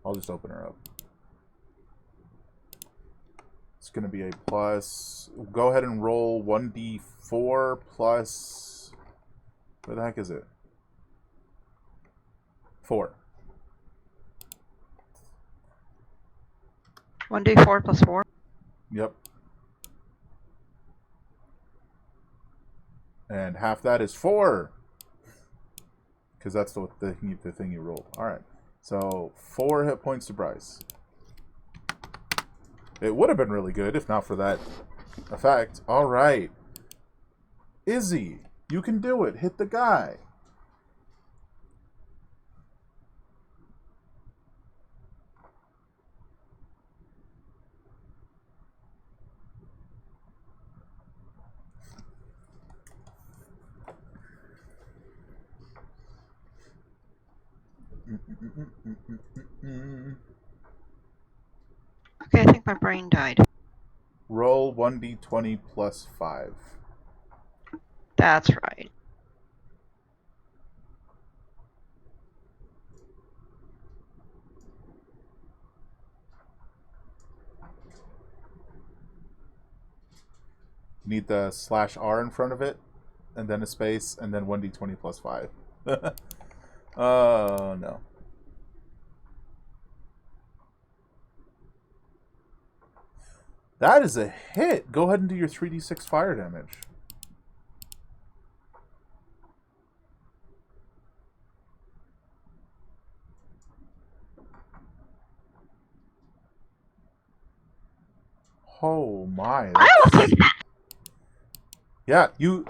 I'll just open her up. It's going to be a plus... Go ahead and roll 1d4 plus... Where the heck is it? 4. 1d4 plus 4? Yep. And half that is 4. Because that's the thing you rolled. Alright. So, 4 hit points to Bryce. It would have been really good if not for that effect. Alright. Izzy, you can do it. Hit the guy. Okay, I think my brain died. Roll 1d20 plus 5. That's right. You need the /R in front of it, and then a space, and then 1d20 plus 5. Oh, no. That is a hit. Go ahead and do your 3d6 fire damage. Oh my. Yeah, you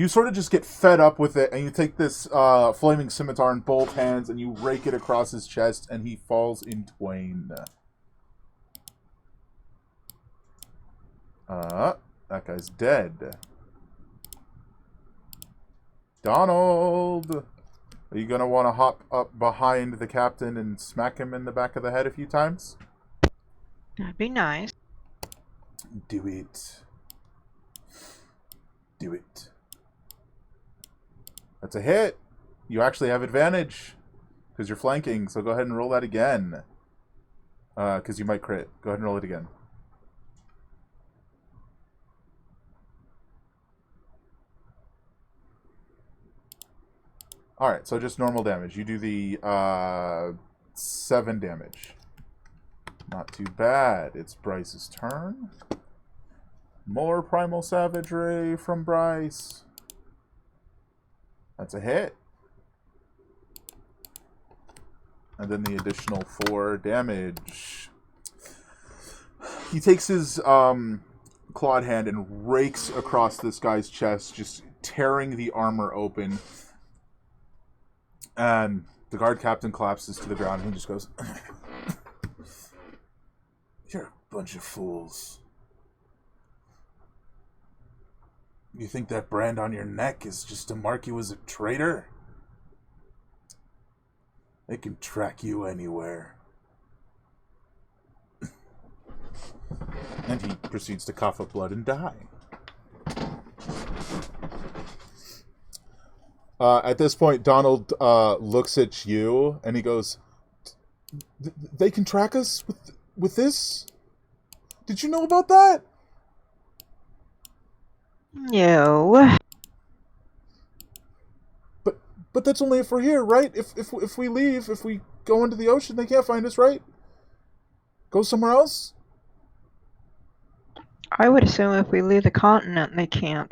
sort of just get fed up with it, and you take this flaming scimitar in both hands, and you rake it across his chest, and he falls in twain. That guy's dead. Donald! Are you going to want to hop up behind the captain and smack him in the back of the head a few times? That'd be nice. Do it. Do it. That's a hit. You actually have advantage because you're flanking, so go ahead and roll that again. Because you might crit. Go ahead and roll it again. Alright, so just normal damage. You do the 7 damage. Not too bad. It's Bryce's turn. More Primal Savagery from Bryce. That's a hit. And then the additional 4 damage. He takes his clawed hand and rakes across this guy's chest, just tearing the armor open. And the guard captain collapses to the ground and he just goes, "You're a bunch of fools. You think that brand on your neck is just to mark you as a traitor? They can track you anywhere." And he proceeds to cough up blood and die. At this point, Donald looks at you and he goes, "They can track us with this? Did you know about that?" No. But that's only if we're here, right? If we leave, if we go into the ocean, they can't find us, right? Go somewhere else? I would assume if we leave the continent, they can't.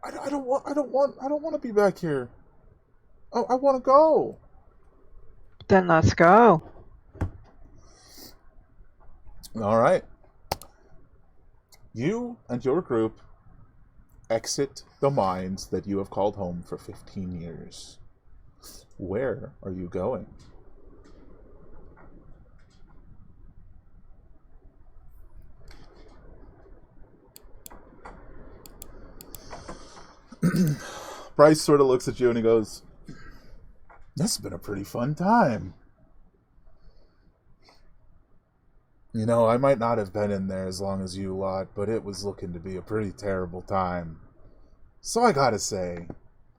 I don't want to be back here. Oh, I want to go. Then let's go. All right. You and your group exit the mines that you have called home for 15 years. Where are you going? Bryce sort of looks at you and he goes, "This has been a pretty fun time. You know, I might not have been in there as long as you lot, but it was looking to be a pretty terrible time. So I gotta say,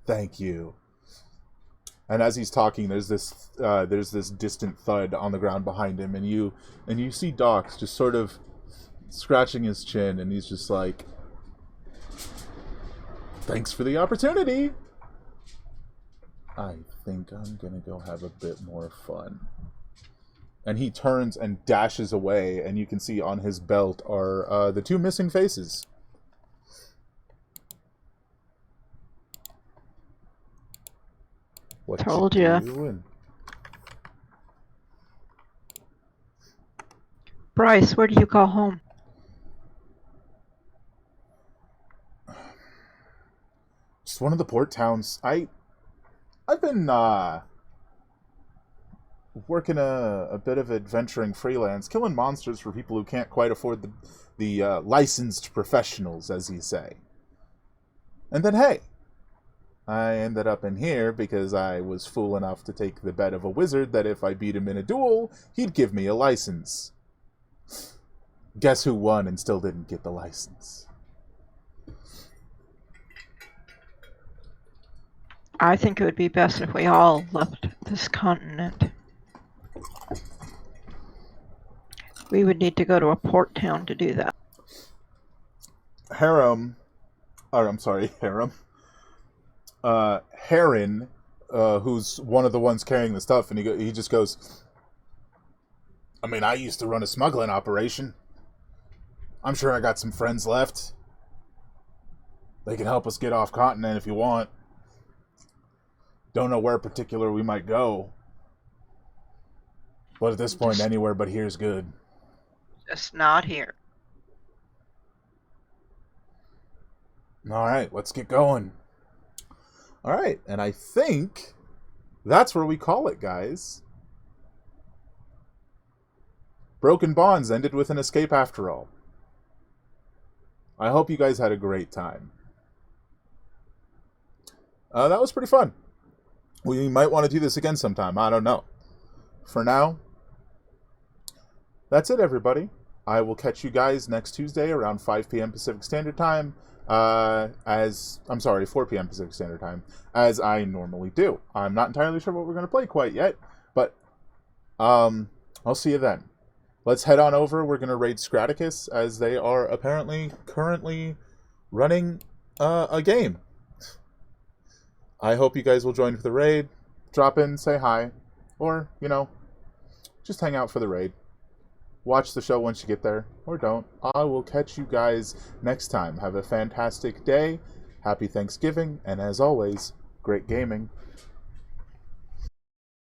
thank you." And as he's talking, there's this distant thud on the ground behind him, and you see Docs just sort of scratching his chin, and he's just like, "Thanks for the opportunity. I think I'm gonna go have a bit more fun." And he turns and dashes away, and you can see on his belt are the two missing faces. What Told you. Doing? Bryce, where do you call home? Just one of the port towns. I've been working a bit of adventuring freelance, killing monsters for people who can't quite afford the licensed professionals, as you say. And then, hey, I ended up in here because I was fool enough to take the bet of a wizard that if I beat him in a duel, he'd give me a license. Guess who won and still didn't get the license? I think it would be best if we all left this continent. We would need to go to a port town to do that. Heron, who's one of the ones carrying the stuff, and he just goes, "I mean, I used to run a smuggling operation. I'm sure I got some friends left. They can help us get off continent if you want. Don't know where particular we might go. But at this point, anywhere but here's good." Just not here. All right, let's get going. All right, and I think that's where we call it, guys. Broken Bonds ended with an escape after all. I hope you guys had a great time. That was pretty fun. We might want to do this again sometime. I don't know. For now, that's it, everybody. I will catch you guys next Tuesday around 5 p.m. Pacific Standard Time. 4 p.m. Pacific Standard Time, as I normally do. I'm not entirely sure what we're going to play quite yet, but I'll see you then. Let's head on over. We're going to raid Scraticus, as they are apparently currently running a game. I hope you guys will join for the raid. Drop in, say hi, or, just hang out for the raid. Watch the show once you get there, or don't. I will catch you guys next time. Have a fantastic day. Happy Thanksgiving, and as always, great gaming.